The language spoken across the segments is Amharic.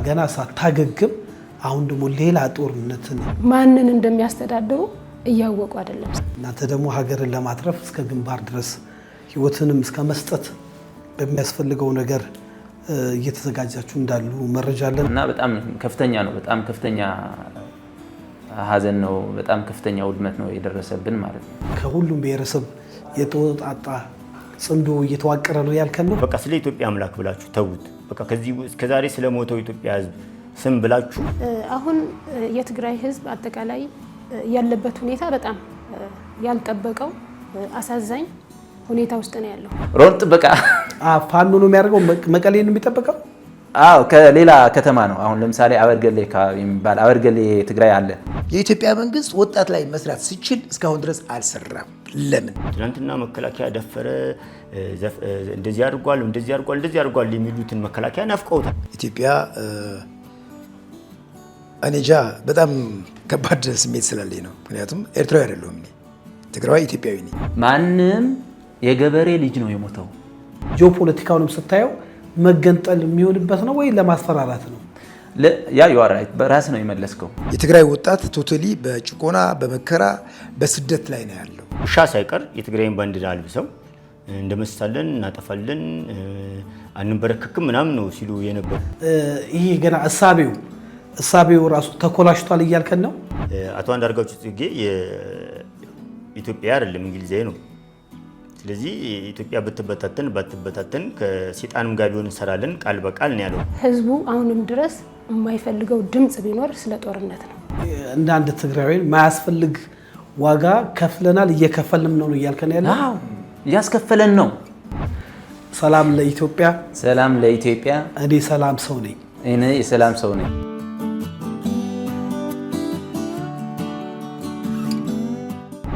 ገና ሳታገግም አሁን ደግሞ ሌላ ጦርነት ማንን እንደሚያስተዳድሩ እያወቁ አይደለም። እናንተ ደግሞ ሀገርን ለማትረፍ እስከ ግንባር ድረስ ህይወትንም እስከ መስጠት በሚያስፈልገው ነገር እየተዘጋጃችሁ እንዳሉ መረጃ አለን እና በጣም ከፍተኛ ነው። በጣም ከፍተኛ ሀዘን ነው። በጣም ከፍተኛ ውድመት ነው የደረሰብን ማለት ነው። ከሁሉም ብሔረሰብ የተወጣጣ ጽንዶ እየተዋቀረ ነው ያልከን ነው። በቃ ስለ ኢትዮጵያ አምላክ ብላችሁ ተውት። በቃ ከዚህ እስከዛሬ ስለሞተው ኢትዮጵያ ህዝብ ስም ብላችሁ አሁን የትግራይ ህዝብ አጠቃላይ ያለበት ሁኔታ በጣም ያልጠበቀው አሳዛኝ ሁኔታ ውስጥ ነው ያለው። ሮን ጥበቃ ፋኖ ነው የሚያደርገው መቀሌ ነው የሚጠበቀው። አዎ ከሌላ ከተማ ነው። አሁን ለምሳሌ አበርገሌ የሚባል አበርገሌ ትግራይ አለ። የኢትዮጵያ መንግስት ወጣት ላይ መስራት ሲችል እስካሁን ድረስ አልሰራም። ለምን? ትናንትና መከላከያ ደፈረ፣ እንደዚህ አድርጓል የሚሉትን መከላከያ ናፍቀውታል። ኢትዮጵያ እኔጃ በጣም ከባድ ስሜት ስላለኝ ነው። ምክንያቱም ኤርትራዊ አይደለሁም እኔ ትግራዋይ ኢትዮጵያዊ ነኝ። ማንም የገበሬ ልጅ ነው የሞተው። ጂኦፖለቲካውንም ስታየው መገንጠል የሚሆንበት ነው ወይ ለማስፈራራት ነው? ያ ይዋራይት በራስ ነው የመለስከው። የትግራይ ወጣት ቶታሊ በጭቆና በመከራ በስደት ላይ ነው ያለው። ውሻ ሳይቀር የትግራይን ባንዲራ አልብሰው እንደመስታለን፣ እናጠፋለን፣ አንበረከክም ምናምን ነው ሲሉ የነበሩ። ይሄ ገና እሳቤው ራሱ ተኮላሽቷል እያልከን ነው። አቶ አንዳርጋቸው ጽጌ የኢትዮጵያ አይደለም እንግሊዛዊ ነው። ስለዚህ ኢትዮጵያ ባትበታተን ከሰይጣንም ጋር ቢሆን እንሰራለን ቃል በቃል ነው ያለው። ህዝቡ አሁንም ድረስ የማይፈልገው ድምጽ ቢኖር ስለ ጦርነት ነው። እንደ አንድ ትግራዊ ማያስፈልግ ዋጋ ከፍለናል፣ እየከፈልንም ነው እያልከን ያለው። አዎ እያስከፈለን ነው። ሰላም ለኢትዮጵያ፣ ሰላም ለኢትዮጵያ። እኔ ሰላም ሰው ነኝ። እኔ የሰላም ሰው ነኝ።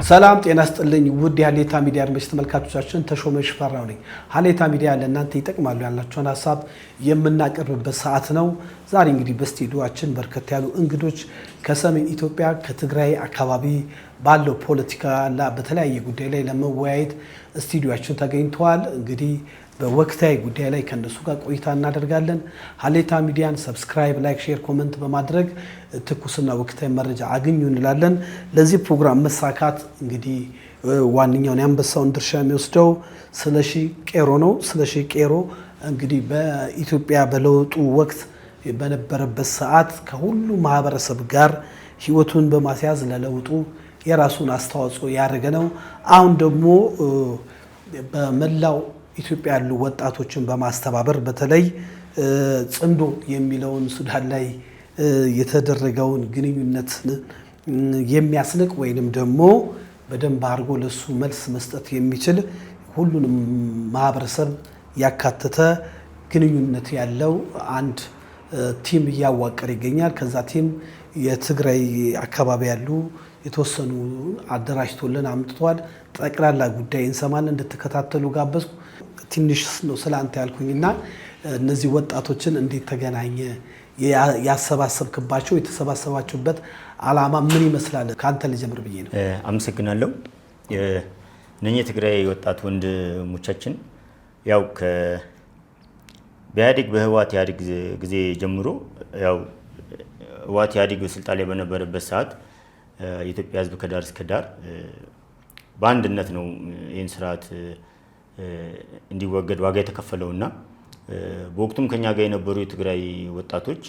ሰላም ጤና ስጥልኝ ውድ የሀሌታ ሚዲያ አድማጭ ተመልካቾቻችን፣ ተሾመ ሽፈራው ነኝ። ሀሌታ ሚዲያ ለእናንተ ይጠቅማሉ ያላችሁን ሀሳብ የምናቀርብበት ሰዓት ነው። ዛሬ እንግዲህ በስቱዲዮአችን በርከት ያሉ እንግዶች ከሰሜን ኢትዮጵያ ከትግራይ አካባቢ ባለው ፖለቲካና በተለያየ ጉዳይ ላይ ለመወያየት ስቱዲዮአችን ተገኝተዋል። እንግዲህ በወቅታዊ ጉዳይ ላይ ከነሱ ጋር ቆይታ እናደርጋለን። ሀሌታ ሚዲያን ሰብስክራይብ፣ ላይክ፣ ሼር፣ ኮመንት በማድረግ ትኩስና ወቅታዊ መረጃ አግኙ እንላለን። ለዚህ ፕሮግራም መሳካት እንግዲህ ዋነኛውን የአንበሳውን ድርሻ የሚወስደው ስለሺ ቄሮ ነው። ስለሺ ቄሮ እንግዲህ በኢትዮጵያ በለውጡ ወቅት በነበረበት ሰዓት ከሁሉ ማህበረሰብ ጋር ህይወቱን በማስያዝ ለለውጡ የራሱን አስተዋጽኦ ያደረገ ነው። አሁን ደግሞ በመላው ኢትዮጵያ ያሉ ወጣቶችን በማስተባበር በተለይ ጽንዶ የሚለውን ሱዳን ላይ የተደረገውን ግንኙነት የሚያስንቅ ወይንም ደግሞ በደንብ አድርጎ ለሱ መልስ መስጠት የሚችል ሁሉንም ማህበረሰብ ያካተተ ግንኙነት ያለው አንድ ቲም እያዋቀረ ይገኛል። ከዛ ቲም የትግራይ አካባቢ ያሉ የተወሰኑ አደራጅቶልን አምጥቷል። ጠቅላላ ጉዳይ እንሰማለን፣ እንድትከታተሉ ጋበዝኩ። ትንሽ ነው ስላንተ ያልኩኝና እነዚህ ወጣቶችን እንዴት ተገናኘ? ያሰባሰብክባቸው የተሰባሰባችሁበት ዓላማ ምን ይመስላል? ከአንተ ልጀምር ብዬ ነው። አመሰግናለሁ። እነኚህ የትግራይ ወጣት ወንድሞቻችን ያው በኢህአዴግ በህወሓት ኢህአዴግ ጊዜ ጀምሮ ያው ህወሓት ኢህአዴግ በስልጣን ላይ በነበረበት ሰዓት የኢትዮጵያ ህዝብ ከዳር እስከ ዳር በአንድነት ነው ይህን ስርዓት እንዲወገድ ዋጋ የተከፈለውና በወቅቱም ከኛ ጋር የነበሩ የትግራይ ወጣቶች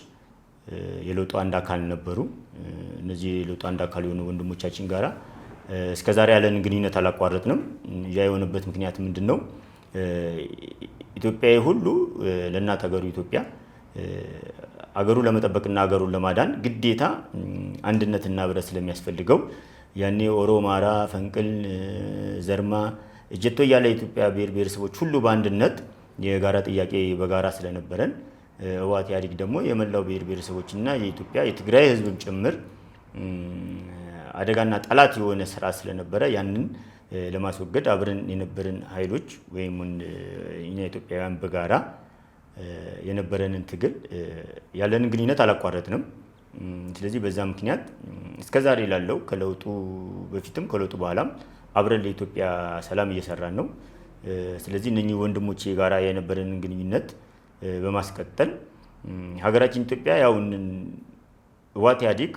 የለውጡ አንድ አካል ነበሩ። እነዚህ የለውጡ አንድ አካል የሆኑ ወንድሞቻችን ጋራ እስከዛሬ ያለን ግንኙነት አላቋረጥንም። ያ የሆነበት ምክንያት ምንድነው? ኢትዮጵያዊ ሁሉ ለእናት ሀገሩ ኢትዮጵያ አገሩ ለመጠበቅና አገሩን ለማዳን ግዴታ አንድነትና ህብረት ስለሚያስፈልገው ያኔ ኦሮማራ፣ ፈንቅል፣ ዘርማ፣ እጀቶ እያለ የኢትዮጵያ ብሔር ብሔረሰቦች ሁሉ በአንድነት የጋራ ጥያቄ በጋራ ስለነበረን ህወሓት ኢህአዴግ ደግሞ የመላው ብሔር ብሔረሰቦችና የኢትዮጵያ የትግራይ ህዝብም ጭምር አደጋና ጠላት የሆነ ስራ ስለነበረ ያንን ለማስወገድ አብረን የነበረን ኃይሎች ወይም እኛ ኢትዮጵያውያን በጋራ የነበረንን ትግል ያለንን ግንኙነት አላቋረጥንም። ስለዚህ በዛ ምክንያት እስከዛሬ ላለው ከለውጡ በፊትም ከለውጡ በኋላም አብረን ለኢትዮጵያ ሰላም እየሰራን ነው። ስለዚህ እነኚህ ወንድሞቼ ጋራ የነበረንን ግንኙነት በማስቀጠል ሀገራችን ኢትዮጵያ ያው ህወሓት ኢህአዴግ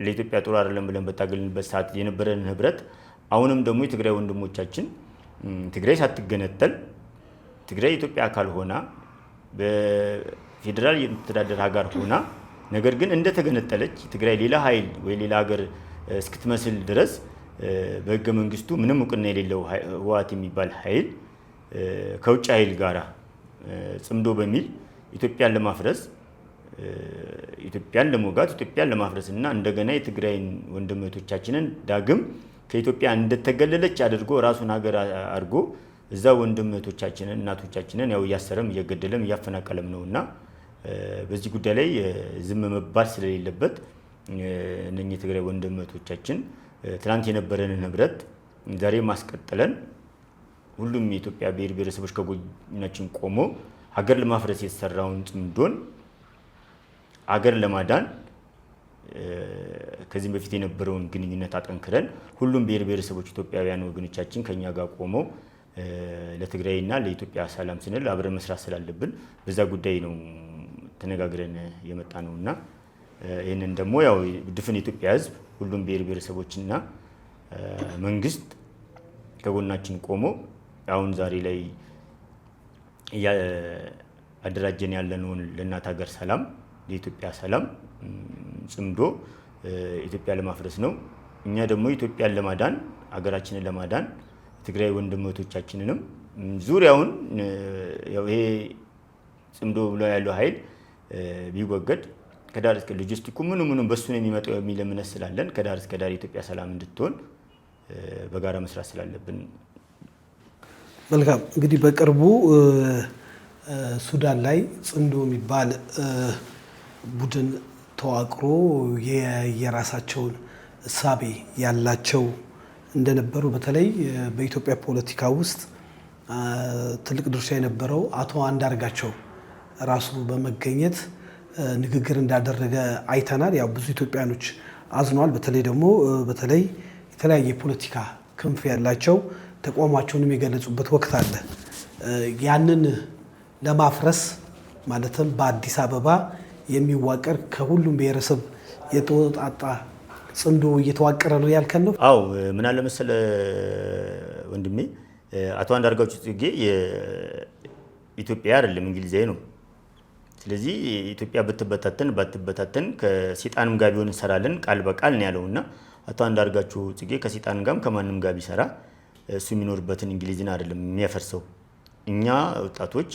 ለኢትዮጵያ ጥሩ አይደለም ብለን በታገልንበት ሰዓት የነበረን ህብረት አሁንም ደግሞ የትግራይ ወንድሞቻችን ትግራይ ሳትገነጠል ትግራይ የኢትዮጵያ አካል ሆና በፌዴራል የምትተዳደር ሀገር ሆና ነገር ግን እንደተገነጠለች ትግራይ ሌላ ኃይል ወይ ሌላ ሀገር እስክትመስል ድረስ በህገ መንግስቱ ምንም እውቅና የሌለው ህወሓት የሚባል ኃይል ከውጭ ኃይል ጋራ ጽምዶ በሚል ኢትዮጵያን ለማፍረስ ኢትዮጵያን ለመውጋት ኢትዮጵያን ለማፍረስ እና እንደገና የትግራይን ወንድሞቻችንን ዳግም ከኢትዮጵያ እንደተገለለች አድርጎ ራሱን ሀገር አድርጎ እዛ ወንድሞቻችንን እናቶቻችንን ያው እያሰረም እየገደለም እያፈናቀለም ነውና በዚህ ጉዳይ ላይ ዝም መባል ስለሌለበት እነኚህ የትግራይ ወንድሞቻችን ትናንት የነበረንን ህብረት ዛሬ ማስቀጠለን ሁሉም የኢትዮጵያ ብሔር ብሔረሰቦች ከጎናችን ቆሞ ሀገር ለማፍረስ የተሰራውን ጽምዶን ሀገር ለማዳን ከዚህም በፊት የነበረውን ግንኙነት አጠንክረን ሁሉም ብሔር ብሔረሰቦች ኢትዮጵያውያን ወገኖቻችን ከኛ ጋር ቆመው ለትግራይና ለኢትዮጵያ ሰላም ስንል አብረን መስራት ስላለብን በዛ ጉዳይ ነው ተነጋግረን የመጣ ነውና ይሄንን ደግሞ ያው ድፍን የኢትዮጵያ ህዝብ ሁሉም ብሔር ብሔረሰቦችና መንግስት ከጎናችን ቆሞ አሁን ዛሬ ላይ አደራጀን ያለነውን ለእናት ሀገር ሰላም ለኢትዮጵያ ሰላም ጽምዶ ኢትዮጵያ ለማፍረስ ነው። እኛ ደግሞ ኢትዮጵያን ለማዳን ሀገራችንን ለማዳን ትግራይ ወንድሞቻችንንም ዙሪያውን ያው ይሄ ጽምዶ ብሎ ያለው ኃይል ቢወገድ ከዳር እስከ ሎጂስቲኩ ምኑም በሱ ነው የሚመጣው የሚል እምነት ስላለን ከዳር እስከ ዳር ኢትዮጵያ ሰላም እንድትሆን በጋራ መስራት ስላለብን። መልካም እንግዲህ በቅርቡ ሱዳን ላይ ጽምዶ የሚባል ቡድን ተዋቅሮ የራሳቸውን እሳቤ ያላቸው እንደነበሩ በተለይ በኢትዮጵያ ፖለቲካ ውስጥ ትልቅ ድርሻ የነበረው አቶ አንዳርጋቸው ራሱ በመገኘት ንግግር እንዳደረገ አይተናል። ያው ብዙ ኢትዮጵያኖች አዝኗል። በተለይ ደግሞ የተለያየ የፖለቲካ ክንፍ ያላቸው ተቋማቸውንም የገለጹበት ወቅት አለ። ያንን ለማፍረስ ማለትም በአዲስ አበባ የሚዋቀር ከሁሉም ብሔረሰብ የተወጣጣ ጽምዶ እየተዋቀረ ነው ያልከን ነው? አዎ ምን አለ መሰለ ወንድሜ አቶ አንዳርጋቸው ጽጌ የኢትዮጵያ አይደለም እንግሊዛዊ ነው። ስለዚህ ኢትዮጵያ ባትበታተን ከሰይጣንም ጋር ቢሆን እንሰራለን ቃል በቃል ነው ያለውና አቶ አንዳርጋቸው ጽጌ ከሰይጣን ጋርም ከማንም ጋር ቢሰራ እሱ የሚኖርበትን እንግሊዝን አይደለም የሚያፈርሰው። እኛ ወጣቶች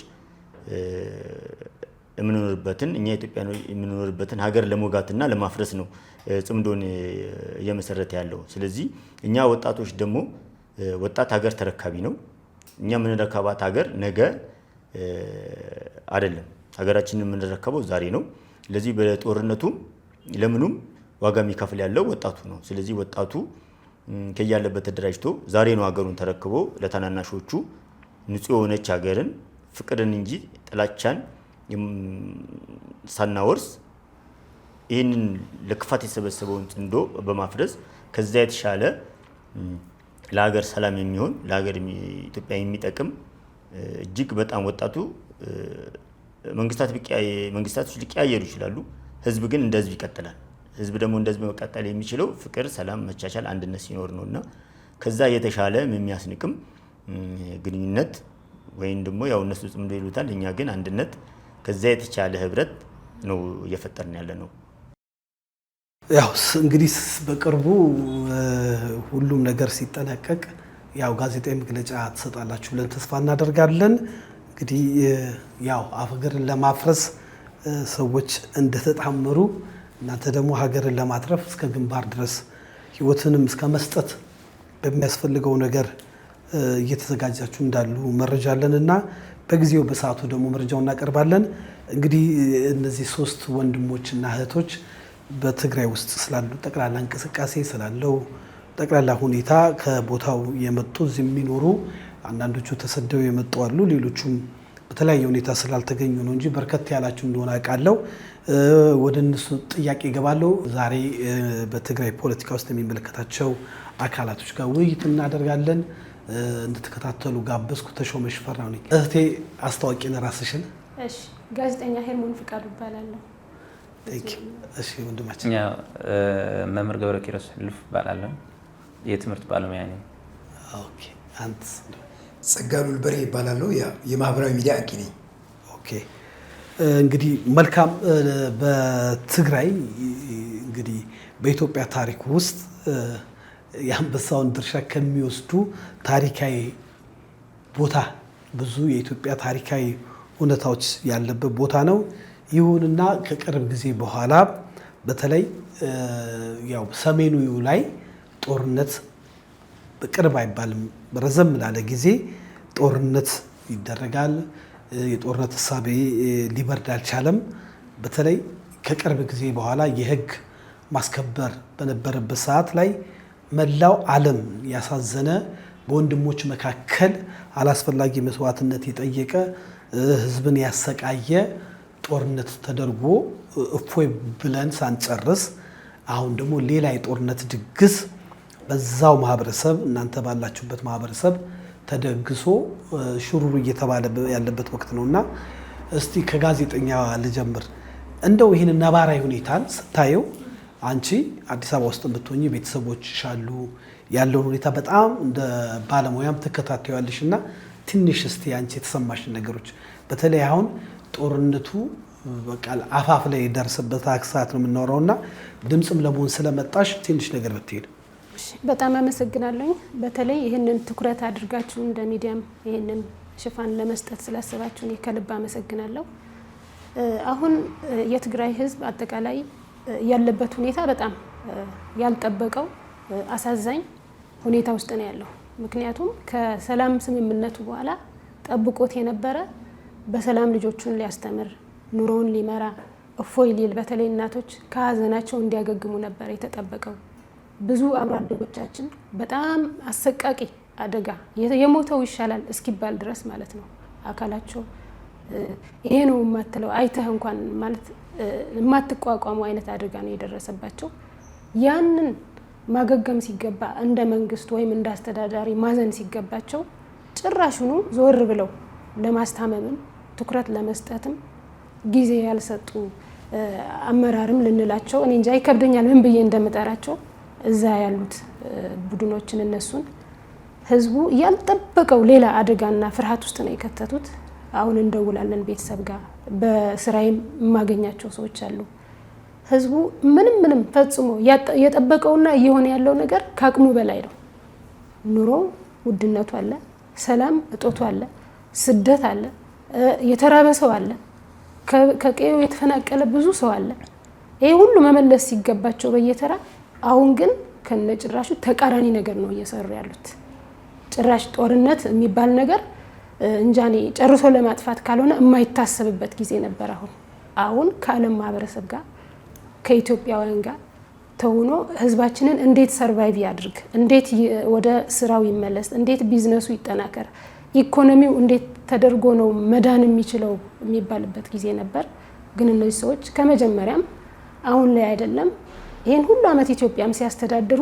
እኛ ኢትዮጵያ የምንኖርበትን ሀገር ለመውጋትና ለማፍረስ ነው ጽምዶን እየመሰረተ ያለው። ስለዚህ እኛ ወጣቶች ደግሞ ወጣት ሀገር ተረካቢ ነው። እኛ የምንረከባት ሀገር ነገ አይደለም፣ ሀገራችንን የምንረከበው ዛሬ ነው። ስለዚህ በጦርነቱም ለምኑም ዋጋ የሚከፍል ያለው ወጣቱ ነው። ስለዚህ ወጣቱ ከያለበት ተደራጅቶ ዛሬ ነው ሀገሩን ተረክቦ ለታናናሾቹ ንጹህ የሆነች ሀገርን ፍቅርን እንጂ ጥላቻን ሳናወርስ ይህንን ለክፋት የሰበሰበውን ጽምዶ በማፍረስ ከዛ የተሻለ ለሀገር ሰላም የሚሆን ለሀገር ኢትዮጵያ የሚጠቅም እጅግ በጣም ወጣቱ መንግስታቶች ሊቀያየሩ ይችላሉ። ህዝብ ግን እንደ ህዝብ ይቀጥላል። ህዝብ ደግሞ እንደ ህዝብ መቀጠል የሚችለው ፍቅር፣ ሰላም፣ መቻቻል፣ አንድነት ሲኖር ነውና ከዛ የተሻለ የሚያስንቅም ግንኙነት ወይም ደግሞ ያው እነሱ ጽምዶ ይሉታል፣ እኛ ግን አንድነት ከዛ የተቻለ ህብረት ነው እየፈጠርን ያለ ነው። ያው እንግዲህ በቅርቡ ሁሉም ነገር ሲጠናቀቅ ያው ጋዜጣዊ መግለጫ ትሰጣላችሁ ብለን ተስፋ እናደርጋለን። እንግዲህ ያው ሀገርን ለማፍረስ ሰዎች እንደተጣመሩ እናንተ ደግሞ ሀገርን ለማትረፍ እስከ ግንባር ድረስ ህይወትንም እስከ መስጠት በሚያስፈልገው ነገር እየተዘጋጃችሁ እንዳሉ መረጃ አለን እና በጊዜው በሰዓቱ ደግሞ መረጃውን እናቀርባለን። እንግዲህ እነዚህ ሶስት ወንድሞችና እህቶች በትግራይ ውስጥ ስላሉ ጠቅላላ እንቅስቃሴ ስላለው ጠቅላላ ሁኔታ ከቦታው የመጡ እዚህ የሚኖሩ አንዳንዶቹ ተሰደው የመጡ አሉ። ሌሎቹም በተለያየ ሁኔታ ስላልተገኙ ነው እንጂ በርከት ያላችሁ እንደሆነ አውቃለሁ። ወደ እነሱ ጥያቄ እገባለሁ። ዛሬ በትግራይ ፖለቲካ ውስጥ የሚመለከታቸው አካላቶች ጋር ውይይት እናደርጋለን። እንድትከታተሉ ጋበዝኩ። ተሾመ ሽፈራው ነኝ። እህቴ አስታዋቂን ራስሽን። እሺ ጋዜጠኛ ሄርሞን ፍቃዱ እባላለሁ። እሺ ወንድማችን መምህር ገብረ ኪሮስ ልፍ እባላለሁ። የትምህርት ባለሙያ ነኝ። ኦኬ አንተ ጸጋሉል በሬ እባላለሁ። የማህበራዊ ሚዲያ አንቂ ነኝ። ኦኬ እንግዲህ መልካም። በትግራይ እንግዲህ በኢትዮጵያ ታሪክ ውስጥ የአንበሳውን ድርሻ ከሚወስዱ ታሪካዊ ቦታ ብዙ የኢትዮጵያ ታሪካዊ እውነታዎች ያለበት ቦታ ነው። ይሁንና ከቅርብ ጊዜ በኋላ በተለይ ያው ሰሜኑ ላይ ጦርነት በቅርብ አይባልም ረዘም ላለ ጊዜ ጦርነት ይደረጋል። የጦርነት እሳቤ ሊበርድ አልቻለም። በተለይ ከቅርብ ጊዜ በኋላ የህግ ማስከበር በነበረበት ሰዓት ላይ መላው ዓለም ያሳዘነ በወንድሞች መካከል አላስፈላጊ መስዋዕትነት የጠየቀ ህዝብን ያሰቃየ ጦርነት ተደርጎ እፎይ ብለን ሳንጨርስ አሁን ደግሞ ሌላ የጦርነት ድግስ በዛው ማህበረሰብ እናንተ ባላችሁበት ማህበረሰብ ተደግሶ ሽሩሩ እየተባለ ያለበት ወቅት ነውና እስቲ ከጋዜጠኛ ልጀምር። እንደው ይህን ነባራዊ ሁኔታን ስታየው አንቺ አዲስ አበባ ውስጥ ብትሆኚ ቤተሰቦችሽ አሉ፣ ያለውን ሁኔታ በጣም እንደ ባለሙያም ትከታተያለሽ እና ትንሽ እስቲ አንቺ የተሰማሽን ነገሮች በተለይ አሁን ጦርነቱ በቃ አፋፍ ላይ የደረሰበት ሰዓት ነው የምናወራውና ድምፅም ለመሆን ስለመጣሽ ትንሽ ነገር ብትሄድ። በጣም አመሰግናለሁ። በተለይ ይህንን ትኩረት አድርጋችሁ እንደ ሚዲያም ይህንን ሽፋን ለመስጠት ስላሰባችሁ ከልብ አመሰግናለሁ። አሁን የትግራይ ህዝብ አጠቃላይ ያለበት ሁኔታ በጣም ያልጠበቀው አሳዛኝ ሁኔታ ውስጥ ነው ያለው። ምክንያቱም ከሰላም ስምምነቱ በኋላ ጠብቆት የነበረ በሰላም ልጆቹን ሊያስተምር ኑሮውን ሊመራ እፎይ ሊል በተለይ እናቶች ከሀዘናቸው እንዲያገግሙ ነበር የተጠበቀው። ብዙ አብሮ አደጎቻችን በጣም አሰቃቂ አደጋ የሞተው ይሻላል እስኪባል ድረስ ማለት ነው አካላቸው ይሄ ነው የማትለው አይተህ እንኳን ማለት የማትቋቋመው አይነት አደጋ ነው የደረሰባቸው። ያንን ማገገም ሲገባ እንደ መንግስት ወይም እንደ አስተዳዳሪ ማዘን ሲገባቸው ጭራሹኑ ዞር ብለው ለማስታመምም ትኩረት ለመስጠትም ጊዜ ያልሰጡ አመራርም ልንላቸው እኔ እንጃ ይከብደኛል ምን ብዬ እንደምጠራቸው እዛ ያሉት ቡድኖችን እነሱን ህዝቡ ያልጠበቀው ሌላ አደጋና ፍርሃት ውስጥ ነው የከተቱት። አሁን እንደውላለን ቤተሰብ ጋር በስራዬም የማገኛቸው ሰዎች አሉ። ህዝቡ ምንም ፈጽሞ የጠበቀውና እየሆነ ያለው ነገር ከአቅሙ በላይ ነው። ኑሮ ውድነቱ አለ፣ ሰላም እጦቱ አለ፣ ስደት አለ፣ የተራበ ሰው አለ፣ ከቀዩ የተፈናቀለ ብዙ ሰው አለ። ይሄ ሁሉ መመለስ ሲገባቸው በየተራ አሁን ግን ከነጭራሹ ተቃራኒ ነገር ነው እየሰሩ ያሉት። ጭራሽ ጦርነት የሚባል ነገር እንጃኔ ጨርሶ ለማጥፋት ካልሆነ የማይታሰብበት ጊዜ ነበር። አሁን ከዓለም ማህበረሰብ ጋር ከኢትዮጵያውያን ጋር ተውኖ ህዝባችንን እንዴት ሰርቫይቭ ያድርግ፣ እንዴት ወደ ስራው ይመለስ፣ እንዴት ቢዝነሱ ይጠናከር፣ ኢኮኖሚው እንዴት ተደርጎ ነው መዳን የሚችለው የሚባልበት ጊዜ ነበር። ግን እነዚህ ሰዎች ከመጀመሪያም አሁን ላይ አይደለም ይሄን ሁሉ አመት ኢትዮጵያም ሲያስተዳድሩ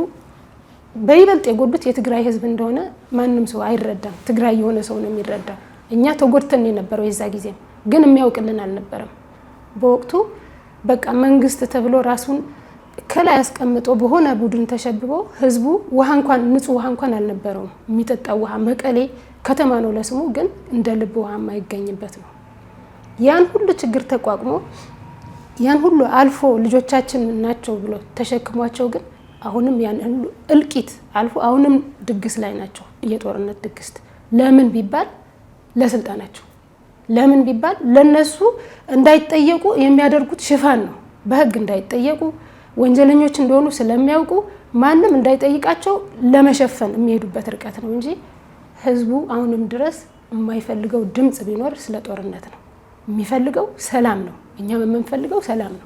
በይበልጥ የጎዱት የትግራይ ህዝብ እንደሆነ ማንም ሰው አይረዳም። ትግራይ የሆነ ሰው ነው የሚረዳው። እኛ ተጎድተን የነበረው የዛ ጊዜ ግን የሚያውቅልን አልነበረም። በወቅቱ በቃ መንግስት ተብሎ ራሱን ከላይ አስቀምጦ በሆነ ቡድን ተሸብቦ ህዝቡ ውሃ እንኳን ንጹህ ውሃ እንኳን አልነበረውም። የሚጠጣው ውሃ መቀሌ ከተማ ነው ለስሙ፣ ግን እንደ ልብ ውሃ የማይገኝበት ነው። ያን ሁሉ ችግር ተቋቁሞ ያን ሁሉ አልፎ ልጆቻችን ናቸው ብሎ ተሸክሟቸው ግን አሁንም ያን ሁሉ እልቂት አልፎ አሁንም ድግስ ላይ ናቸው። የጦርነት ድግስ ለምን ቢባል ለስልጣናቸው፣ ለምን ቢባል ለነሱ እንዳይጠየቁ የሚያደርጉት ሽፋን ነው። በህግ እንዳይጠየቁ ወንጀለኞች እንደሆኑ ስለሚያውቁ ማንም እንዳይጠይቃቸው ለመሸፈን የሚሄዱበት ርቀት ነው እንጂ ህዝቡ አሁንም ድረስ የማይፈልገው ድምጽ ቢኖር ስለ ጦርነት ነው። የሚፈልገው ሰላም ነው። እኛም የምንፈልገው ሰላም ነው።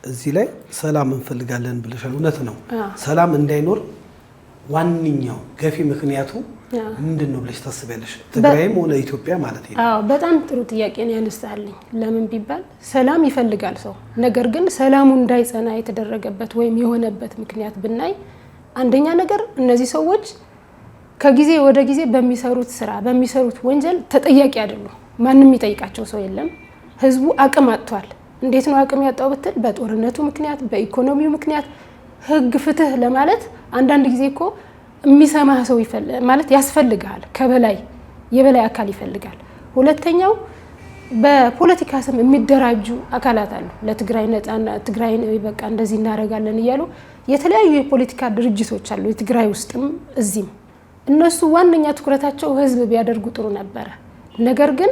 እዚህ ላይ ሰላም እንፈልጋለን ብለሻል። እውነት ነው። ሰላም እንዳይኖር ዋነኛው ገፊ ምክንያቱ ምንድን ነው ብለሽ ታስቢያለሽ? ትግራይም ሆነ ኢትዮጵያ ማለት ነው። አዎ በጣም ጥሩ ጥያቄ ነው ያነሳልኝ። ለምን ቢባል ሰላም ይፈልጋል ሰው። ነገር ግን ሰላሙ እንዳይጸና የተደረገበት ወይም የሆነበት ምክንያት ብናይ አንደኛ ነገር እነዚህ ሰዎች ከጊዜ ወደ ጊዜ በሚሰሩት ስራ በሚሰሩት ወንጀል ተጠያቂ አይደሉም። ማንም የሚጠይቃቸው ሰው የለም። ህዝቡ አቅም አጥቷል። እንዴት ነው አቅም ያጣው ብትል በጦርነቱ ምክንያት፣ በኢኮኖሚው ምክንያት ህግ ፍትህ ለማለት አንዳንድ ጊዜ እኮ የሚሰማ ሰው ማለት ያስፈልጋል። ከበላይ የበላይ አካል ይፈልጋል። ሁለተኛው በፖለቲካ ስም የሚደራጁ አካላት አሉ። ለትግራይ ነፃና ትግራይ በቃ እንደዚህ እናደርጋለን እያሉ የተለያዩ የፖለቲካ ድርጅቶች አሉ የትግራይ ውስጥም እዚህም። እነሱ ዋነኛ ትኩረታቸው ህዝብ ቢያደርጉ ጥሩ ነበረ። ነገር ግን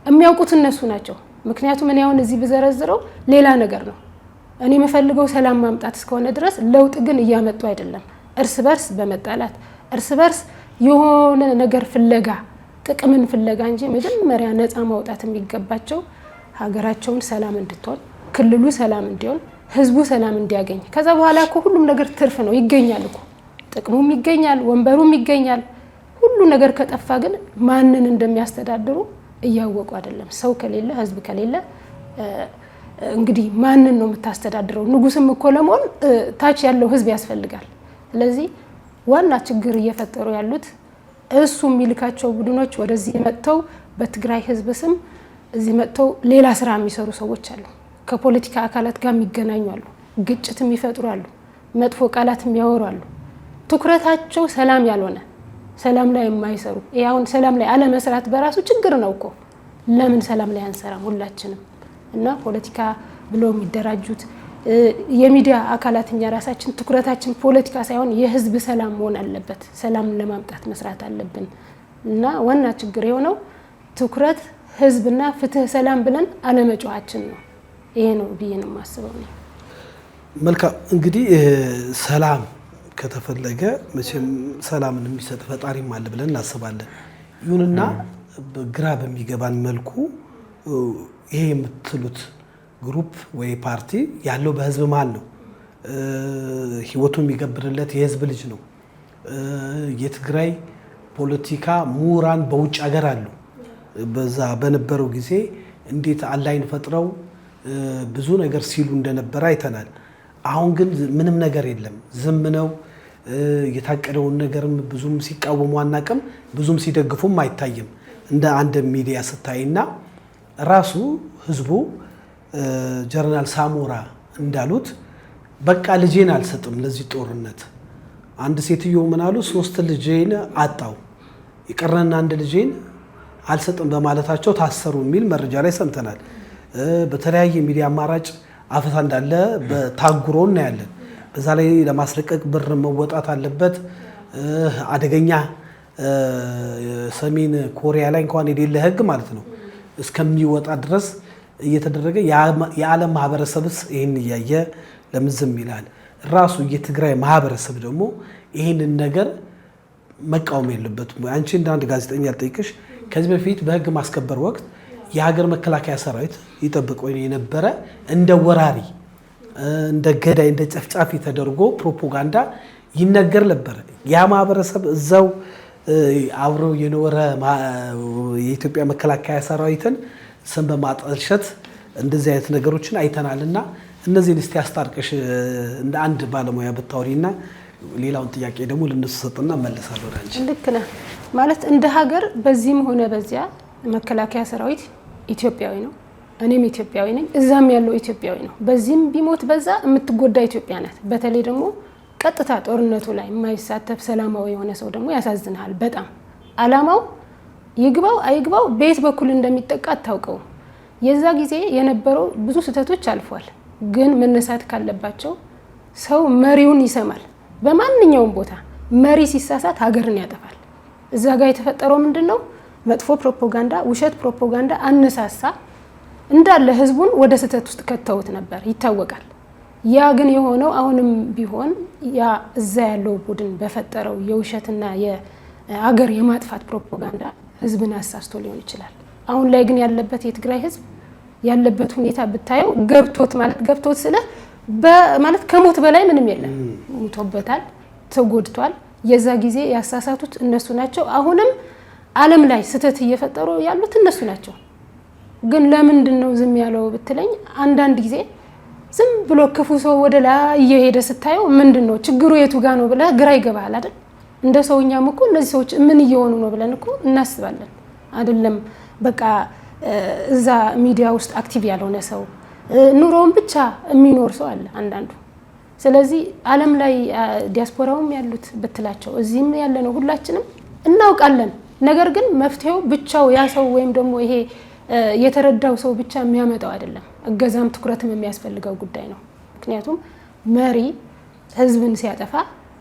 የሚያውቁት እነሱ ናቸው። ምክንያቱም እኔ አሁን እዚህ ብዘረዝረው ሌላ ነገር ነው። እኔ የምፈልገው ሰላም ማምጣት እስከሆነ ድረስ ለውጥ ግን እያመጡ አይደለም። እርስ በርስ በመጣላት እርስ በርስ የሆነ ነገር ፍለጋ ጥቅምን ፍለጋ እንጂ መጀመሪያ ነፃ ማውጣት የሚገባቸው ሀገራቸውን ሰላም እንድትሆን፣ ክልሉ ሰላም እንዲሆን፣ ህዝቡ ሰላም እንዲያገኝ። ከዛ በኋላ እኮ ሁሉም ነገር ትርፍ ነው ይገኛል እኮ ጥቅሙም ይገኛል፣ ወንበሩም ይገኛል። ሁሉ ነገር ከጠፋ ግን ማንን እንደሚያስተዳድሩ እያወቁ አይደለም። ሰው ከሌለ ህዝብ ከሌለ እንግዲህ ማንን ነው የምታስተዳድረው? ንጉስም እኮ ለመሆን ታች ያለው ህዝብ ያስፈልጋል። ስለዚህ ዋና ችግር እየፈጠሩ ያሉት እሱ የሚልካቸው ቡድኖች ወደዚህ መጥተው በትግራይ ህዝብ ስም እዚህ መጥተው ሌላ ስራ የሚሰሩ ሰዎች አሉ። ከፖለቲካ አካላት ጋር የሚገናኙ አሉ፣ ግጭት የሚፈጥሩ አሉ፣ መጥፎ ቃላት የሚያወሩ አሉ። ትኩረታቸው ሰላም ያልሆነ ሰላም ላይ የማይሰሩ ያውን ሰላም ላይ አለመስራት በራሱ ችግር ነው እኮ። ለምን ሰላም ላይ አንሰራም ሁላችንም? እና ፖለቲካ ብሎ የሚደራጁት የሚዲያ አካላት እኛ ራሳችን ትኩረታችን ፖለቲካ ሳይሆን የህዝብ ሰላም መሆን አለበት። ሰላምን ለማምጣት መስራት አለብን። እና ዋና ችግር የሆነው ትኩረት ህዝብና ፍትህ ሰላም ብለን አለመጫዋችን ነው። ይሄ ነው ብዬ ነው የማስበው ነው። መልካም እንግዲህ ሰላም ከተፈለገ መቼም ሰላምን የሚሰጥ ፈጣሪም አለ ብለን እናስባለን። ይሁንና ግራ በሚገባን መልኩ ይሄ የምትሉት ግሩፕ ወይ ፓርቲ ያለው በህዝብ መሀል ነው። ህይወቱ የሚገብርለት የህዝብ ልጅ ነው። የትግራይ ፖለቲካ ምሁራን በውጭ ሀገር አሉ። በዛ በነበረው ጊዜ እንዴት አላይን ፈጥረው ብዙ ነገር ሲሉ እንደነበረ አይተናል። አሁን ግን ምንም ነገር የለም፣ ዝም ነው። የታቀደውን ነገርም ብዙም ሲቃወሙ አናቅም፣ ብዙም ሲደግፉም አይታይም። እንደ አንድ ሚዲያ ስታይና ራሱ ህዝቡ ጀነራል ሳሞራ እንዳሉት በቃ ልጄን አልሰጥም ለዚህ ጦርነት። አንድ ሴትዮ ምን አሉ? 3 ልጄን አጣው የቀረና አንድ ልጄን አልሰጥም በማለታቸው ታሰሩ የሚል መረጃ ላይ ሰምተናል። በተለያየ ሚዲያ አማራጭ አፈሳ እንዳለ በታጉሮ እናያለን። በዛ ላይ ለማስለቀቅ ብር መወጣት አለበት። አደገኛ ሰሜን ኮሪያ ላይ እንኳን የሌለ ህግ ማለት ነው እስከሚወጣ ድረስ እየተደረገ የዓለም ማህበረሰብስ ይህን እያየ ለምን ዝም ይላል? ራሱ የትግራይ ማህበረሰብ ደግሞ ይህንን ነገር መቃወም የለበትም? አንቺ እንደ አንድ ጋዜጠኛ ልጠይቅሽ፣ ከዚህ በፊት በህግ ማስከበር ወቅት የሀገር መከላከያ ሰራዊት ይጠብቀው የነበረ እንደ ወራሪ፣ እንደ ገዳይ፣ እንደ ጨፍጫፊ ተደርጎ ፕሮፓጋንዳ ይነገር ነበር። ያ ማህበረሰብ እዛው አብረው የኖረ የኢትዮጵያ መከላከያ ሰራዊትን ስም በማጠልሸት እንደዚህ አይነት ነገሮችን አይተናልና እነዚህን እስቲ አስታርቀሽ እንደ አንድ ባለሙያ ብታወሪና ሌላውን ጥያቄ ደግሞ ልነሱ ሰጥና መለሳለሁ ወደ አንቺ። ልክ ነህ ማለት እንደ ሀገር በዚህም ሆነ በዚያ መከላከያ ሰራዊት ኢትዮጵያዊ ነው። እኔም ኢትዮጵያዊ ነኝ፣ እዛም ያለው ኢትዮጵያዊ ነው። በዚህም ቢሞት በዛ የምትጎዳ ኢትዮጵያ ናት። በተለይ ደግሞ ቀጥታ ጦርነቱ ላይ የማይሳተፍ ሰላማዊ የሆነ ሰው ደግሞ ያሳዝናል በጣም። አላማው ይግባው አይግባው በየት በኩል እንደሚጠቃ አታውቀው። የዛ ጊዜ የነበረው ብዙ ስህተቶች አልፏል። ግን መነሳት ካለባቸው ሰው መሪውን ይሰማል። በማንኛውም ቦታ መሪ ሲሳሳት ሀገርን ያጠፋል። እዛ ጋር የተፈጠረው ምንድነው? መጥፎ ፕሮፓጋንዳ፣ ውሸት ፕሮፓጋንዳ አነሳሳ እንዳለ ህዝቡን ወደ ስህተት ውስጥ ከተውት ነበር ይታወቃል። ያ ግን የሆነው አሁንም ቢሆን ያ እዛ ያለው ቡድን በፈጠረው የውሸትና የሀገር የማጥፋት ፕሮፓጋንዳ ህዝብን አሳስቶ ሊሆን ይችላል። አሁን ላይ ግን ያለበት የትግራይ ህዝብ ያለበት ሁኔታ ብታየው ገብቶት ስለ ማለት ከሞት በላይ ምንም የለም። ሞቶበታል፣ ተጎድቷል። የዛ ጊዜ ያሳሳቱት እነሱ ናቸው። አሁንም ዓለም ላይ ስህተት እየፈጠሩ ያሉት እነሱ ናቸው። ግን ለምንድን ነው ዝም ያለው ብትለኝ፣ አንዳንድ ጊዜ ዝም ብሎ ክፉ ሰው ወደ ላይ እየሄደ ስታየው ምንድነው ችግሩ የቱ ጋር ነው ብለህ ግራ ይገባል አይደል? እንደ ሰውኛም እኮ እነዚህ ሰዎች ምን እየሆኑ ነው ብለን እኮ እናስባለን አይደለም? በቃ እዛ ሚዲያ ውስጥ አክቲቭ ያልሆነ ሰው ኑሮውን ብቻ የሚኖር ሰው አለ አንዳንዱ። ስለዚህ ዓለም ላይ ዲያስፖራውም ያሉት ብትላቸው እዚህም ያለ ነው ሁላችንም እናውቃለን። ነገር ግን መፍትሄው ብቻው ያ ሰው ወይም ደግሞ ይሄ የተረዳው ሰው ብቻ የሚያመጣው አይደለም። እገዛም ትኩረትም የሚያስፈልገው ጉዳይ ነው። ምክንያቱም መሪ ህዝብን ሲያጠፋ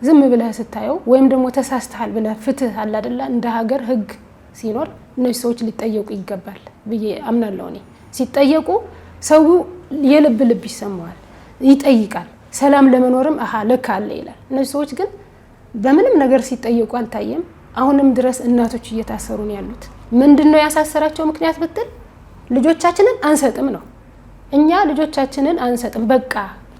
ዝም ብለህ ስታየው ወይም ደግሞ ተሳስተሃል ብለህ ፍትህ አለ አይደለ እንደ ሀገር ህግ ሲኖር እነዚህ ሰዎች ሊጠየቁ ይገባል ብዬ አምናለሁ። እኔ ሲጠየቁ ሰው የልብ ልብ ይሰማዋል፣ ይጠይቃል። ሰላም ለመኖርም አሃ ለካ አለ ይላል። እነዚህ ሰዎች ግን በምንም ነገር ሲጠየቁ አልታየም። አሁንም ድረስ እናቶች እየታሰሩ ነው ያሉት። ምንድነው ያሳሰራቸው ምክንያት ብትል ልጆቻችንን አንሰጥም ነው። እኛ ልጆቻችንን አንሰጥም በቃ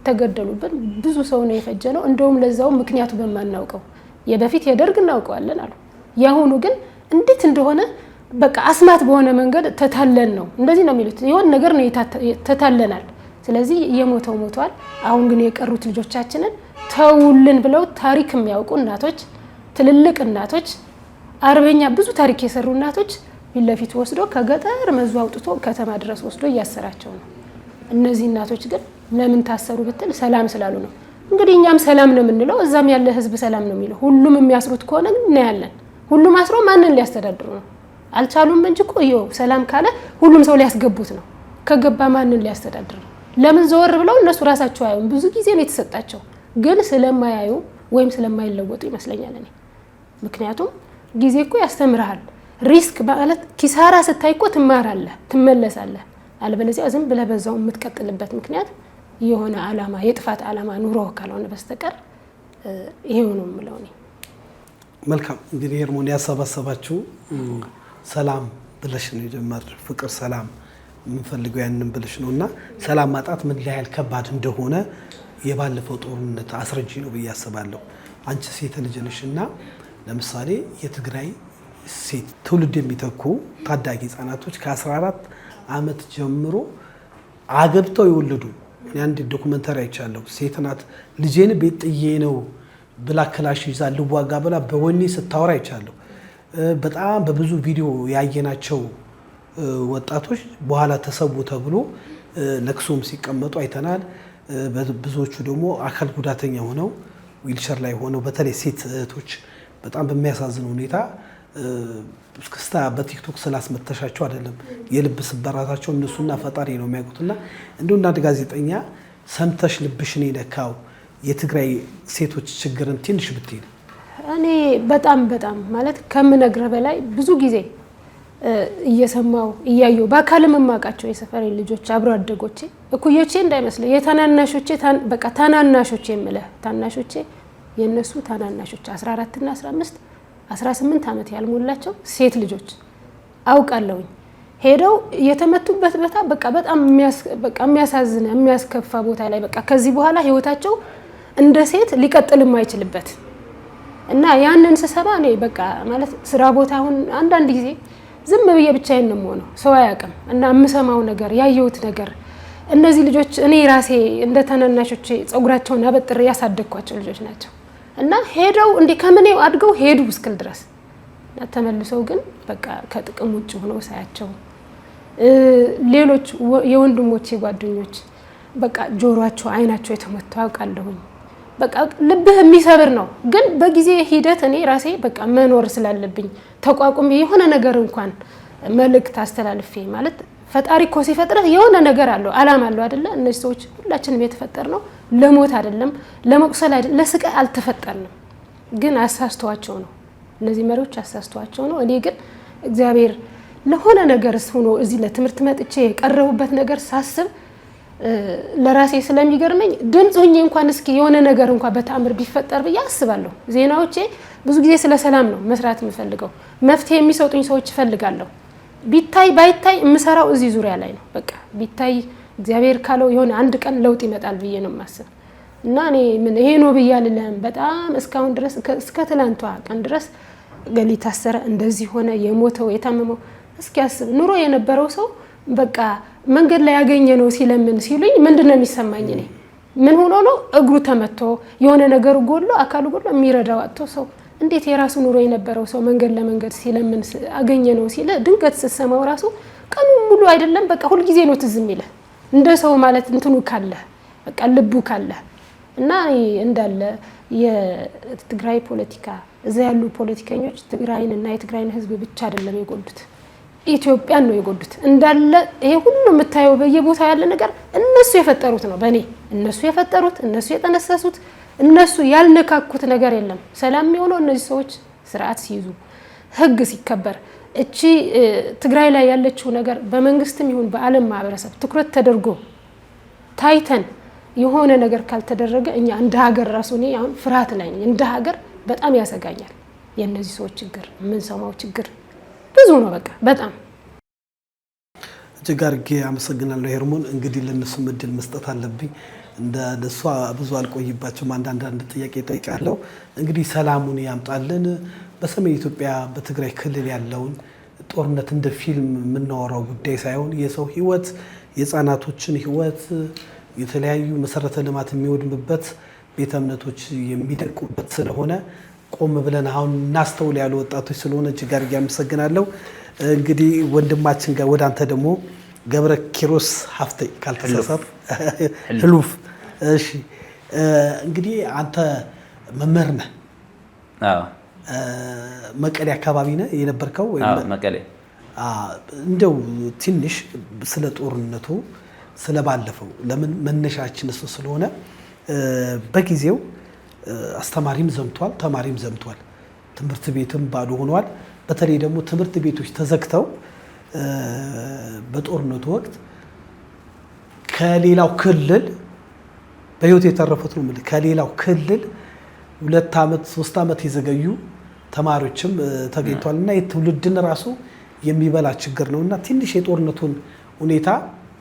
ተገደሉብን። ብዙ ሰው ነው የፈጀነው። እንደውም ለዛው ምክንያቱ በማናውቀው የበፊት የደርግ እናውቀዋለን አሉ። ያሁኑ ግን እንዴት እንደሆነ በቃ አስማት በሆነ መንገድ ተታለን ነው። እንደዚህ ነው የሚሉት። የሆነ ነገር ነው ተታለናል። ስለዚህ የሞተው ሞቷል። አሁን ግን የቀሩት ልጆቻችንን ተውልን ብለው ታሪክ የሚያውቁ እናቶች፣ ትልልቅ እናቶች፣ አርበኛ ብዙ ታሪክ የሰሩ እናቶች ፊት ለፊት ወስዶ ከገጠር መዙ አውጥቶ ከተማ ድረስ ወስዶ እያሰራቸው ነው። እነዚህ እናቶች ግን ለምን ታሰሩ ብትል ሰላም ስላሉ ነው። እንግዲህ እኛም ሰላም ነው የምንለው፣ እዛም ያለ ህዝብ ሰላም ነው የሚለው። ሁሉም የሚያስሩት ከሆነ ግን እናያለን። ሁሉም አስሮ ማንን ሊያስተዳድሩ ነው? አልቻሉም እንጂ እኮ ይኸው ሰላም ካለ ሁሉም ሰው ሊያስገቡት ነው። ከገባ ማንን ሊያስተዳድር ነው? ለምን ዘወር ብለው እነሱ ራሳቸው አያዩም? ብዙ ጊዜ ነው የተሰጣቸው፣ ግን ስለማያዩ ወይም ስለማይለወጡ ይመስለኛል እኔ። ምክንያቱም ጊዜ እኮ ያስተምርሃል። ሪስክ ማለት ኪሳራ ስታይ እኮ ትማራለህ፣ ትመለሳለህ። አለበለዚያ ዝም ብለህ በዛው የምትቀጥልበት ምክንያት የሆነ አላማ የጥፋት አላማ ኑሮ ካልሆነ በስተቀር ይሄው ነው የምለው እኔ። መልካም እንግዲህ ሄርሞን ያሰባሰባችሁ ሰላም ብለሽ ነው የጀመርሽው። ፍቅር ሰላም የምንፈልገው ያንን ብለሽ ነው እና ሰላም ማጣት ምን ያህል ከባድ እንደሆነ የባለፈው ጦርነት አስረጂ ነው ብዬ አስባለሁ። አንቺ ሴት ልጅ ነሽ እና ለምሳሌ የትግራይ ሴት ትውልድ የሚተኩ ታዳጊ ህጻናቶች ከ14 ዓመት ጀምሮ አገብተው የወለዱ አንድ ዶክመንተሪ አይቻለሁ። ሴት ናት ልጄን ቤት ጥዬ ነው ብላ ክላሽ ይዛ ልዋጋ ብላ በወኔ ስታወራ አይቻለሁ። በጣም በብዙ ቪዲዮ ያየናቸው ወጣቶች በኋላ ተሰቡ ተብሎ ለቅሶም ሲቀመጡ አይተናል። ብዙዎቹ ደግሞ አካል ጉዳተኛ ሆነው ዊልቸር ላይ ሆነው በተለይ ሴት እህቶች በጣም በሚያሳዝን ሁኔታ እስክስታ በቲክቶክ ስላስመተሻቸው አይደለም የልብ ስበራታቸው እነሱና ፈጣሪ ነው የሚያውቁትና እንደው አንድ ጋዜጠኛ ሰምተሽ ልብሽን የነካው የትግራይ ሴቶች ችግርን ትንሽ ብትይ? እኔ በጣም ማለት ከምነግረ በላይ ብዙ ጊዜ እየሰማው እያየው በአካልም ማቃቸው የሰፈሬ ልጆች አብሮ አደጎቼ እኩዮቼ እንዳይመስል የተናናሾቼ በቃ ታናናሾቼ የምልህ ታናሾቼ የነሱ ታናናሾች 14 እና 15 18 ዓመት ያልሞላቸው ሴት ልጆች አውቃለሁኝ ሄደው የተመቱበት ቦታ በቃ በጣም የሚያሳዝን የሚያስከፋ ቦታ ላይ በቃ ከዚህ በኋላ ህይወታቸው እንደ ሴት ሊቀጥል የማይችልበት እና ያንን ስሰማ እኔ በቃ ማለት ስራ ቦታ አሁን አንዳንድ ጊዜ ዝም ብዬ ብቻዬን ነው የምሆነው ሰው አያውቅም እና የምሰማው ነገር ያየሁት ነገር እነዚህ ልጆች እኔ ራሴ እንደ ታናናሾቼ ጸጉራቸውን አበጥሬ ያሳደግኳቸው ልጆች ናቸው እና ሄደው እንደ ከመኔው አድገው ሄዱ እስክል ድረስ ተመልሰው ግን በቃ ከጥቅም ውጭ ሆነው ሳያቸው ሌሎች የወንድሞቼ ጓደኞች በቃ ጆሮአቸው አይናቸው የተመቱ አውቃለሁኝ። በቃ ልብህ የሚሰብር ነው። ግን በጊዜ ሂደት እኔ ራሴ በቃ መኖር ስላለብኝ ተቋቁሜ የሆነ ነገር እንኳን መልእክት አስተላልፌ ማለት ፈጣሪ እኮ ሲፈጥረህ የሆነ ነገር አለው አላማ አለው አይደለ? እነዚህ ሰዎች ሁላችንም የተፈጠርነው ለሞት አይደለም ለመቁሰል አይደለም ለስቃይ አልተፈጠርንም። ግን አሳስተዋቸው ነው እነዚህ መሪዎች አሳስተዋቸው ነው። እኔ ግን እግዚአብሔር ለሆነ ነገርስ ሆኖ እዚህ ለትምህርት መጥቼ የቀረቡበት ነገር ሳስብ ለራሴ ስለሚገርመኝ ድምጽ ሆኜ እንኳን እስኪ የሆነ ነገር እንኳን በተአምር ቢፈጠር ብዬ አስባለሁ። ዜናዎቼ ብዙ ጊዜ ስለ ሰላም ነው መስራት የምፈልገው። መፍትሄ የሚሰጡኝ ሰዎች እፈልጋለሁ። ቢታይ ባይታይ የምሰራው እዚህ ዙሪያ ላይ ነው። በቃ ቢታይ እግዚአብሔር ካለው የሆነ አንድ ቀን ለውጥ ይመጣል ብዬ ነው የማስብ እና እኔ ምን ይሄ ነው ብዬ አልልህም። በጣም እስካሁን ድረስ እስከ ትላንቷ ቀን ድረስ ገሊ ታሰረ እንደዚህ ሆነ የሞተው የታመመው እስኪ አስብ ኑሮ የነበረው ሰው በቃ መንገድ ላይ ያገኘ ነው ሲለምን ሲሉኝ ምንድነው የሚሰማኝ? እኔ ምን ሆኖ ነው እግሩ ተመቶ የሆነ ነገር ጎሎ አካሉ ጎሎ የሚረዳው አጥቶ ሰው እንዴት የራሱ ኑሮ የነበረው ሰው መንገድ ለመንገድ ሲለምን አገኘ ነው ሲለ ድንገት ስትሰማው ራሱ ቀኑ ሙሉ አይደለም በቃ ሁሉ ጊዜ ነው ትዝ የሚልህ እንደ ሰው ማለት እንትኑ ካለ በቃ ልቡ ካለ እና እንዳለ የትግራይ ፖለቲካ እዛ ያሉ ፖለቲከኞች ትግራይን እና የትግራይን ህዝብ ብቻ አይደለም የጎዱት ኢትዮጵያን ነው የጎዱት እንዳለ ይሄ ሁሉ የምታየው በየቦታው ያለ ነገር እነሱ የፈጠሩት ነው በኔ እነሱ የፈጠሩት እነሱ የጠነሰሱት እነሱ ያልነካኩት ነገር የለም ሰላም የሚሆነው እነዚህ ሰዎች ስርዓት ሲይዙ ህግ ሲከበር እቺ ትግራይ ላይ ያለችው ነገር በመንግስትም ይሁን በአለም ማህበረሰብ ትኩረት ተደርጎ ታይተን የሆነ ነገር ካልተደረገ እኛ እንደ ሀገር ራሱ ነው አሁን ፍርሃት ላይ ነኝ እንደ ሀገር በጣም ያሰጋኛል የነዚህ ሰዎች ችግር ምን ሰማው ችግር ብዙ ነው በቃ በጣም እጅግ አድርጌ አመሰግናለሁ ሄርሞን እንግዲህ ለነሱ እድል መስጠት አለብኝ እንደ ለሷ ብዙ አልቆይባቸውም አንዳንድ ጥያቄ ጠይቃለሁ እንግዲህ ሰላሙን ያምጣልን በሰሜን ኢትዮጵያ በትግራይ ክልል ያለውን ጦርነት እንደ ፊልም የምናወራው ጉዳይ ሳይሆን የሰው ህይወት የህፃናቶችን ህይወት የተለያዩ መሰረተ ልማት የሚወድምበት ቤተ እምነቶች የሚደቁበት ስለሆነ ቆም ብለን አሁን እናስተውል ያሉ ወጣቶች ስለሆነ እጅግ አድርጌ አመሰግናለሁ እንግዲህ ወንድማችን ጋር ወደ አንተ ደግሞ ገብረ ኪሮስ ሀፍቴ ካልተሳሳት ህሉፍ እሺ እንግዲህ አንተ መምህር ነህ አዎ መቀሌ አካባቢ ነህ የነበርከው ወይ መቀሌ እንደው ትንሽ ስለ ጦርነቱ ስለባለፈው ለምን መነሻችን እሱ ስለሆነ በጊዜው አስተማሪም ዘምቷል ተማሪም ዘምቷል ትምህርት ቤትም ባዶ ሆኗል በተለይ ደግሞ ትምህርት ቤቶች ተዘግተው በጦርነቱ ወቅት ከሌላው ክልል በህይወት የተረፉት ነው ማለት ከሌላው ክልል 2 አመት 3 አመት የዘገዩ ተማሪዎችም ተገኝቷልና የትውልድን ራሱ የሚበላ ችግር ነውና ትንሽ የጦርነቱን ሁኔታ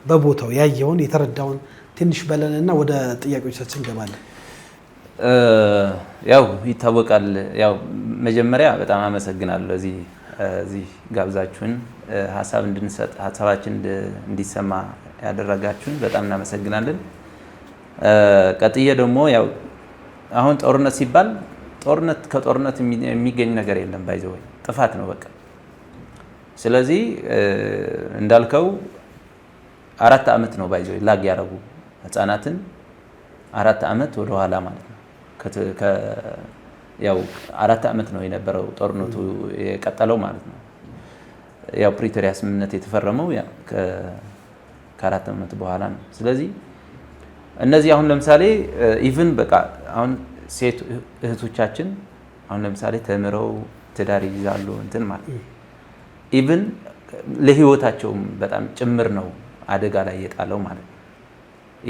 በቦታው ያየውን የተረዳውን ትንሽ በለንና ወደ ጥያቄዎቻችን ገባለን ያው ይታወቃል ያው መጀመሪያ በጣም አመሰግናለሁ እዚህ ጋብዛችሁን ሐሳብ እንድንሰጥ ሐሳባችን እንዲሰማ ያደረጋችሁን በጣም እናመሰግናለን ቀጥዬ ደግሞ ያው አሁን ጦርነት ሲባል ጦርነት ከጦርነት የሚገኝ ነገር የለም ባይዘው ጥፋት ነው በቃ ስለዚህ እንዳልከው 4 አመት ነው ባይዘው ላግ ያረጉ ህፃናትን 4 አመት ወደ ኋላ ማለት ነው ያው 4 አመት ነው የነበረው ጦርነቱ የቀጠለው ማለት ነው ያው ፕሪቶሪያ ስምምነት የተፈረመው ያ ከ4 አመት በኋላ ነው ስለዚህ እነዚህ አሁን ለምሳሌ ኢቭን በቃ አሁን ሴት እህቶቻችን አሁን ለምሳሌ ተምረው ትዳር ይዛሉ እንትን ማለት ኢቭን ለህይወታቸውም በጣም ጭምር ነው አደጋ ላይ የጣለው ማለት ነው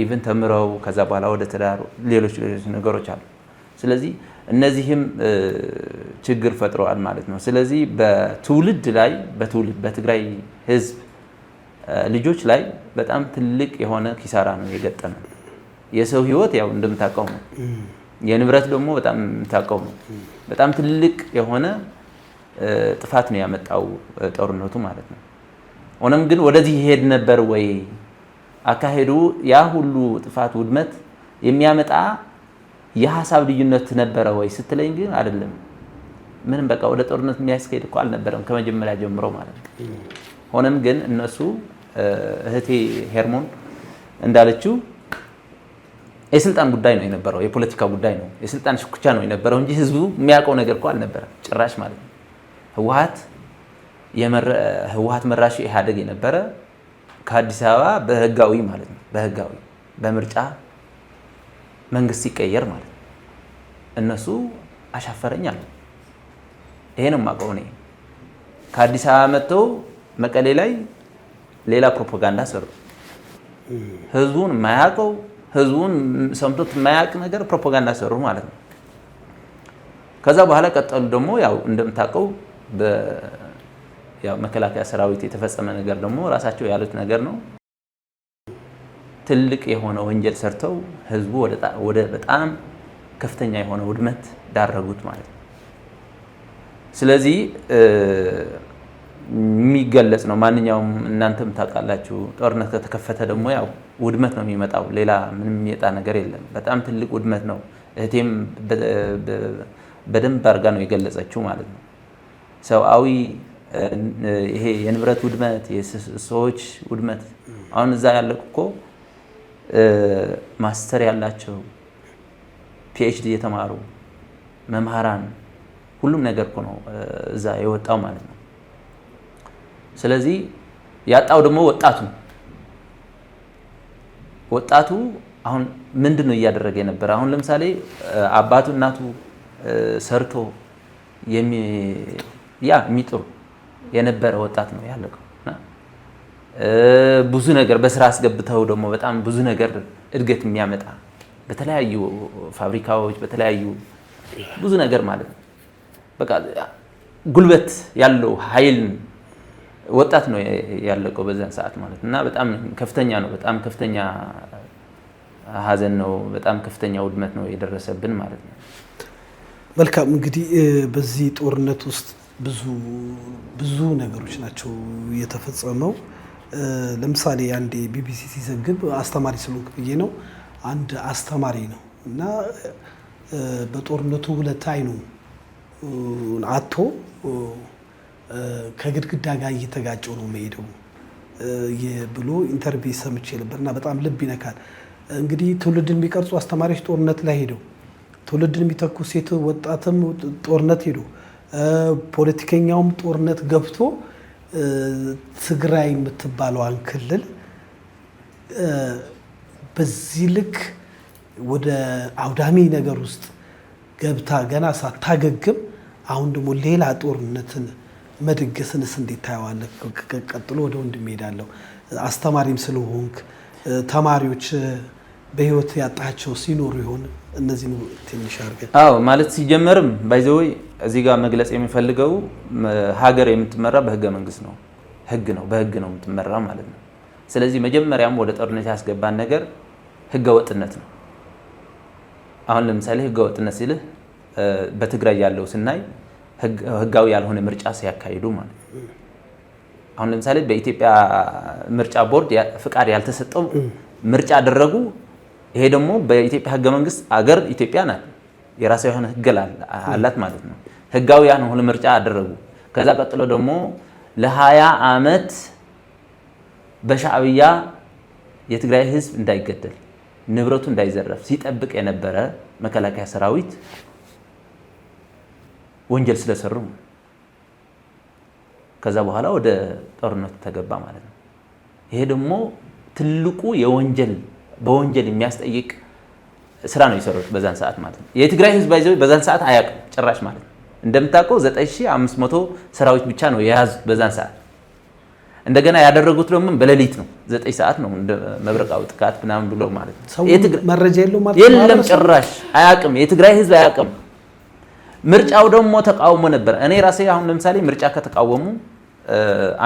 ኢቭን ተምረው ከዛ በኋላ ወደ ትዳር ሌሎች ነገሮች አሉ ስለዚህ እነዚህም ችግር ፈጥረዋል ማለት ነው ስለዚህ በትውልድ ላይ በትግራይ ህዝብ ልጆች ላይ በጣም ትልቅ የሆነ ኪሳራ ነው የገጠመው የሰው ህይወት ያው እንደምታውቀው ነው የንብረት ደግሞ በጣም የምታውቀው ነው በጣም ትልቅ የሆነ ጥፋት ነው ያመጣው ጦርነቱ ማለት ነው ሆነም ግን ወደዚህ ይሄድ ነበር ወይ አካሄዱ ያ ሁሉ ጥፋት ውድመት የሚያመጣ የሐሳብ ልዩነት ነበረ ወይ ስትለኝ ግን አይደለም ምንም በቃ ወደ ጦርነት የሚያስኬድ እኮ አልነበረም ከመጀመሪያ ጀምሮ ማለት ነው ሆነም ግን እነሱ እህቴ ሄርሞን እንዳለችው የስልጣን ጉዳይ ነው የነበረው የፖለቲካ ጉዳይ ነው የስልጣን ሽኩቻ ነው የነበረው እንጂ ህዝቡ የሚያውቀው ነገር እኮ አልነበረም ጭራሽ ማለት ነው ህወሓት መራሽ ኢህአዴግ የነበረ ከአዲስ አበባ በህጋዊ ማለት ነው በህጋዊ በምርጫ መንግስት ሲቀየር ማለት ነው እነሱ አሻፈረኛል ይሄ ነው የማውቀው እኔ ከአዲስ አበባ መጥተው መቀሌ ላይ ሌላ ፕሮፓጋንዳ ሰሩ ህዝቡን የማያውቀው ህዝቡን ሰምቶት የማያውቅ ነገር ፕሮፓጋንዳ ሰሩ ማለት ነው ከዛ በኋላ ቀጠሉ ደግሞ ያው እንደምታውቀው ያው መከላከያ ሰራዊት የተፈጸመ ነገር ደግሞ ራሳቸው ያሉት ነገር ነው ትልቅ የሆነ ወንጀል ሰርተው ህዝቡ ወደ በጣም ከፍተኛ የሆነ ውድመት ዳረጉት ማለት ነው ስለዚህ የሚገለጽ ነው ማንኛውም እናንተም ታውቃላችሁ ጦርነት ከተከፈተ ደግሞ ያው ውድመት ነው የሚመጣው ሌላ ምንም የሚመጣ ነገር የለም በጣም ትልቅ ውድመት ነው እህቴም በደንብ አድርጋ ነው የገለጸችው ማለት ነው ሰውአዊ ይሄ የንብረት ውድመት፣ የሰዎች ውድመት አሁን እዛ ያለቁ እኮ ማስተር ያላቸው ፒኤችዲ የተማሩ መምህራን ሁሉም ነገር እኮ ነው እዛ የወጣው ማለት ነው። ስለዚህ ያጣው ደግሞ ወጣቱ አሁን ምንድን ነው እያደረገ የነበረ? አሁን ለምሳሌ አባቱ እናቱ ሰርቶ የሚጥሩ የነበረ ወጣት ነው ያለቀው። ብዙ ነገር በስራ አስገብተው ደግሞ በጣም ብዙ ነገር እድገት የሚያመጣ በተለያዩ ፋብሪካዎች በተለያዩ ብዙ ነገር ማለት ነው። በቃ ጉልበት ያለው ኃይል ወጣት ነው ያለቀው በዛን ሰዓት ማለት እና በጣም ከፍተኛ ነው። በጣም ከፍተኛ ሀዘን ነው። በጣም ከፍተኛ ውድመት ነው የደረሰብን ማለት ነው። መልካም እንግዲህ በዚህ ጦርነት ውስጥ ብዙ ነገሮች ናቸው የተፈጸመው። ለምሳሌ አንዴ ቢቢሲ ሲዘግብ አስተማሪ ስለሆንክ ብዬ ነው። አንድ አስተማሪ ነው እና በጦርነቱ ሁለት አይኑ አቶ ከግድግዳ ጋር እየተጋጨው ነው መሄደው ብሎ ኢንተርቪው ሰምቼ ነበርና በጣም ልብ ይነካል። እንግዲህ ትውልድን የሚቀርጹ አስተማሪዎች ጦርነት ላይ ሄደው ትውልድን የሚተኩ ሴት ወጣትም ጦርነት ሄዶ ፖለቲከኛውም ጦርነት ገብቶ ትግራይ የምትባለዋን ክልል በዚህ ልክ ወደ አውዳሚ ነገር ውስጥ ገብታ ገና ሳታገግም አሁን ደግሞ ሌላ ጦርነትን መድገስንስ እንዴት ታየዋለህ? ቀጥሎ ወደ ወንድም ሄዳለሁ። አስተማሪም ስለሆንክ ተማሪዎች በህይወት ያጣቸው ሲኖሩ ይሆን? እነዚህ ትንሽ አድርገን። አዎ ማለት ሲጀመርም ባይዘወይ እዚህ ጋር መግለጽ የሚፈልገው ሀገር የምትመራ በህገ መንግስት ነው። በህግ ነው የምትመራ ማለት ነው። ስለዚህ መጀመሪያም ወደ ጦርነት ያስገባን ነገር ህገ ወጥነት ነው። አሁን ለምሳሌ ህገ ወጥነት ሲልህ በትግራይ ያለው ስናይ ህጋዊ ያልሆነ ምርጫ ሲያካሂዱ ማለት ነው። አሁን ለምሳሌ በኢትዮጵያ ምርጫ ቦርድ ፍቃድ ያልተሰጠው ምርጫ አደረጉ። ይሄ ደግሞ በኢትዮጵያ ህገ መንግስት አገር ኢትዮጵያ ናት፣ የራሷ የሆነ ህግ አላት ማለት ነው። ህጋዊ ያልሆነ ምርጫ አደረጉ። ከዛ ቀጥሎ ደግሞ ለ20 ዓመት በሻዕብያ የትግራይ ህዝብ እንዳይገደል ንብረቱ እንዳይዘረፍ ሲጠብቅ የነበረ መከላከያ ሰራዊት ወንጀል ስለሰሩ ከዛ በኋላ ወደ ጦርነቱ ተገባ ማለት ነው። ይሄ ደግሞ ትልቁ በወንጀል የሚያስጠይቅ ስራ ነው የሰሩት በዛን ሰዓት ማለት ነው። የትግራይ ህዝብ ባይዘው በዛን ሰዓት አያውቅም ጭራሽ ማለት ነው። እንደምታውቀው 9500 ሰራዊት ብቻ ነው የያዙት በዛን ሰዓት። እንደገና ያደረጉት ደግሞ በሌሊት ነው፣ 9 ሰዓት ነው እንደ መብረቃዊ ጥቃት ምናምን ብሎ ማለት ነው። መረጃ የለውም ማለት የለም ጭራሽ አያውቅም። የትግራይ ህዝብ አያውቅም። ምርጫው ደግሞ ተቃውሞ ነበር። እኔ ራሴ አሁን ለምሳሌ ምርጫ ከተቃወሙ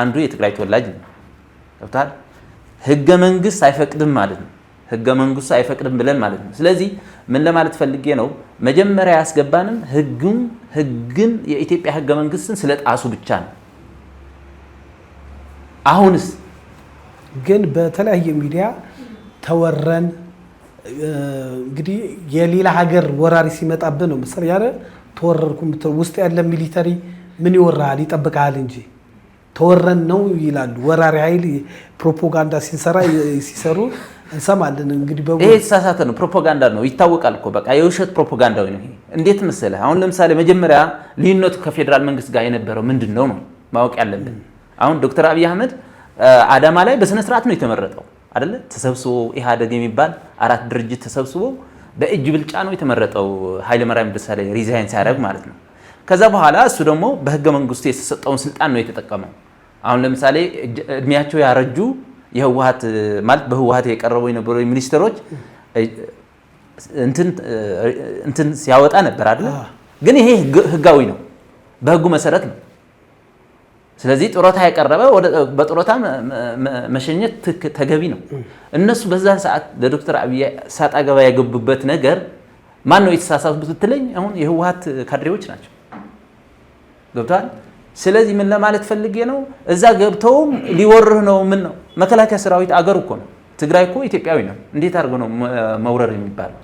አንዱ የትግራይ ተወላጅ ነው። ገብቶሃል? ህገ መንግስት አይፈቅድም ማለት ነው። ህገ መንግስቱ አይፈቅድም ብለን ማለት ነው። ስለዚህ ምን ለማለት ፈልጌ ነው፣ መጀመሪያ ያስገባንም ህግን የኢትዮጵያ ህገ መንግስትን ስለጣሱ ብቻ ነው። አሁንስ ግን በተለያየ ሚዲያ ተወረን እንግዲህ የሌላ ሀገር ወራሪ ሲመጣብህ ነው መሰለኝ ያለ ተወረርኩ ውስጥ ያለ ሚሊተሪ ምን ይወራል ይጠብቃል እንጂ ተወረን ነው ይላሉ። ወራሪ ኃይል ፕሮፓጋንዳ ሲሰሩ እንሰማለን። እንግዲህ ይሄ የተሳሳተ ነው፣ ፕሮፓጋንዳ ነው፣ ይታወቃል እኮ በቃ የውሸት ፕሮፓጋንዳ ነው ይሄ። እንዴት መሰለህ አሁን ለምሳሌ መጀመሪያ ልዩነቱ ከፌዴራል መንግስት ጋር የነበረው ምንድነው ነው ማወቅ ያለብን። አሁን ዶክተር አብይ አህመድ አዳማ ላይ በስነ ስርዓት ነው የተመረጠው አይደለ? ተሰብስቦ ኢህአዴግ የሚባል 4 ድርጅት ተሰብስቦ በእጅ ብልጫ ነው የተመረጠው ኃይለማርያም ደሳለኝ ሪዛይን ሲያደርግ ማለት ነው። ከዛ በኋላ እሱ ደግሞ በህገ መንግስቱ የተሰጠውን ስልጣን ነው የተጠቀመው። አሁን ለምሳሌ እድሜያቸው ያረጁ የህወሓት ማለት በህወሓት የቀረቡ የነበሩ ሚኒስትሮች እንትን ሲያወጣ ነበር አይደል? ግን ይሄ ህጋዊ ነው፣ በህጉ መሰረት ነው። ስለዚህ ጡረታ ያቀረበ በጡረታ መሸኘት ተገቢ ነው። እነሱ በዛ ሰዓት ለዶክተር አብይ ሳጣ ገባ ያገቡበት ነገር ማን ነው የተሳሳቱት ብትለኝ አሁን የህወሓት ካድሬዎች ናቸው። ገብቷል? ስለዚህ ምን ለማለት ፈልጌ ነው፣ እዛ ገብተውም ሊወርህ ነው። ምን ነው መከላከያ ሰራዊት አገር እኮ ነው። ትግራይ እኮ ኢትዮጵያዊ ነው። እንዴት አድርጎ ነው መውረር የሚባለው?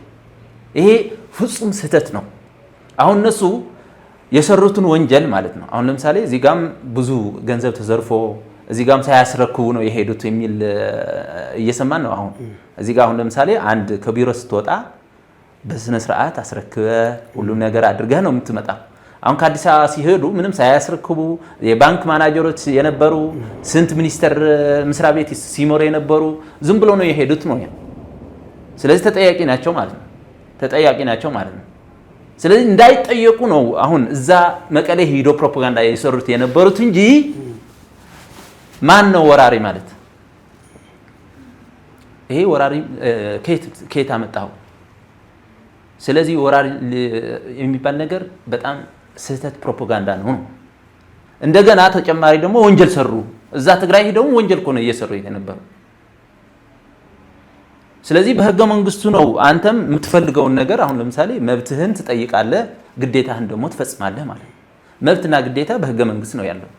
ይሄ ፍጹም ስህተት ነው። አሁን እነሱ የሰሩትን ወንጀል ማለት ነው። አሁን ለምሳሌ እዚህ ጋም ብዙ ገንዘብ ተዘርፎ እዚህ ጋም ሳያስረክቡ ነው የሄዱት የሚል እየሰማን ነው። አሁን እዚህ ጋር አሁን ለምሳሌ አንድ ከቢሮ ስትወጣ በስነ ስርዓት አስረክበ ሁሉም ነገር አድርገህ ነው የምትመጣ። አሁን ከአዲስ አበባ ሲሄዱ ምንም ሳያስረክቡ የባንክ ማናጀሮች የነበሩ ስንት ሚኒስተር መስሪያ ቤት ሲመሩ የነበሩ ዝም ብሎ ነው የሄዱት ነው። ስለዚህ ተጠያቂ ናቸው ማለት ነው። ስለዚህ እንዳይጠየቁ ነው አሁን እዛ መቀሌ ሄዶ ፕሮፓጋንዳ የሰሩት የነበሩት እንጂ ማን ነው ወራሪ ማለት? ይሄ ወራሪ ከየት አመጣው? ስለዚህ ወራሪ የሚባል ነገር በጣም ስህተት ፕሮፓጋንዳ ነው። እንደገና ተጨማሪ ደግሞ ወንጀል ሰሩ። እዛ ትግራይ ሄደው ወንጀል እኮ ነው እየሰሩ የነበሩ። ስለዚህ በህገ መንግስቱ ነው አንተም የምትፈልገውን ነገር አሁን ለምሳሌ መብትህን ትጠይቃለህ፣ ግዴታህን ደግሞ ትፈጽማለህ ማለት ነው። መብትና ግዴታ በህገ መንግስት ነው ያለው።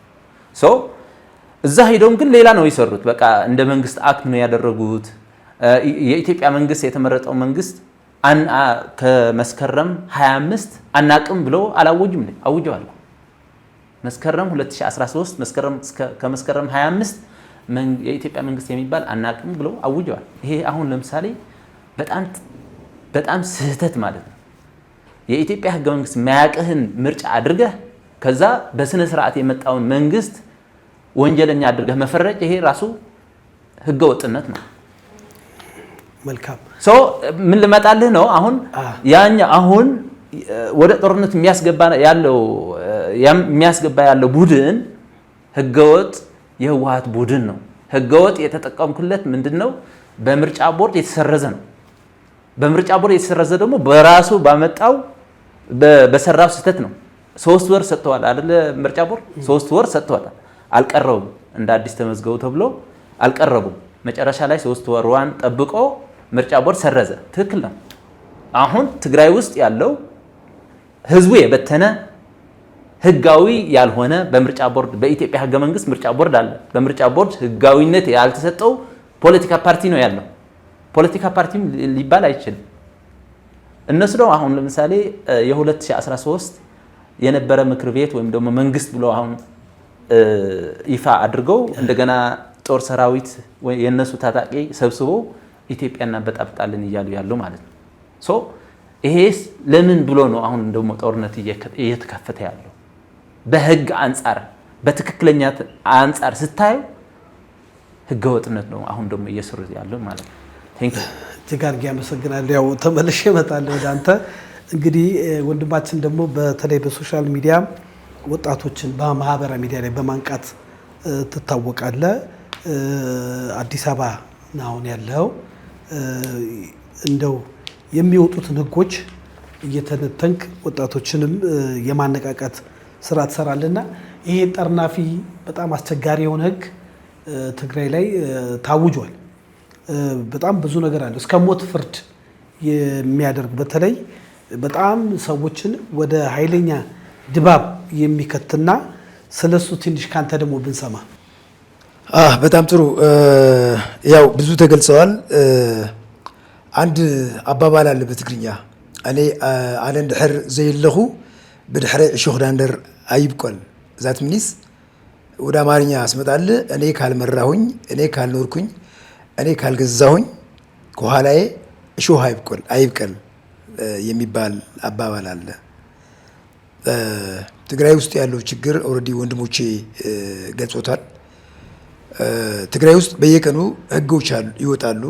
እዛ ሄደውም ግን ሌላ ነው የሰሩት። በቃ እንደ መንግስት አክት ነው ያደረጉት። የኢትዮጵያ መንግስት የተመረጠው መንግስት ከመስከረም 25 አናቅም ብለው አላወጁም። አውጀዋል። መስከረም 2013 ከመስከረም 25 የኢትዮጵያ መንግስት የሚባል አናቅም ብለው አውጀዋል። ይሄ አሁን ለምሳሌ በጣም ስህተት ማለት ነው። የኢትዮጵያ ህገ መንግስት ማያቅህን ምርጫ አድርገህ ከዛ በስነ ስርዓት የመጣውን መንግስት ወንጀለኛ አድርገህ መፈረጅ ይሄ ራሱ ህገ ወጥነት ነው። መልካም ምን ልመጣልህ ነው አሁን አሁን ወደ ጦርነት የሚያስገባ ያለው ቡድን ህገወጥ የህወሓት ቡድን ነው። ህገወጥ የተጠቀምኩለት ምንድነው? በምርጫ ቦርድ የተሰረዘ ነው። በምርጫ ቦርድ የተሰረዘ ደግሞ በራሱ ባመጣው በሰራው ስህተት ነው። 3 ወር ሰጥተዋል አይደለ? ምርጫ ቦርድ 3 ወር ሰጥተዋል። አልቀረቡም። እንደ አዲስ ተመዝገቡ ተብሎ አልቀረቡም። መጨረሻ ላይ 3 ወርዋን ጠብቆ ምርጫ ቦርድ ሰረዘ። ትክክል ነው። አሁን ትግራይ ውስጥ ያለው ህዝቡ የበተነ ህጋዊ ያልሆነ በምርጫ ቦርድ በኢትዮጵያ ህገ መንግስት ምርጫ ቦርድ አለ። በምርጫ ቦርድ ህጋዊነት ያልተሰጠው ፖለቲካ ፓርቲ ነው ያለው። ፖለቲካ ፓርቲም ሊባል አይችልም። እነሱ ነው አሁን ለምሳሌ የ2013 የነበረ ምክር ቤት ወይም ደግሞ መንግስት ብሎ አሁን ይፋ አድርገው እንደገና ጦር ሰራዊት የነሱ ታጣቂ ሰብስበው ኢትዮጵያ እናበጣብጣለን እያሉ ያለው ማለት ነው። ይሄስ ለምን ብሎ ነው አሁን ደግሞ ጦርነት እየተከፈተ ያለው? በህግ አንጻር በትክክለኛ አንጻር ስታዩ ህገወጥነት ነው አሁን ደግሞ እየሰሩ ያለው ማለት ነው። እጅግ አድርጌ አመሰግናለሁ። ያው ተመልሼ እመጣለሁ ወደ አንተ። እንግዲህ ወንድማችን ደግሞ በተለይ በሶሻል ሚዲያ ወጣቶችን በማህበራዊ ሚዲያ ላይ በማንቃት ትታወቃለህ። አዲስ አበባ አሁን ያለው እንደው የሚወጡትን ህጎች እየተነተንክ ወጣቶችንም የማነቃቃት ስራ ትሰራለና ይሄ ጠርናፊ በጣም አስቸጋሪ የሆነ ህግ ትግራይ ላይ ታውጇል። በጣም ብዙ ነገር አለ፣ እስከ ሞት ፍርድ የሚያደርግ በተለይ በጣም ሰዎችን ወደ ኃይለኛ ድባብ የሚከትና ስለሱ ትንሽ ካንተ ደግሞ ብንሰማ። በጣም ጥሩ። ያው ብዙ ተገልጸዋል። አንድ አባባል አለ በትግርኛ እኔ አነ እንድሕር ዘይለኹ ብድሕሪ እሾኽ ዳንደር አይብቆል። ዛት ምኒስ ወደ አማርኛ አስመጣል እኔ ካልመራሁኝ፣ እኔ ካልኖርኩኝ፣ እኔ ካልገዛሁኝ ከኋላዬ እሾህ አይብቀል የሚባል አባባል አለ። ትግራይ ውስጥ ያለው ችግር ኦልሬዲ ወንድሞቼ ገልጾታል። ትግራይ ውስጥ በየቀኑ ህጎች ይወጣሉ።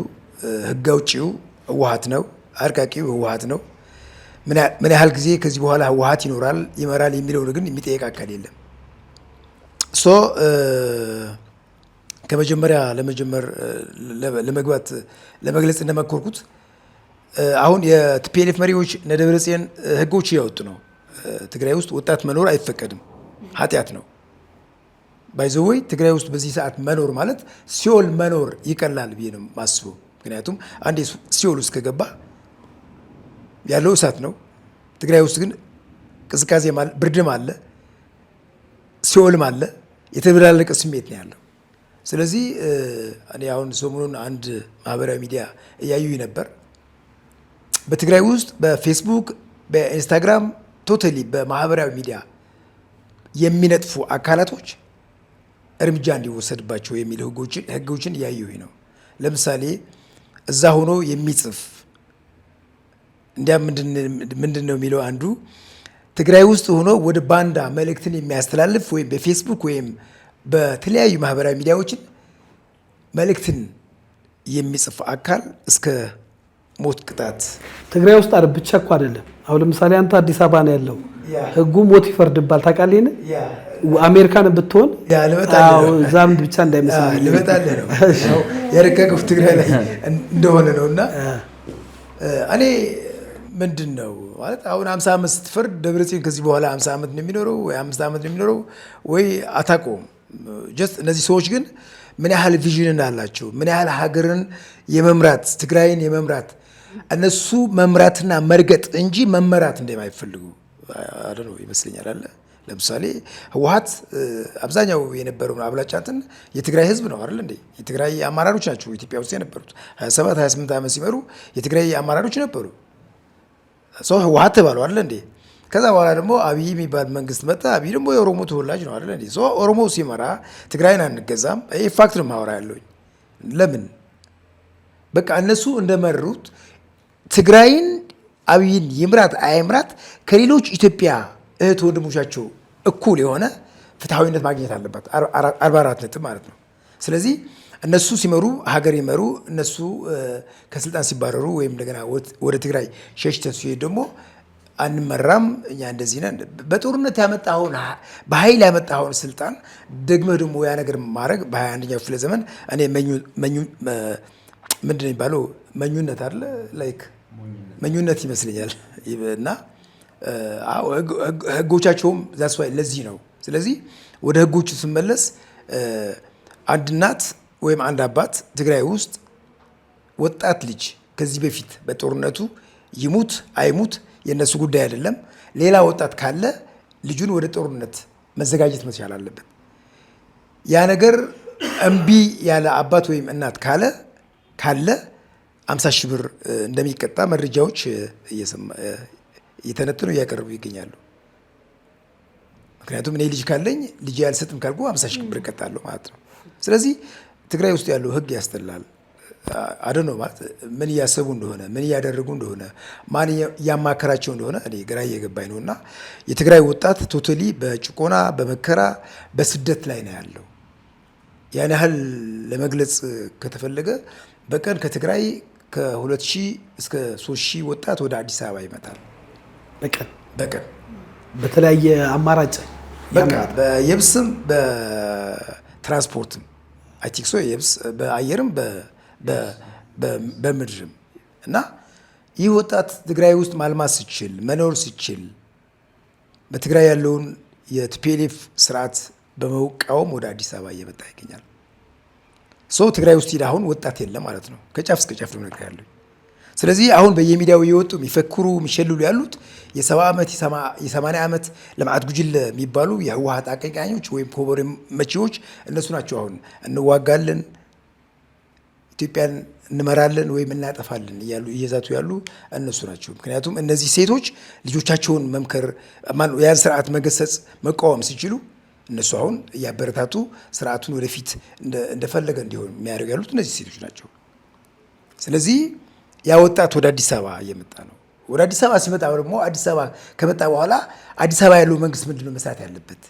ህግ አውጪው ህወሓት ነው፣ አርቃቂው ህወሓት ነው። ምን ያህል ጊዜ ከዚህ በኋላ ህወሓት ይኖራል ይመራል የሚለው ግን የሚጠየቅ አካል የለም። ከመጀመሪያ ለመግለጽ እንደመኮርኩት አሁን የቲፒኤልኤፍ መሪዎች እነ ደብረጽዮን ህጎች እያወጡ ነው። ትግራይ ውስጥ ወጣት መኖር አይፈቀድም፣ ኃጢአት ነው። ባይዘወይ ትግራይ ውስጥ በዚህ ሰዓት መኖር ማለት ሲኦል መኖር ይቀላል ብዬ ነው ማስበው። ምክንያቱም አንዴ ሲኦል ውስጥ ከገባ ያለው እሳት ነው። ትግራይ ውስጥ ግን ቅዝቃዜ ብርድም አለ፣ ሲኦልም አለ፣ የተበላለቀ ስሜት ነው ያለው። ስለዚህ እኔ አሁን ሰሞኑን አንድ ማህበራዊ ሚዲያ እያዩኝ ነበር። በትግራይ ውስጥ በፌስቡክ በኢንስታግራም ቶታሊ በማህበራዊ ሚዲያ የሚነጥፉ አካላቶች እርምጃ እንዲወሰድባቸው የሚል ህጎችን እያየሁኝ ነው። ለምሳሌ እዛ ሆኖ የሚጽፍ እንዲያም ምንድን ነው የሚለው አንዱ ትግራይ ውስጥ ሆኖ ወደ ባንዳ መልእክትን የሚያስተላልፍ ወይም በፌስቡክ ወይም በተለያዩ ማህበራዊ ሚዲያዎችን መልእክትን የሚጽፍ አካል እስከ ሞት ቅጣት። ትግራይ ውስጥ ብቻ እኮ አይደለም። አሁን ለምሳሌ አንተ አዲስ አበባ ነው ያለው፣ ህጉ ሞት ይፈርድባል። ታውቃለህ? አሜሪካን ብትሆን እዛም ብቻ እንዳይመስል ልመጣልህ ነው የረቀቀው ትግራይ ላይ እንደሆነ ነው። እና እኔ ምንድን ነው ማለት አሁን 50 ዓመት ስትፈርድ ደብረጽዮን ከዚህ በኋላ 50 ዓመት ነው የሚኖረው ወይ 5 ዓመት ነው የሚኖረው ወይ አታውቀውም። ጀስት እነዚህ ሰዎች ግን ምን ያህል ቪዥን አላቸው፣ ምን ያህል ሀገርን የመምራት ትግራይን የመምራት እነሱ መምራትና መርገጥ እንጂ መመራት እንደማይፈልጉ ነው ይመስለኛል አለ። ለምሳሌ ህወሓት አብዛኛው የነበረውን አብላጫትን የትግራይ ህዝብ ነው አይደል እንዴ? የትግራይ አመራሮች ናቸው ኢትዮጵያ ውስጥ የነበሩት 27 28 ዓመት ሲመሩ የትግራይ አመራሮች ነበሩ። ሰው ህወሓት ተባሉ አይደል እንዴ? ከዛ በኋላ ደግሞ አብይ የሚባል መንግስት መጣ። አብይ ደግሞ የኦሮሞ ተወላጅ ነው አይደል እንዴ? ሰው ኦሮሞ ሲመራ ትግራይን አንገዛም። ይሄ ፋክት ነው ማወራ ያለውኝ። ለምን በቃ እነሱ እንደመሩት ትግራይን አብይን ይምራት አይምራት ከሌሎች ኢትዮጵያ እህት ወንድሞቻቸው እኩል የሆነ ፍትሐዊነት ማግኘት አለባት። 44 ነጥብ ማለት ነው። ስለዚህ እነሱ ሲመሩ ሀገር ይመሩ፣ እነሱ ከስልጣን ሲባረሩ ወይም እንደገና ወደ ትግራይ ሸሽተን ሲሄድ ደግሞ አንመራም እኛ እንደዚህ ነን። በጦርነት ያመጣኸውን በኃይል ያመጣኸውን ስልጣን ደግመህ ደግሞ ያ ነገር ማድረግ በ21ኛው ክፍለ ዘመን እኔ ምንድን ነው የሚባለው መኙነት አለ ላይክ መኙነት ይመስለኛል። እና ህጎቻቸውም ዛስዋይ ለዚህ ነው። ስለዚህ ወደ ህጎቹ ስመለስ አንድ እናት ወይም አንድ አባት ትግራይ ውስጥ ወጣት ልጅ ከዚህ በፊት በጦርነቱ ይሙት አይሙት የእነሱ ጉዳይ አይደለም። ሌላ ወጣት ካለ ልጁን ወደ ጦርነት መዘጋጀት መቻል አለበት። ያ ነገር እምቢ ያለ አባት ወይም እናት ካለ 50 ሺህ ብር እንደሚቀጣ መረጃዎች እየተነተኑ እያቀረቡ ይገኛሉ። ምክንያቱም እኔ ልጅ ካለኝ ልጅ ያልሰጥም ካልኩ 50 ሺህ ብር እቀጣለሁ ማለት ነው። ስለዚህ ትግራይ ውስጥ ያለው ህግ ያስጠላል። አደኖ ማለት ምን እያሰቡ እንደሆነ ምን እያደረጉ እንደሆነ ማን እያማከራቸው እንደሆነ እኔ ግራ እየገባኝ ነው። እና የትግራይ ወጣት ቶታሊ በጭቆና በመከራ በስደት ላይ ነው ያለው። ያን ያህል ለመግለጽ ከተፈለገ በቀን ከትግራይ ከ2000 እስከ 3000 ወጣት ወደ አዲስ አበባ ይመጣል። በቀን በተለያየ አማራጭ በቃ በየብስም በትራንስፖርትም አይቲክሶ የብስ በአየርም በምድርም እና ይህ ወጣት ትግራይ ውስጥ ማልማት ሲችል መኖር ሲችል በትግራይ ያለውን የቲፒኤልኤፍ ስርዓት በመቃወም ወደ አዲስ አበባ እየመጣ ይገኛል። ሰው ትግራይ ውስጥ ሄደ አሁን ወጣት የለም ማለት ነው። ከጫፍ እስከ ጫፍ ነው ነገር ያለው። ስለዚህ አሁን በየሚዲያው እየወጡ የሚፈክሩ የሚሸልሉ ያሉት የ70 ዓመት የ80 ዓመት ለማዕት ጉጅል የሚባሉ የህወሓት አቀንቃኞች ወይም ኮበሬ መቺዎች እነሱ ናቸው። አሁን እንዋጋለን ኢትዮጵያን እንመራለን ወይም እናጠፋለን እያሉ እየዛቱ ያሉ እነሱ ናቸው። ምክንያቱም እነዚህ ሴቶች ልጆቻቸውን መምከር ያን ስርዓት መገሰጽ መቃወም ሲችሉ እነሱ አሁን እያበረታቱ ስርዓቱን ወደፊት እንደፈለገ እንዲሆን የሚያደርጉ ያሉት እነዚህ ሴቶች ናቸው። ስለዚህ ያ ወጣት ወደ አዲስ አበባ እየመጣ ነው። ወደ አዲስ አበባ ሲመጣ ደግሞ አዲስ አበባ ከመጣ በኋላ አዲስ አበባ ያለው መንግስት ምንድነው መስራት ያለበት?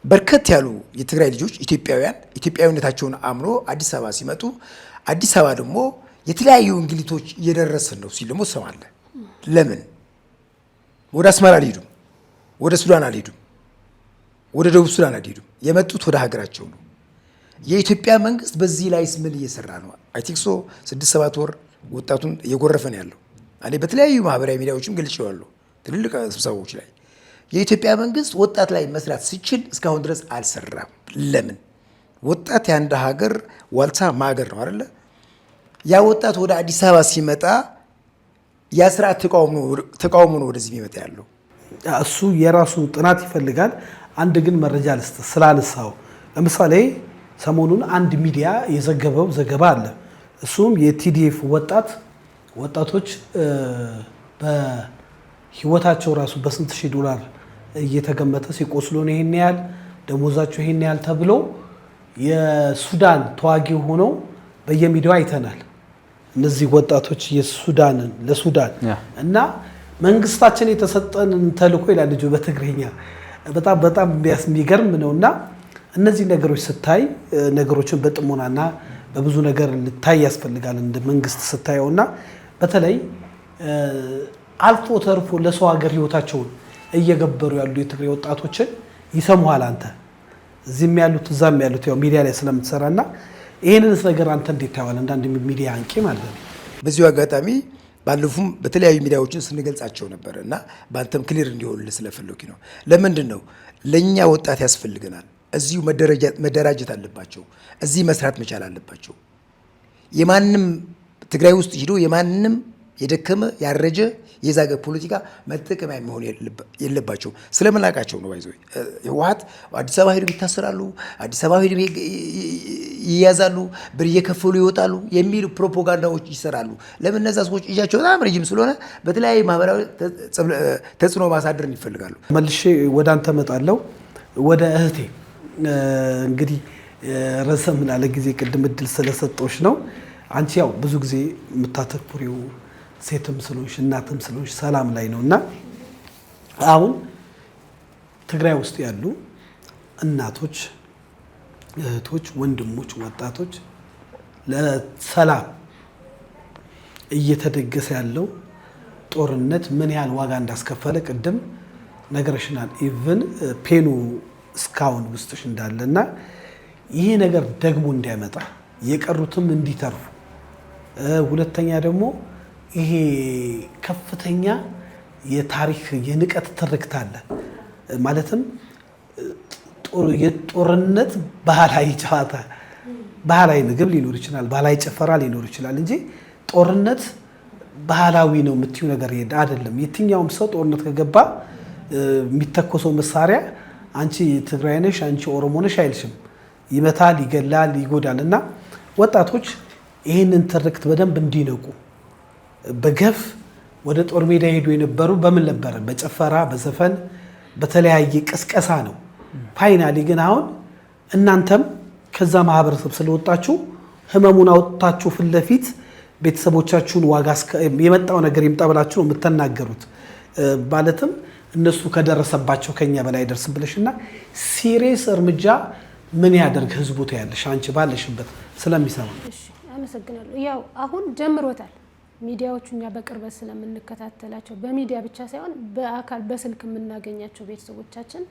በርከት ያሉ የትግራይ ልጆች ኢትዮጵያዊነታቸውን አምኖ አዲስ አበባ ሲመጡ አዲስ አበባ ደግሞ የተለያዩ እንግሊቶች እየደረሰን ነው ሲል ደግሞ ሰማለ። ለምን ወደ አስመራ አልሄዱም? ወደ ሱዳን አልሄዱም? ወደ ደቡብ ሱዳን አልሄዱም? የመጡት ወደ ሀገራቸው ነው። የኢትዮጵያ መንግስት በዚህ ላይስ ምን እየሰራ ነው? አይ ቲንክ ሶ 6-7 ወር ወጣቱን እየጎረፈ ነው ያለው። እኔ በተለያዩ ማህበራዊ ሚዲያዎችም ገልጬዋለሁ፣ ትልልቅ ስብሰባዎች ላይ የኢትዮጵያ መንግስት ወጣት ላይ መስራት ሲችል እስካሁን ድረስ አልሰራም። ለምን? ወጣት የአንድ ሀገር ዋልታ ማገር ነው አይደለ? ያ ወጣት ወደ አዲስ አበባ ሲመጣ ያ ስርዓት ተቃውሞ ነው ወደዚህ የሚመጣ ያለው። እሱ የራሱ ጥናት ይፈልጋል። አንድ ግን መረጃ ልስጥ ስላነሳው፣ ለምሳሌ ሰሞኑን አንድ ሚዲያ የዘገበው ዘገባ አለ። እሱም የቲዲኤፍ ወጣቶች በህይወታቸው ራሱ በስንት ሺህ ዶላር እየተገመተ ሲቆስሉ ነው ይሄን ያህል ደሞዛቸው ይሄን ያህል ተብሎ የሱዳን ተዋጊ ሆነው በየሚዲያው አይተናል። እነዚህ ወጣቶች የሱዳንን ለሱዳን እና መንግስታችን የተሰጠን ተልእኮ ይላል ልጁ በትግርኛ በጣም የሚገርም ነውና እነዚህ ነገሮች ስታይ ነገሮችን በጥሞናና በብዙ ነገር ልታይ ያስፈልጋል እንደ መንግስት ስታየውና በተለይ አልፎ ተርፎ ለሰው ሀገር ህይወታቸውን እየገበሩ ያሉ የትግራይ ወጣቶችን ይሰሙሃል አንተ እዚህም ያሉት እዛም ያሉት ያው ሚዲያ ላይ ስለምትሰራና ይሄንንስ ነገር አንተ እንዴት ታያዋለህ? አንዳንድ ሚዲያ አንቂ ማለት ነው። በዚሁ አጋጣሚ ባለፉም በተለያዩ ሚዲያዎችን ስንገልጻቸው ነበር እና በአንተም ክሊር እንዲሆንልህ ስለፈለኩ ነው። ለምንድን ነው ለእኛ ወጣት ያስፈልገናል። እዚሁ መደራጀት አለባቸው። እዚህ መስራት መቻል አለባቸው። የማንም ትግራይ ውስጥ ሂዶ የማንም የደከመ ያረጀ የዛገ ፖለቲካ መጠቀሚያ መሆን የለባቸው። ስለመላቃቸው ነው ባይዘው ህወሓት አዲስ አበባ ሄዱ ይታሰራሉ፣ አዲስ አበባ ሄዱ ይያዛሉ፣ ብር እየከፈሉ ይወጣሉ የሚሉ ፕሮፓጋንዳዎች ይሰራሉ። ለምን እነዛ ሰዎች እጃቸው በጣም ረጅም ስለሆነ በተለያዩ ማህበራዊ ተጽዕኖ ማሳደር ይፈልጋሉ። መልሼ ወደ አንተ መጣለው ወደ እህቴ እንግዲህ ረዘም ምን አለ ጊዜ ቅድም እድል ስለሰጠሽ ነው። አንቺ ያው ብዙ ጊዜ የምታተኩሪው ሴትም ስለሆንሽ እናትም ስለሆንሽ ሰላም ላይ ነውና አሁን ትግራይ ውስጥ ያሉ እናቶች፣ እህቶች፣ ወንድሞች፣ ወጣቶች ለሰላም እየተደገሰ ያለው ጦርነት ምን ያህል ዋጋ እንዳስከፈለ ቅድም ነገርሽናል። ኢቭን ፔኑ እስካሁን ውስጥሽ እንዳለና ይሄ ነገር ደግሞ እንዳይመጣ የቀሩትም እንዲተርፉ፣ ሁለተኛ ደግሞ ይሄ ከፍተኛ የታሪክ የንቀት ትርክት አለ። ማለትም የጦርነት ባህላዊ ጨዋታ፣ ባህላዊ ምግብ ሊኖር ይችላል፣ ባህላዊ ጭፈራ ሊኖር ይችላል እንጂ ጦርነት ባህላዊ ነው የምትዩ ነገር አይደለም። የትኛውም ሰው ጦርነት ከገባ የሚተኮሰው መሳሪያ አንቺ ትግራይ ነሽ፣ አንቺ ኦሮሞ ነሽ አይልሽም። ይመታል፣ ይገላል፣ ይጎዳል። እና ወጣቶች ይህንን ትርክት በደንብ እንዲነቁ በገፍ ወደ ጦር ሜዳ ሄዱ የነበሩ በምን ነበረ? በጭፈራ በዘፈን በተለያየ ቅስቀሳ ነው። ፋይናሊ ግን አሁን እናንተም ከዛ ማህበረሰብ ስለወጣችሁ ህመሙን አውጥታችሁ ፊት ለፊት ቤተሰቦቻችሁን ዋጋ የመጣው ነገር ይምጣ ብላችሁ ነው የምትናገሩት። ማለትም እነሱ ከደረሰባቸው ከኛ በላይ አይደርስም ብለሽና ሲሪየስ እርምጃ ምን ያደርግ ህዝቡ ታያለሽ አንቺ ባለሽበት ስለሚሰማ። እሺ አመሰግናለሁ። ያው አሁን ጀምሮታል። ሚዲያዎቹ እኛ በቅርበት ስለምንከታተላቸው በሚዲያ ብቻ ሳይሆን በአካል በስልክ የምናገኛቸው ቤተሰቦቻችን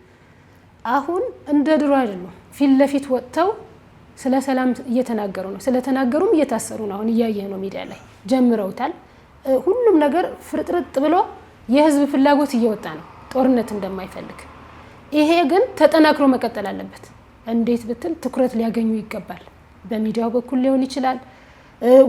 አሁን እንደ ድሮ አይደሉም። ፊት ለፊት ወጥተው ስለ ሰላም እየተናገሩ ነው። ስለተናገሩም እየታሰሩ ነው። አሁን እያየህ ነው፣ ሚዲያ ላይ ጀምረውታል። ሁሉም ነገር ፍርጥርጥ ብሎ የህዝብ ፍላጎት እየወጣ ነው፣ ጦርነት እንደማይፈልግ። ይሄ ግን ተጠናክሮ መቀጠል አለበት። እንዴት ብትል ትኩረት ሊያገኙ ይገባል። በሚዲያው በኩል ሊሆን ይችላል፣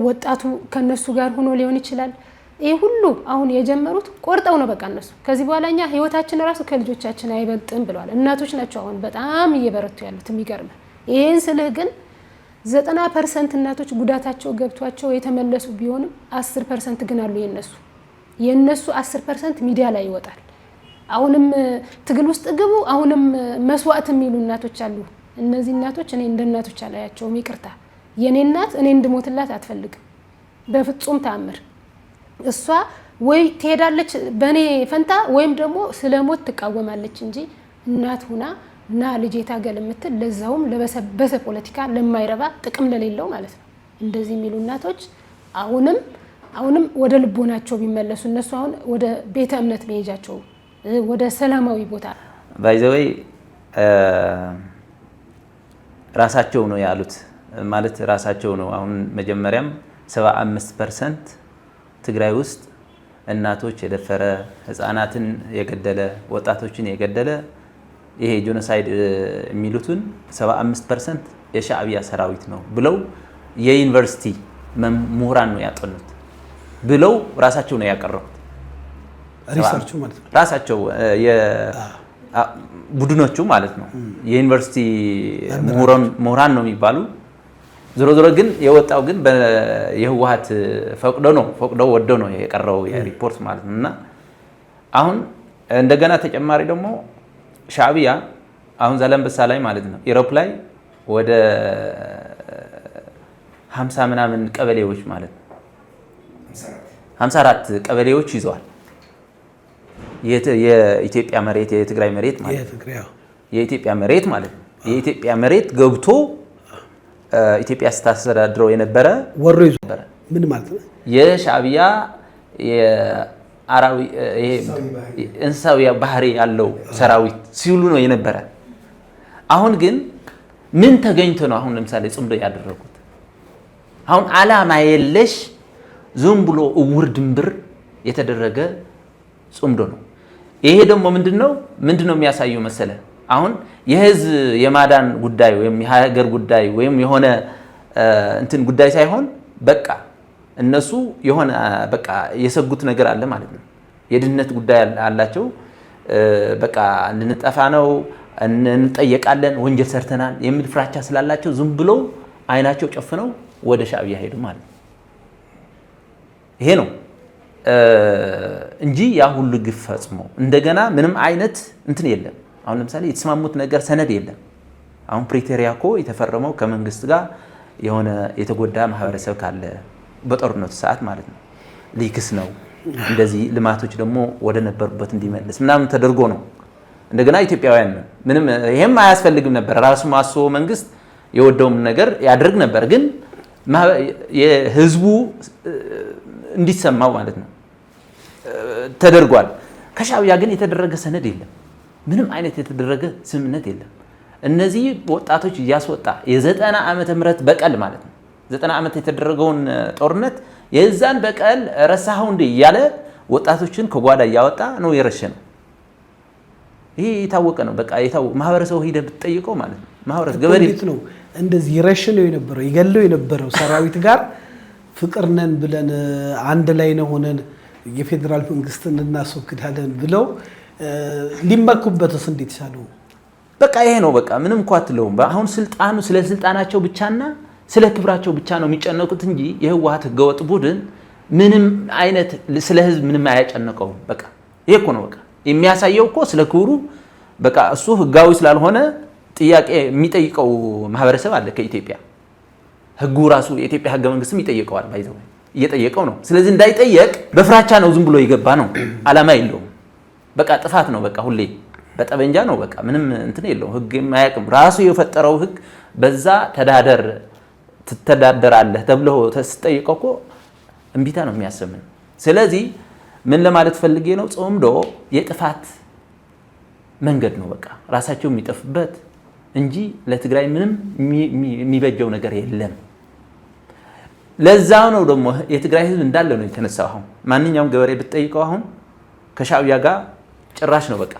ወጣቱ ከነሱ ጋር ሆኖ ሊሆን ይችላል። ይሄ ሁሉ አሁን የጀመሩት ቆርጠው ነው። በቃ እነሱ ከዚህ በኋላ እኛ ህይወታችን ራሱ ከልጆቻችን አይበልጥም ብለዋል። እናቶች ናቸው አሁን በጣም እየበረቱ ያሉት። የሚገርም ይሄን ስልህ ግን 90% እናቶች ጉዳታቸው ገብቷቸው የተመለሱ ቢሆንም 10% ግን አሉ የነሱ 10% ሚዲያ ላይ ይወጣል። አሁንም ትግል ውስጥ ግቡ፣ አሁንም መስዋዕት የሚሉ እናቶች አሉ። እነዚህ እናቶች እኔ እንደ እናቶች አላያቸውም። ይቅርታ፣ የኔ እናት እኔ እንድሞትላት አትፈልግም በፍጹም ተአምር። እሷ ወይ ትሄዳለች በእኔ ፈንታ ወይም ደግሞ ስለሞት ትቃወማለች እንጂ እናት ሁና እና ልጄ ታገል የምትል ለዛውም ለበሰበሰ ፖለቲካ ለማይረባ ጥቅም ለሌለው ማለት ነው። እንደዚህ የሚሉ እናቶች አሁንም ወደ ልቦናቸው ቢመለሱ እነሱ አሁን ወደ ቤተ እምነት መሄጃቸው ወደ ሰላማዊ ቦታ ባይዘወይ ራሳቸው ነው ያሉት ማለት ራሳቸው ነው። አሁን መጀመሪያም 75% ትግራይ ውስጥ እናቶች የደፈረ ህፃናትን የገደለ ወጣቶችን የገደለ ይሄ ጄኖሳይድ የሚሉትን 75% የሻዕቢያ ሰራዊት ነው ብለው የዩኒቨርሲቲ ምሁራን ነው ያጠኑት ብለው ራሳቸው ነው ያቀረቡት። ሪሰርቹ ማለት ነው ራሳቸው ቡድኖቹ ማለት ነው። የዩኒቨርሲቲ ምሁራን ነው የሚባሉ። ዞሮ ዞሮ ግን የወጣው ግን የህወሓት ፈቅዶ ወዶ ነው የቀረው የሪፖርት ማለት ነው። እና አሁን እንደገና ተጨማሪ ደግሞ ሻዕቢያ አሁን ዛላንበሳ ላይ ማለት ነው ኢሮፕ ላይ ወደ 50 ምናምን ቀበሌዎች ማለት ነው 54 ቀበሌዎች ይዘዋል። የኢትዮጵያ መሬት የትግራይ መሬት ማለት ነው። የኢትዮጵያ መሬት ማለት ነው። የኢትዮጵያ መሬት ገብቶ ኢትዮጵያ ስታስተዳድረው የነበረ ወሮ ይዞ ነበር። ምን ማለት ነው? የሻዕቢያ እንስሳዊ ባህሪ ያለው ሰራዊት ሲውሉ ነው የነበረ። አሁን ግን ምን ተገኝቶ ነው አሁን ለምሳሌ ጽምዶ ያደረጉት? አሁን ዓላማ የለሽ ዝም ብሎ እውር ድንብር የተደረገ ጽምዶ ነው። ይሄ ደግሞ ምንድነው የሚያሳየው መሰለ? አሁን የህዝብ የማዳን ጉዳይ ወይም የሀገር ጉዳይ ወይም የሆነ እንትን ጉዳይ ሳይሆን በቃ እነሱ የሆነ በቃ የሰጉት ነገር አለ ማለት ነው። የድህነት ጉዳይ አላቸው። በቃ ልንጠፋ ነው፣ እንጠየቃለን፣ ወንጀል ሰርተናል የሚል ፍራቻ ስላላቸው ዝም ብሎ አይናቸው ጨፍነው ወደ ሻዕቢያ ሄዱ ማለት ነው። ይሄ ነው እንጂ ያ ሁሉ ግፍ ፈጽሞ እንደገና ምንም አይነት እንትን የለም። አሁን ለምሳሌ የተስማሙት ነገር ሰነድ የለም። አሁን ፕሪቶሪያ እኮ የተፈረመው ከመንግስት ጋር የሆነ የተጎዳ ማህበረሰብ ካለ በጦርነቱ ሰዓት ማለት ነው ሊክስ ነው። እንደዚህ ልማቶች ደግሞ ወደ ነበሩበት እንዲመለስ ምናምን ተደርጎ ነው። እንደገና ኢትዮጵያውያን ምንም ይሄም አያስፈልግም ነበር። ራሱ ማስቦ መንግስት የወደውም ነገር ያደርግ ነበር፣ ግን የህዝቡ እንዲሰማው ማለት ነው ተደርጓል። ከሻዕቢያ ግን የተደረገ ሰነድ የለም። ምንም አይነት የተደረገ ስምምነት የለም። እነዚህ ወጣቶች እያስወጣ የ90 ዓመተ ምህረት በቀል ማለት ነው 90 ዓመት የተደረገውን ጦርነት የዛን በቀል ረሳኸው እንዴ እያለ ወጣቶችን ከጓዳ እያወጣ ነው የረሸነው። ይሄ የታወቀ ነው። በቃ ማህበረሰቡ ሂደህ ብትጠይቀው ማለት ነው ማህበረሰብ ገበሬ ነው እንደዚህ ረሽነው የነበረው ይገለው የነበረው ሰራዊት ጋር ፍቅር ነን ብለን አንድ ላይ ነው ሆነን የፌዴራል መንግስትን እናስወግዳለን ብለው ሊመኩበትስ እንዴት ቻለው? በቃ ይሄ ነው በቃ ምንም እንኳን አትለውም። አሁን ስልጣኑ ስለ ስልጣናቸው ብቻና ስለ ክብራቸው ብቻ ነው የሚጨነቁት እንጂ የህወሓት ህገወጥ ቡድን ምንም አይነት ስለ ህዝብ ምንም አያጨነቀውም። በቃ ይሄ እኮ ነው በቃ የሚያሳየው እኮ ስለ ክብሩ በቃ እሱ ህጋዊ ስላልሆነ ጥያቄ የሚጠይቀው ማህበረሰብ አለ ከኢትዮጵያ። ህጉ ራሱ የኢትዮጵያ ህገ መንግስትም ይጠይቀዋል፣ ባይዘው እየጠየቀው ነው። ስለዚህ እንዳይጠየቅ በፍራቻ ነው ዝም ብሎ የገባ ነው። አላማ የለውም። በቃ ጥፋት ነው በቃ ሁሌ በጠበንጃ ነው በቃ ምንም እንትን የለውም። ህግ የማያውቅም ራሱ የፈጠረው ህግ በዛ ትተዳደራለህ ተብሎ ተስጠይቀው እኮ እምቢታ ነው የሚያሰምን። ስለዚህ ምን ለማለት ፈልጌ ነው ጽምዶ የጥፋት መንገድ ነው በቃ ራሳቸው የሚጠፉበት እንጂ ለትግራይ ምንም የሚበጀው ነገር የለም። ለዛው ነው ደግሞ የትግራይ ህዝብ እንዳለ ነው የተነሳው። አሁን ማንኛውም ገበሬ ብትጠይቀው አሁን ከሻዕቢያ ጋር ጭራሽ ነው በቃ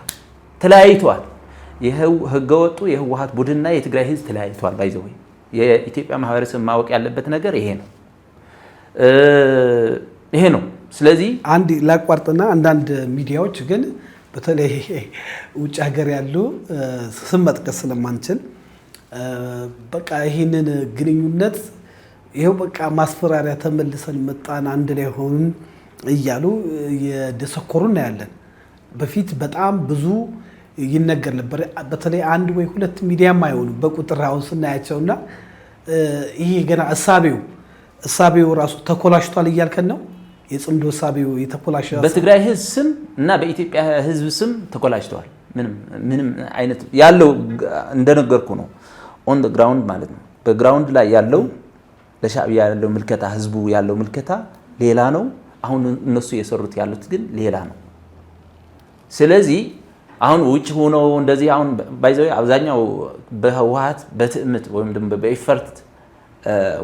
ተለያይተዋል። ህገወጡ የህወሓት ቡድንና የትግራይ ህዝብ ተለያይተዋል። ባይዘው የኢትዮጵያ ማህበረሰብ ማወቅ ያለበት ነገር ይሄ ነው። ስለዚህ አንድ ላቋርጥና አንዳንድ ሚዲያዎች ግን በተለይ ውጭ ሀገር ያሉ ስም መጥቀስ ስለማንችል በቃ ይህንን ግንኙነት ይሄው በቃ ማስፈራሪያ ተመልሰን መጣን አንድ ላይ ሆኑን እያሉ የደሰኮሩ እናያለን። በፊት በጣም ብዙ ይነገር ነበር። በተለይ አንድ ወይ ሁለት ሚዲያም አይሆኑ በቁጥር አሁን ስናያቸውና ይሄ ገና እሳቤው ራሱ ተኮላሽቷል እያልከን ነው። የጽምዶ እሳቤው የተኮላሽ በትግራይ ህዝብ ስም እና በኢትዮጵያ ህዝብ ስም ተኮላሽተዋል። ምንም አይነት ያለው እንደነገርኩ ነው ኦን ዘ ግራውንድ ማለት ነው። በግራውንድ ላይ ያለው ለሻዕቢያ ያለው ምልከታ ህዝቡ ያለው ምልከታ ሌላ ነው። አሁን እነሱ የሰሩት ያሉት ግን ሌላ ነው። ስለዚህ አሁን ውጭ ሆኖ እንደዚህ አሁን ባይዘው አብዛኛው በህወሓት በትዕምት ወይም ደግሞ በኢፈርት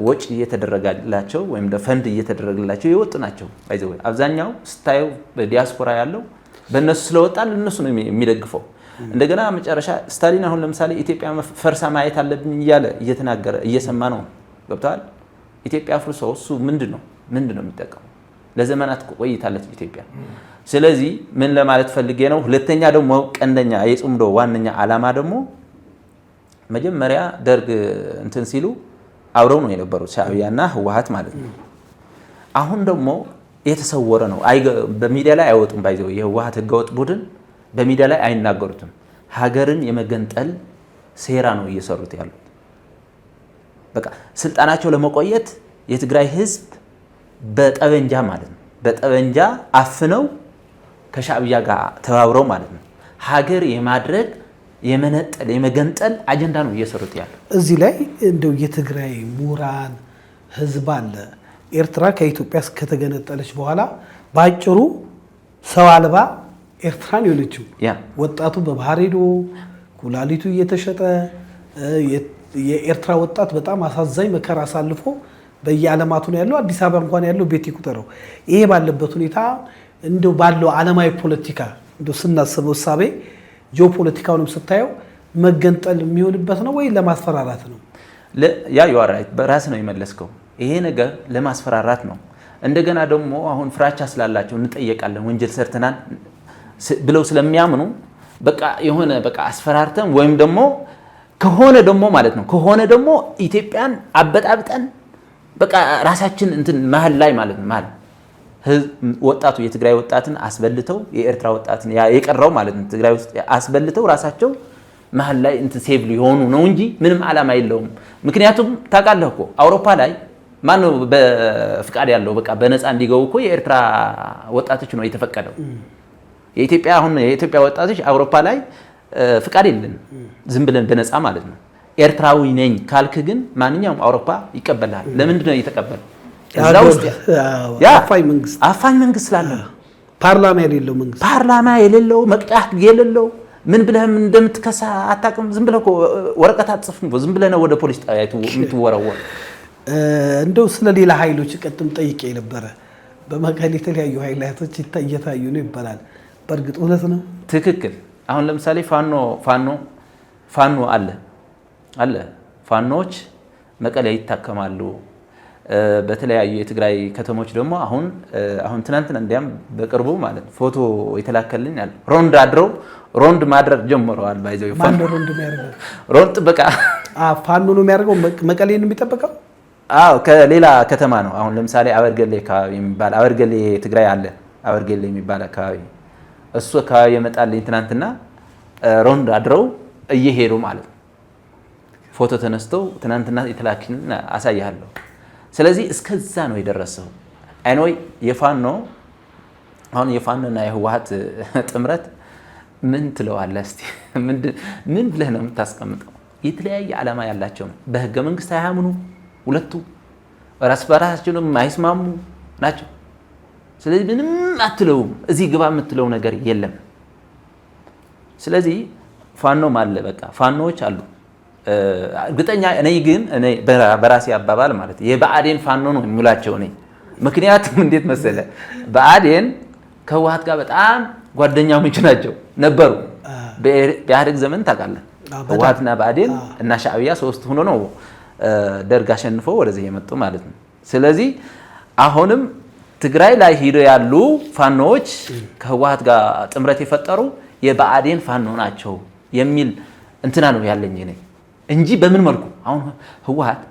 ወጪ እየተደረገላቸው ወይም ፈንድ እየተደረገላቸው የወጡ ናቸው። ባይዘው አብዛኛው ስታየው በዲያስፖራ ያለው በእነሱ ስለወጣል እነሱ ነው የሚደግፈው። እንደገና መጨረሻ ስታሊን አሁን ለምሳሌ ኢትዮጵያ ፈርሳ ማየት አለብኝ እያለ እየተናገረ እየሰማ ነው። ገብተዋል። ኢትዮጵያ ፍርሶ እሱ ምንድነው የሚጠቀመው? ለዘመናት ቆይታለች ኢትዮጵያ። ስለዚህ ምን ለማለት ፈልጌ ነው? ሁለተኛ ደግሞ ቀንደኛ የጽምዶ ዋነኛ ዓላማ ደግሞ መጀመሪያ ደርግ እንትን ሲሉ አብረው ነው የነበሩት ሻዕቢያና ህወሓት ማለት ነው። አሁን ደግሞ የተሰወረ ነው። በሚዲያ ላይ አይወጡም። ባይዘው የህወሓት ህገወጥ ቡድን በሚዲያ ላይ አይናገሩትም። ሀገርን የመገንጠል ሴራ ነው እየሰሩት ያሉት። በቃ ስልጣናቸው ለመቆየት የትግራይ ህዝብ በጠበንጃ ማለት ነው በጠበንጃ አፍነው ከሻዕቢያ ጋር ተባብረው ማለት ነው ሀገር የማድረግ የመነጠል የመገንጠል አጀንዳ ነው እየሰሩት ያለው። እዚህ ላይ እንደው የትግራይ ምሁራን ህዝብ አለ። ኤርትራ ከኢትዮጵያ ከተገነጠለች በኋላ በአጭሩ ሰው አልባ ኤርትራን የሆነችው ወጣቱ በባህር ሄዶ ኩላሊቱ እየተሸጠ የኤርትራ ወጣት በጣም አሳዛኝ መከራ አሳልፎ በየዓለማቱ ነው ያለው። አዲስ አበባ እንኳን ያለው ቤት ይቁጠረው። ይሄ ባለበት ሁኔታ እንደው ባለው ዓለማዊ ፖለቲካ እንደው ስናስበው እሳቤ ጂኦፖለቲካውንም ስታየው መገንጠል የሚሆንበት ነው ወይ ለማስፈራራት ነው? ያ ይዋራይት በራስ ነው የመለስከው። ይሄ ነገር ለማስፈራራት ነው። እንደገና ደግሞ አሁን ፍራቻ ስላላቸው እንጠየቃለን ወንጀል ሰርተናል ብለው ስለሚያምኑ በቃ የሆነ በቃ አስፈራርተን ወይም ደግሞ ከሆነ ደግሞ ማለት ነው ከሆነ ደግሞ ኢትዮጵያን አበጣብጠን በቃ ራሳችን እንትን መሀል ላይ ማለት ነው መሀል ወጣቱ የትግራይ ወጣትን አስበልተው የኤርትራ ወጣትን የቀረው ማለት ነው ትግራይ ውስጥ አስበልተው ራሳቸው መሀል ላይ እንትን ሴቭ ሊሆኑ ነው እንጂ ምንም ዓላማ የለውም። ምክንያቱም ታውቃለህ እኮ አውሮፓ ላይ ማነው በፍቃድ ያለው በቃ በነፃ እንዲገቡ እኮ የኤርትራ ወጣቶች ነው የተፈቀደው። የኢትዮጵያ አሁን የኢትዮጵያ ወጣቶች አውሮፓ ላይ ፍቃድ የለን ዝም ብለን በነፃ ማለት ነው። ኤርትራዊ ነኝ ካልክ ግን ማንኛውም አውሮፓ ይቀበላል። ለምንድን ነው እየተቀበለ? እዛ ውስጥ አፋኝ መንግስት ስላለ ፓርላማ የሌለው መቅጫ የሌለው ምን ብለህ እንደምትከሳ አታውቅም። ዝም ብለህ እኮ ወረቀት አትጽፍም። ዝም ብለህ ነው ወደ ፖሊስ ጣቢያ የምትወረወር። እንደው ስለ ሌላ ኃይሎች ቅድም ጠይቄ ነበረ። በመቀሌ የተለያዩ ኃይላቶች እየታዩ ነው ይባላል። በእርግጥ እውነት ነው? ትክክል። አሁን ለምሳሌ ፋኖ አለ ፋኖች መቀሌ ይታከማሉ። በተለያዩ የትግራይ ከተሞች ደግሞ አሁን ትናንትና እንዲያም በቅርቡ ማለት ፎቶ የተላከልኝ አለ ሮንድ አድረው ሮንድ ማድረግ ጀምረዋል። ባይዘው ፋኖ ሮንድ የሚያደርገው ሮንድ ጥበቃ ፋኖ ነው የሚያደርገው። መቀሌ ነው የሚጠበቀው። ከሌላ ከተማ ነው። አሁን ለምሳሌ አበርገሌ አካባቢ የሚባል አበርገሌ ትግራይ አለ አበርገሌ የሚባል አካባቢ እሱ አካባቢ የመጣልኝ ትናንትና ሮንድ አድረው እየሄዱ ማለት ነው። ፎቶ ተነስተው ትናንትና የተላክን አሳያለሁ። ስለዚህ እስከዛ ነው የደረሰው። አይኖይ የፋኖና የህወሓት ጥምረት ምን ትለዋለህ እስቲ? ምን ብለህ ነው የምታስቀምጠው? የተለያየ ዓላማ ያላቸው ነው። በህገ መንግስት አያምኑ ሁለቱ ራስ በራሳቸው የማይስማሙ ናቸው። ስለዚህ ምንም አትለውም። እዚህ ግባ የምትለው ነገር የለም። ስለዚህ ፋኖም አለ በቃ ፋኖዎች አሉ። እርግጠኛ እኔ ግን በራሴ አባባል ማለት የብአዴን ፋኖ ነው የሚላቸው እኔ። ምክንያቱም እንዴት መሰለ ብአዴን ከህወሓት ጋር በጣም ጓደኛሞች ናቸው ነበሩ። በኢህአዴግ ዘመን ታውቃለህ ህወሓትና ብአዴን እና ሻዕቢያ ሶስት ሆኖ ነው ደርግ አሸንፎ ወደዚህ የመጡ ማለት ነው። ስለዚህ አሁንም ትግራይ ላይ ሄደው ያሉ ፋኖዎች ከህወሓት ጋር ጥምረት የፈጠሩ የብአዴን ፋኖ ናቸው የሚል እንትና ነው ያለኝ እኔ እንጂ በምን መልኩ አሁን ህወሓት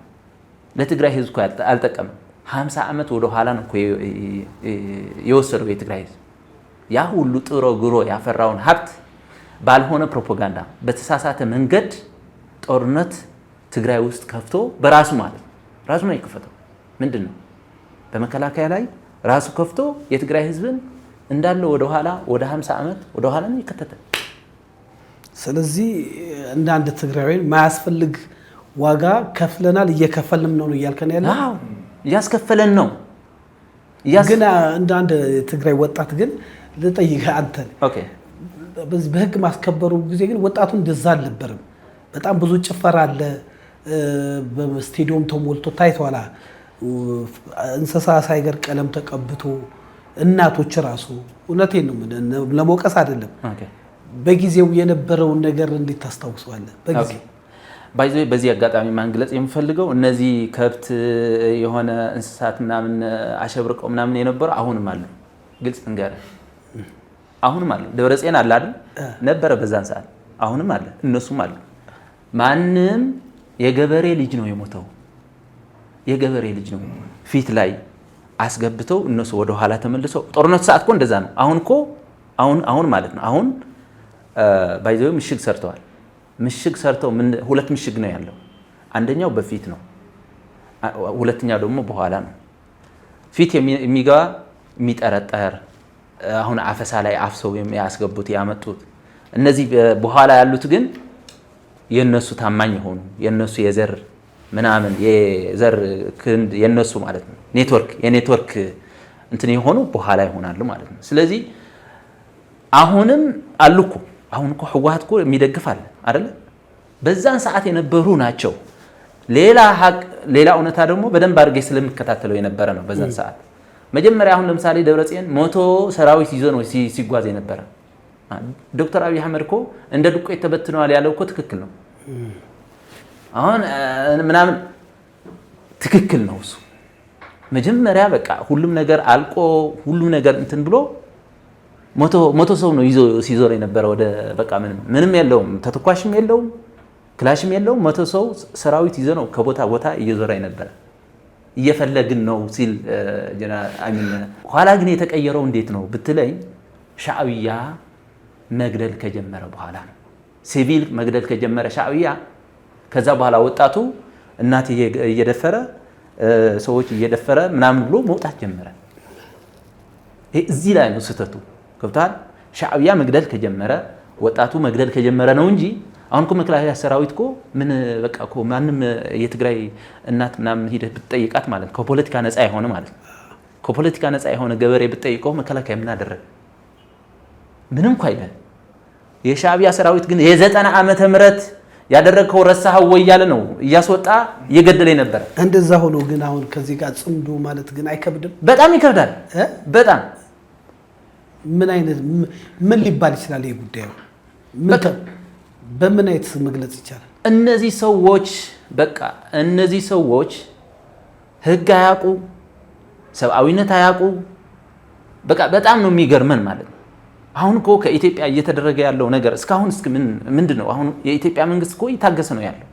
ለትግራይ ህዝብ እኮ አልጠቀምም። 50 ዓመት ወደ ኋላ ነው እኮ የወሰደው የትግራይ ህዝብ ያ ሁሉ ጥሮ ግሮ ያፈራውን ሀብት ባልሆነ ፕሮፓጋንዳ በተሳሳተ መንገድ ጦርነት ትግራይ ውስጥ ከፍቶ በራሱ ማለት ነው ራሱ ነው የከፈተው። ምንድን ነው በመከላከያ ላይ ራሱ ከፍቶ የትግራይ ህዝብን እንዳለ ወደ ኋላ ወደ 50 ዓመት ወደ ኋላ ነው የከተተ። ስለዚህ እንደ አንድ ትግራዊ ማያስፈልግ ዋጋ ከፍለናል እየከፈልንም ነው እያልከን ያለ? አዎ እያስከፈለን ነው። ግን እንደ አንድ ትግራይ ወጣት ግን ልጠይቅህ አንተን። ኦኬ በዚህ በህግ ማስከበሩ ጊዜ ግን ወጣቱ እንደዛ አልነበረም። በጣም ብዙ ጭፈራ አለ። በስቴዲየም ተሞልቶ ታይቷላ። እንስሳ ሳይገር ቀለም ተቀብቶ እናቶች ራሱ እውነቴን ነው ለመውቀስ አይደለም። በጊዜው የነበረውን ነገር እንዴት ታስታውሰዋለህ? በጊዜው በዚህ አጋጣሚ ማንግለጽ የምፈልገው እነዚህ ከብት የሆነ እንስሳት ምናምን አሸብርቀው ምናምን የነበረው አሁንም አሉ። ግልጽ እንገርህ አሁንም አለ። ደብረጽዮን አለ አይደል ነበረ በዛን ሰዓት አሁንም አለ። እነሱም አለ። ማንም የገበሬ ልጅ ነው የሞተው። የገበሬ ልጅ ነው ፊት ላይ አስገብተው እነሱ ወደ ኋላ ተመልሰው ጦርነት ሰዓት እኮ እንደዛ ነው። አሁን ማለት ነው አሁን ባይዘው ምሽግ ሰርተዋል። ምሽግ ሰርተው ሁለት ምሽግ ነው ያለው። አንደኛው በፊት ነው፣ ሁለተኛው ደግሞ በኋላ ነው። ፊት የሚገባ የሚጠረጠር አሁን አፈሳ ላይ አፍሰው የሚያስገቡት ያመጡት። እነዚህ በኋላ ያሉት ግን የነሱ ታማኝ የሆኑ የነሱ የዘር ምናምን የዘር ክንድ የነሱ ማለት ነው የኔትወርክ እንትን የሆኑ በኋላ ይሆናሉ ማለት ነው። ስለዚህ አሁንም አሉኩ አሁን እኮ ህወሓት እኮ የሚደግፋል አይደለ? በዛን ሰዓት የነበሩ ናቸው። ሌላ እውነታ ደግሞ በደንብ አድርጌ ስለምከታተለው የነበረ ነው። በዛን ሰዓት መጀመሪያ አሁን ለምሳሌ ደብረጽዮን 100 ሰራዊት ይዞ ነው ሲጓዝ የነበረ። ዶክተር አብይ አህመድ እኮ እንደ ዱቄት ተበትነዋል ያለው እኮ ትክክል ነው። አሁን ምናምን ትክክል ነው እሱ። መጀመሪያ በቃ ሁሉም ነገር አልቆ ሁሉም ነገር እንትን ብሎ 100 ሰው ነው ይዞ ሲዞር የነበረ ወደ በቃ ምንም የለውም፣ ተተኳሽም የለውም፣ ክላሽም የለውም። 100 ሰው ሰራዊት ይዞ ነው ከቦታ ቦታ እየዞረ የነበረ እየፈለግን ነው ሲል ኋላ ግን የተቀየረው እንዴት ነው ብትለኝ ሻዕብያ መግደል ከጀመረ በኋላ ነው። ሲቪል መግደል ከጀመረ ሻዕብያ ከዛ በኋላ ወጣቱ እናት እየደፈረ ሰዎች እየደፈረ ምናምን ብሎ መውጣት ጀመረ። እዚህ ላይ ነው ስህተቱ። ገብቷል? ሻዕብያ መግደል ከጀመረ ወጣቱ መግደል ከጀመረ ነው እንጂ አሁን እኮ መከላከያ ሰራዊት እኮ ምን በቃ እኮ ማንም የትግራይ እናት ምናምን ሂደህ ብትጠይቃት ማለት ከፖለቲካ ነፃ የሆነ ማለት ከፖለቲካ ነፃ የሆነ ገበሬ ብትጠይቀው መከላከያ ምን አደረገ? ምንም እኮ አይደለም። የሻዕብያ ሰራዊት ግን የ90 ዓመተ ምህረት ያደረገው ረሳኸው ወይ እያለ ነው እያስወጣ እየገደለ ነበር። እንደዛ ሆኖ ግን አሁን ከዚህ ጋር ጽምዶ ማለት ግን አይከብድም? በጣም ይከብዳል። በጣም ምን ሊባል ይችላል? ይሄ ጉዳዩ በምን አይነት መግለጽ ይቻላል? እነዚህ ሰዎች ህግ አያውቁ፣ ሰብአዊነት አያውቁ። በቃ በጣም ነው የሚገርመን ማለት ነው። አሁን እኮ ከኢትዮጵያ እየተደረገ ያለው ነገር እስካሁን ምንድን ነው? አሁን የኢትዮጵያ መንግስት እኮ እየታገሰ ነው ያለው።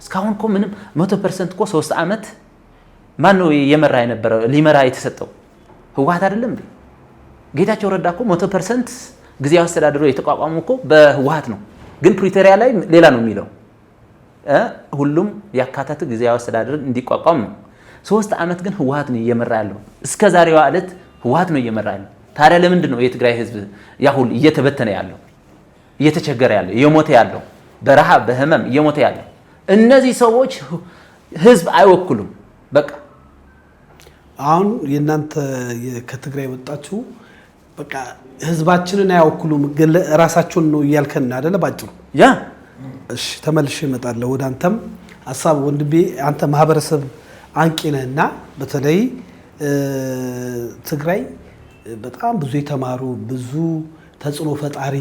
እስካሁን እኮ ምንም 100% እኮ 3 ዓመት ማን ነው የመራ የነበረው ሊመራ የተሰጠው? ህወሓት አይደለም እንዴ? ጌታቸው ረዳ እኮ 100% ጊዜያዊ አስተዳደሩ የተቋቋመው እኮ በህወሓት ነው። ግን ፕሪቶሪያ ላይ ሌላ ነው የሚለው ሁሉም ያካተተ ጊዜያዊ አስተዳደር እንዲቋቋም ነው። 3 ዓመት ግን ህወሓት ነው እየመራ ያለው። እስከ ዛሬዋ ዕለት ህወሓት ነው እየመራ ያለው። ታዲያ ለምንድን ነው የትግራይ ህዝብ ያሁን እየተበተነ ያለው፣ እየተቸገረ ያለው፣ እየሞተ ያለው፣ በረሃብ በህመም እየሞተ ያለው? እነዚህ ሰዎች ህዝብ አይወክሉም። በቃ አሁን የእናንተ ከትግራይ ወጣችሁ በቃ ህዝባችንን አይወክሉም፣ ራሳቸውን ነው እያልከን አይደለ? ባጭሩ ያ እሺ፣ ተመልሼ እመጣለሁ ወደ አንተም ሀሳብ ወንድሜ። አንተ ማህበረሰብ አንቂ ነህና በተለይ ትግራይ በጣም ብዙ የተማሩ ብዙ ተጽዕኖ ፈጣሪ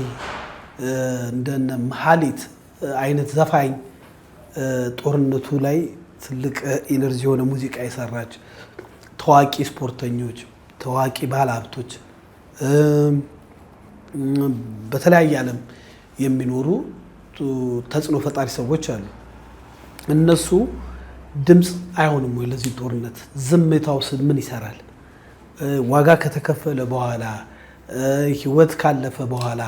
እንደነ መሀሊት አይነት ዘፋኝ ጦርነቱ ላይ ትልቅ ኢነርጂ የሆነ ሙዚቃ የሰራች ታዋቂ ስፖርተኞች፣ ታዋቂ ባለሀብቶች፣ በተለያየ ዓለም የሚኖሩ ተጽዕኖ ፈጣሪ ሰዎች አሉ። እነሱ ድምፅ አይሆንም ወይ ለዚህ ጦርነት? ዝምታውስ ምን ይሰራል? ዋጋ ከተከፈለ በኋላ ህይወት ካለፈ በኋላ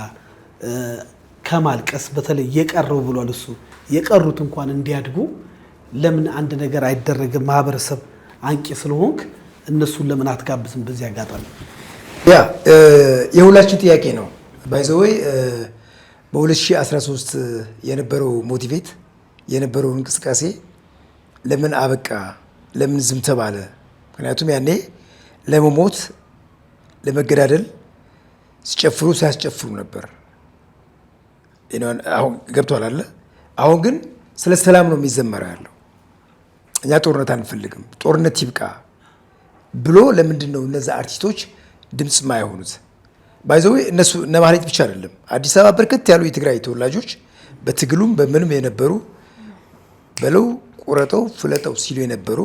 ከማልቀስ በተለይ የቀረው ብሏል እሱ የቀሩት እንኳን እንዲያድጉ ለምን አንድ ነገር አይደረግም? ማህበረሰብ አንቂ ስለሆንክ እነሱን ለምን አትጋብዝም? በዚህ አጋጣሚ ያ የሁላችን ጥያቄ ነው። ባይዘወይ በ2013 የነበረው ሞቲቬት የነበረው እንቅስቃሴ ለምን አበቃ? ለምን ዝም ተባለ? ምክንያቱም ያኔ ለመሞት ለመገዳደል ሲጨፍሩ ሲያስጨፍሩ ነበር። አሁን ገብቷል አለ። አሁን ግን ስለ ሰላም ነው የሚዘመረው ያለው። እኛ ጦርነት አንፈልግም፣ ጦርነት ይብቃ ብሎ ለምንድን ነው እነዛ አርቲስቶች ድምፅ ማይሆኑት? ባይዘው እነሱ እነ ማህሌት ብቻ አይደለም፣ አዲስ አበባ በርከት ያሉ የትግራይ ተወላጆች በትግሉም በምንም የነበሩ በለው ቁረጠው ፍለጠው ሲሉ የነበሩ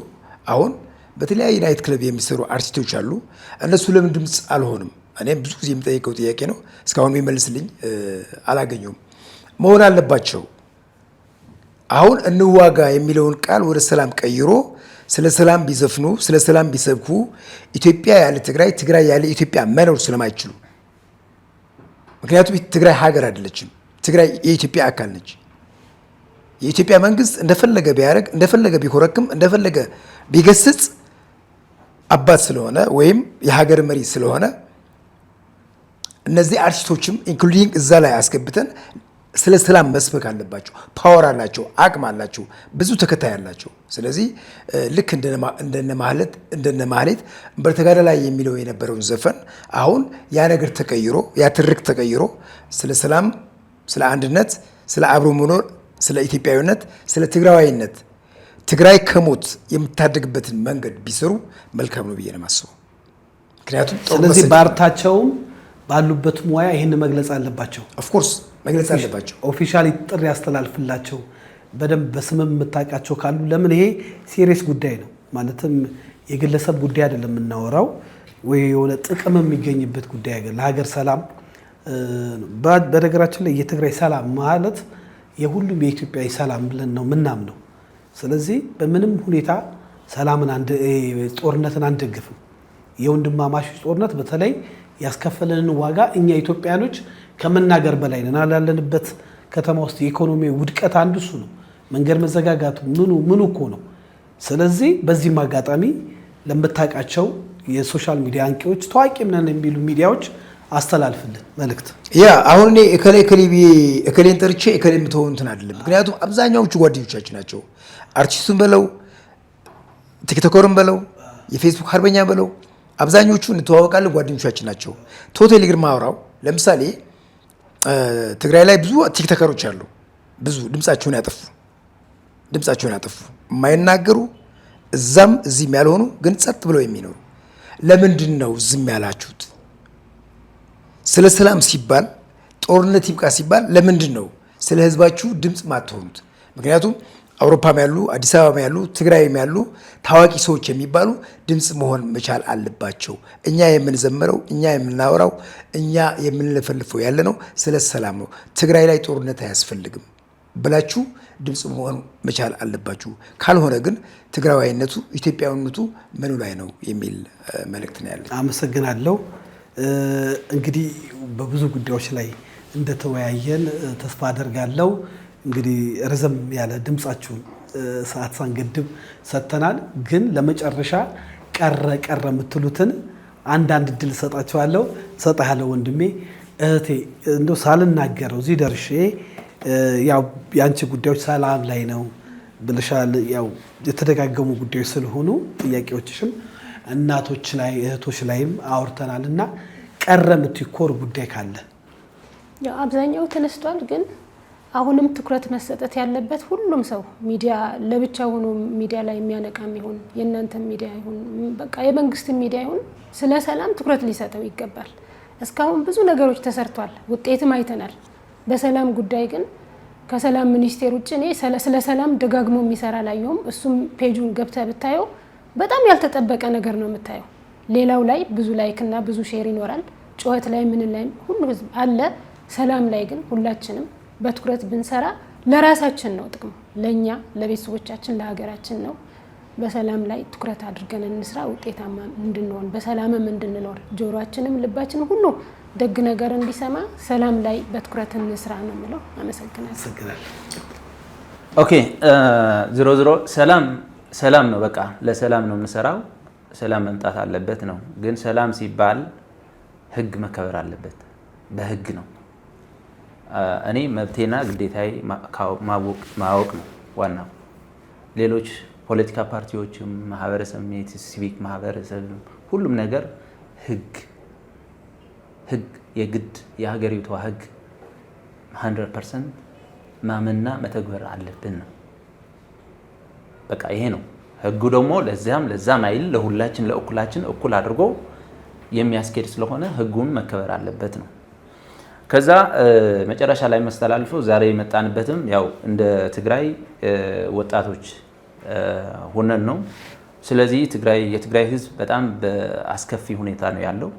አሁን በተለያየ ናይት ክለብ የሚሰሩ አርቲስቶች አሉ። እነሱ ለምን ድምፅ አልሆንም? እኔም ብዙ ጊዜ የምጠይቀው ጥያቄ ነው። እስካሁን የሚመልስልኝ አላገኘውም። መሆን አለባቸው። አሁን እንዋጋ የሚለውን ቃል ወደ ሰላም ቀይሮ ስለ ሰላም ቢዘፍኑ፣ ስለ ሰላም ቢሰብኩ ኢትዮጵያ ያለ ትግራይ፣ ትግራይ ያለ ኢትዮጵያ መኖር ስለማይችሉ ምክንያቱም ትግራይ ሀገር አይደለችም። ትግራይ የኢትዮጵያ አካል ነች። የኢትዮጵያ መንግስት እንደፈለገ ቢያደርግ፣ እንደፈለገ ቢኮረክም፣ እንደፈለገ ቢገስጽ አባት ስለሆነ ወይም የሀገር መሪ ስለሆነ እነዚህ አርቲስቶችም ኢንክሉዲንግ እዛ ላይ አስገብተን ስለ ሰላም መስበክ አለባቸው። ፓወር አላቸው፣ አቅም አላቸው፣ ብዙ ተከታይ አላቸው። ስለዚህ ልክ እንደነ ማህሌት በተጋዳ ላይ የሚለው የነበረውን ዘፈን አሁን ያ ነገር ተቀይሮ ያ ትርክ ተቀይሮ ስለ ሰላም፣ ስለ አንድነት፣ ስለ አብሮ መኖር፣ ስለ ኢትዮጵያዊነት፣ ስለ ትግራዋይነት ትግራይ ከሞት የምታደግበትን መንገድ ቢሰሩ መልካም ነው ብዬ ነው የማስበው። ምክንያቱም ስለዚህ በአርታቸውም ባሉበት ሙያ ይህን መግለጽ አለባቸው። ኦፍኮርስ መግለጽ አለባቸው። ኦፊሻሊ ጥሪ ያስተላልፍላቸው። በደንብ በስምም የምታውቃቸው ካሉ ለምን ይሄ ሲሪየስ ጉዳይ ነው ማለትም የግለሰብ ጉዳይ አይደለም የምናወራው ወይ የሆነ ጥቅም የሚገኝበት ጉዳይ አይደለም። ለሀገር ሰላም በነገራችን ላይ የትግራይ ሰላም ማለት የሁሉም የኢትዮጵያዊ ሰላም ብለን ነው ምናምነው። ስለዚህ በምንም ሁኔታ ጦርነትን አንደግፍም። የወንድማማች ጦርነት በተለይ ያስከፈለንን ዋጋ እኛ ኢትዮጵያኖች ከመናገር በላይ ነን። ያለንበት ከተማ ውስጥ የኢኮኖሚ ውድቀት አንዱ እሱ ነው። መንገድ መዘጋጋቱ ምኑ እኮ ነው። ስለዚህ በዚህም አጋጣሚ ለምታውቃቸው የሶሻል ሚዲያ አንቂዎች ታዋቂ ምናምን የሚሉ ሚዲያዎች አስተላልፍልን መልእክት። ያ አሁን እኔ እከሌን ጠርቼ እከሌ የምትሆኑ እንትን አይደለም። ምክንያቱም አብዛኛዎቹ ጓደኞቻችን ናቸው። አርቲስቱን በለው ቲክቶከርን በለው የፌስቡክ አርበኛ በለው አብዛኞቹ እንተዋወቃለን፣ ጓደኞቻችን ናቸው። ቶቴል ግርማ አውራው ለምሳሌ ትግራይ ላይ ብዙ ቲክቶከሮች አሉ። ብዙ ድምጻቸውን ያጠፉ የማይናገሩ እዛም እዚህም ያልሆኑ ግን ጸጥ ብለው የሚኖሩ። ለምንድን ነው ዝም ያላችሁት? ስለ ሰላም ሲባል ጦርነት ይብቃ ሲባል ለምንድን ነው ስለ ህዝባችሁ ድምፅ ማትሆኑት? ምክንያቱም አውሮፓም ያሉ አዲስ አበባም ያሉ ትግራይም ያሉ ታዋቂ ሰዎች የሚባሉ ድምፅ መሆን መቻል አለባቸው። እኛ የምንዘምረው፣ እኛ የምናወራው፣ እኛ የምንለፈልፈው ያለ ነው ስለ ሰላም ነው። ትግራይ ላይ ጦርነት አያስፈልግም ብላችሁ ድምፅ መሆን መቻል አለባችሁ። ካልሆነ ግን ትግራዋይነቱ ኢትዮጵያዊነቱ ምኑ ላይ ነው የሚል መልእክት ነው ያለኝ። አመሰግናለሁ። እንግዲህ በብዙ ጉዳዮች ላይ እንደተወያየን ተስፋ አደርጋለሁ። እንግዲህ ረዘም ያለ ድምጻችሁን ሰዓት ሳንገድብ ሰጥተናል። ግን ለመጨረሻ ቀረ የምትሉትን አንዳንድ እድል እሰጣችኋለሁ። እሰጥሃለሁ ወንድሜ። እህቴ እንደው ሳልናገረው እዚህ ደርሼ ያው የአንቺ ጉዳዮች ሰላም ላይ ነው ብለሻል። ያው የተደጋገሙ ጉዳዮች ስለሆኑ ጥያቄዎችሽም እናቶች ላይ እህቶች ላይም አውርተናል እና ቀረ የምትይው ኮር ጉዳይ ካለ? ያው አብዛኛው ተነስቷል ግን አሁንም ትኩረት መሰጠት ያለበት ሁሉም ሰው ሚዲያ ለብቻ ሆኖ ሚዲያ ላይ የሚያነቃም ይሁን የእናንተ ሚዲያ ይሁን በቃ የመንግስት ሚዲያ ይሁን ስለ ሰላም ትኩረት ሊሰጠው ይገባል። እስካሁን ብዙ ነገሮች ተሰርቷል፣ ውጤትም አይተናል። በሰላም ጉዳይ ግን ከሰላም ሚኒስቴር ውጭ እኔ ስለ ሰላም ደጋግሞ የሚሰራ ላየውም። እሱም ፔጁን ገብተህ ብታየው በጣም ያልተጠበቀ ነገር ነው የምታየው። ሌላው ላይ ብዙ ላይክ እና ብዙ ሼር ይኖራል። ጩኸት ላይ ምን ላይ ሁሉ ህዝብ አለ። ሰላም ላይ ግን ሁላችንም በትኩረት ብንሰራ ለራሳችን ነው ጥቅሙ፣ ለኛ ለቤተሰቦቻችን ለሀገራችን ነው። በሰላም ላይ ትኩረት አድርገን እንስራ፣ ውጤታማ እንድንሆን በሰላምም እንድንኖር ጆሮአችንም ልባችንም ሁሉ ደግ ነገር እንዲሰማ ሰላም ላይ በትኩረት እንስራ ነው የምለው። አመሰግናለሁ። ኦኬ ዝሮ ሰላም ነው። በቃ ለሰላም ነው የምሰራው። ሰላም መምጣት አለበት ነው። ግን ሰላም ሲባል ህግ መከበር አለበት። በህግ ነው። እኔ መብቴና ግዴታዬ ማወቅ ነው ዋናው። ሌሎች ፖለቲካ ፓርቲዎችም ማህበረሰብ፣ ሲቪክ ማህበረሰብ፣ ሁሉም ነገር ህግ የግድ የሀገሪቷ ህግ 100% ማመንና መተግበር አለብን ነው። በቃ ይሄ ነው ህጉ። ደግሞ ለዛም አይል ለሁላችን ለእኩላችን እኩል አድርጎ የሚያስኬድ ስለሆነ ህጉን መከበር አለበት ነው። ከዛ መጨረሻ ላይ መስተላልፈው ዛሬ የመጣንበትም ያው እንደ ትግራይ ወጣቶች ሆነን ነው። ስለዚህ የትግራይ ህዝብ በጣም በአስከፊ ሁኔታ ነው ያለው።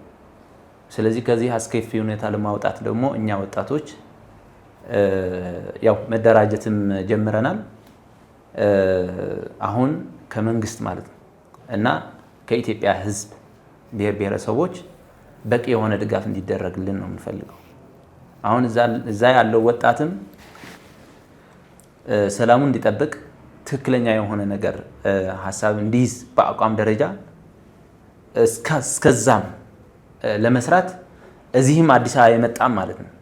ስለዚህ ከዚህ አስከፊ ሁኔታ ለማውጣት ደግሞ እኛ ወጣቶች ያው መደራጀትም ጀምረናል። አሁን ከመንግስት ማለት ነው እና ከኢትዮጵያ ህዝብ ብሔር ብሔረሰቦች በቂ የሆነ ድጋፍ እንዲደረግልን ነው የምንፈልገው። አሁን እዛ ያለው ወጣትም ሰላሙን እንዲጠብቅ ትክክለኛ የሆነ ነገር ሀሳብ እንዲይዝ በአቋም ደረጃ እስከዛም ለመስራት እዚህም አዲስ አበባ የመጣም ማለት ነው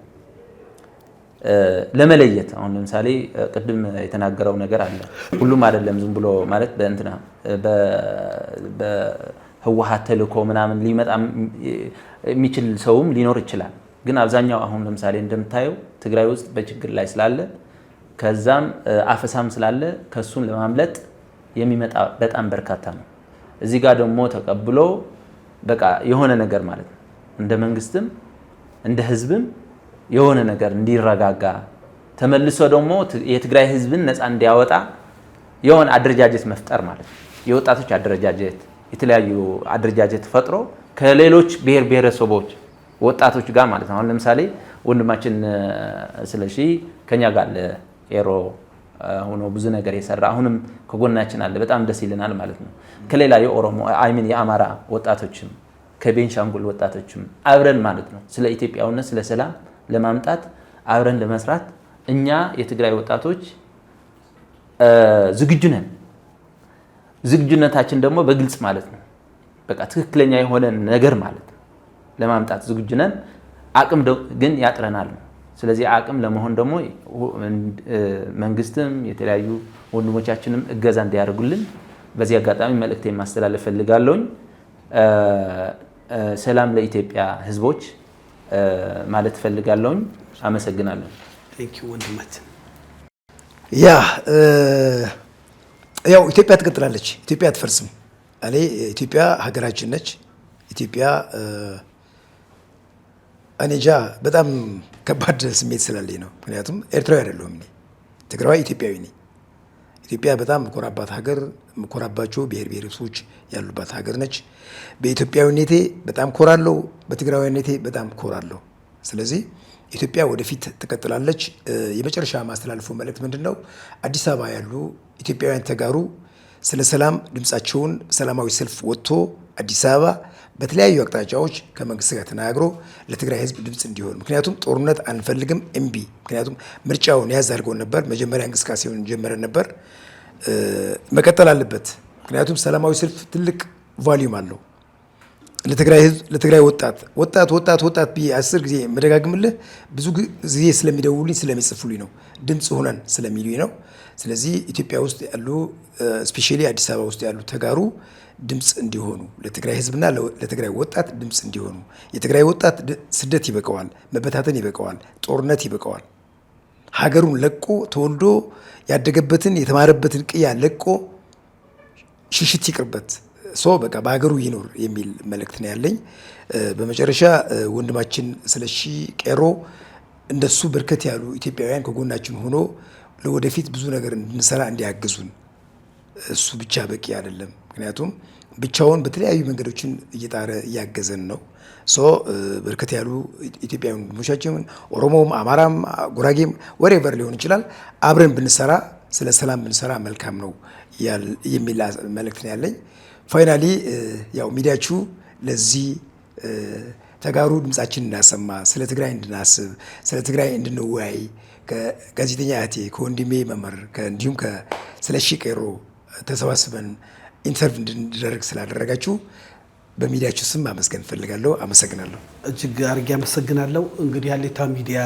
ለመለየት። አሁን ለምሳሌ ቅድም የተናገረው ነገር አለ። ሁሉም አይደለም ዝም ብሎ ማለት በእንትና በህወሓት ተልእኮ ምናምን ሊመጣ የሚችል ሰውም ሊኖር ይችላል። ግን አብዛኛው አሁን ለምሳሌ እንደምታየው ትግራይ ውስጥ በችግር ላይ ስላለ ከዛም አፈሳም ስላለ ከሱን ለማምለጥ የሚመጣ በጣም በርካታ ነው። እዚህ ጋር ደግሞ ተቀብሎ በቃ የሆነ ነገር ማለት ነው እንደ መንግስትም እንደ ህዝብም የሆነ ነገር እንዲረጋጋ ተመልሶ ደግሞ የትግራይ ህዝብን ነፃ እንዲያወጣ የሆነ አደረጃጀት መፍጠር ማለት ነው። የወጣቶች አደረጃጀት የተለያዩ አደረጃጀት ፈጥሮ ከሌሎች ብሔር ብሔረሰቦች ወጣቶች ጋር ማለት ነው። አሁን ለምሳሌ ወንድማችን ስለሺ ከኛ ጋር ኤሮ ሆኖ ብዙ ነገር የሰራ አሁንም ከጎናችን አለ። በጣም ደስ ይለናል ማለት ነው። ከሌላ የኦሮሞ አይሚን የአማራ ወጣቶችም ከቤንሻንጉል ወጣቶችም አብረን ማለት ነው ስለ ኢትዮጵያውነት ስለ ሰላም ለማምጣት አብረን ለመስራት እኛ የትግራይ ወጣቶች ዝግጁ ነን። ዝግጁነታችን ደግሞ በግልጽ ማለት ነው በቃ ትክክለኛ የሆነ ነገር ማለት ነው ለማምጣት ዝግጁ ነን። አቅም ግን ያጥረናል። ስለዚህ አቅም ለመሆን ደግሞ መንግስትም የተለያዩ ወንድሞቻችንም እገዛ እንዲያደርጉልን በዚህ አጋጣሚ መልእክት ማስተላለፍ ፈልጋለሁ። ሰላም ለኢትዮጵያ ህዝቦች ማለት ፈልጋለሁ። አመሰግናለሁ። ቴንክ ዩ ወንድማችን። ያው ኢትዮጵያ ትቀጥላለች፣ ኢትዮጵያ አትፈርስም። እኔ ኢትዮጵያ ሀገራችን ነች። ኢትዮጵያ እኔ እንጃ በጣም ከባድ ስሜት ስላለኝ ነው። ምክንያቱም ኤርትራዊ አይደለሁም እኔ ትግራዋይ ኢትዮጵያዊ ነኝ። ኢትዮጵያ በጣም የምኮራባት ሀገር፣ የምኮራባቸው ብሔር ብሔረሰቦች ያሉባት ሀገር ነች። በኢትዮጵያዊነቴ በጣም ኮራለሁ፣ በትግራዊነቴ በጣም ኮራለሁ። ስለዚህ ኢትዮጵያ ወደፊት ትቀጥላለች። የመጨረሻ ማስተላለፈው መልእክት ምንድን ነው? አዲስ አበባ ያሉ ኢትዮጵያውያን ተጋሩ ስለ ሰላም ድምፃቸውን ሰላማዊ ሰልፍ ወጥቶ አዲስ አበባ በተለያዩ አቅጣጫዎች ከመንግስት ጋር ተናግሮ ለትግራይ ህዝብ ድምፅ እንዲሆን። ምክንያቱም ጦርነት አንፈልግም እምቢ። ምክንያቱም ምርጫውን ያዝ አድርገውን ነበር። መጀመሪያ እንቅስቃሴውን ጀመረን ነበር፣ መቀጠል አለበት። ምክንያቱም ሰላማዊ ሰልፍ ትልቅ ቫሊዩም አለው ለትግራይ ህዝብ፣ ለትግራይ ወጣት ወጣት ወጣት ወጣት ብዬ 10 ጊዜ መደጋግምልህ ብዙ ጊዜ ስለሚደውሉኝ ስለሚጽፉልኝ ነው፣ ድምፅ ሆነን ስለሚሉኝ ነው። ስለዚህ ኢትዮጵያ ውስጥ ያሉ ስፔሻሊ አዲስ አበባ ውስጥ ያሉ ተጋሩ ድምፅ እንዲሆኑ ለትግራይ ህዝብና ለትግራይ ወጣት ድምፅ እንዲሆኑ። የትግራይ ወጣት ስደት ይበቀዋል፣ መበታተን ይበቀዋል፣ ጦርነት ይበቀዋል። ሀገሩን ለቆ ተወልዶ ያደገበትን የተማረበትን ቅያ ለቆ ሽሽት ይቅርበት፣ ሶ በቃ በሀገሩ ይኖር የሚል መልእክት ነው ያለኝ። በመጨረሻ ወንድማችን ስለሺ ቄሮ እንደሱ በርከት ያሉ ኢትዮጵያውያን ከጎናችን ሆኖ ለወደፊት ብዙ ነገር እንድንሰራ እንዲያግዙን። እሱ ብቻ በቂ አይደለም። ምክንያቱም ብቻውን በተለያዩ መንገዶችን እየጣረ እያገዘን ነው። በርከት ያሉ ኢትዮጵያውያን ወንድሞቻችን ኦሮሞም፣ አማራም፣ ጉራጌም ወሬቨር ሊሆን ይችላል አብረን ብንሰራ ስለ ሰላም ብንሰራ መልካም ነው የሚል መልእክት ነው ያለኝ። ፋይናሊ ያው ሚዲያችሁ ለዚህ ተጋሩ ድምጻችን እናሰማ፣ ስለ ትግራይ እንድናስብ፣ ስለ ትግራይ እንድንወያይ ከጋዜጠኛ እህቴ ከወንድሜ መምህር እንዲሁም ከስለሺ ቄሮ ተሰባስበን ኢንተርቪው እንድንደረግ ስላደረጋችሁ በሚዲያችሁ ስም አመስገን እፈልጋለሁ። አመሰግናለሁ። እጅግ አድርጌ አመሰግናለሁ። እንግዲህ ሀሌታ ሚዲያ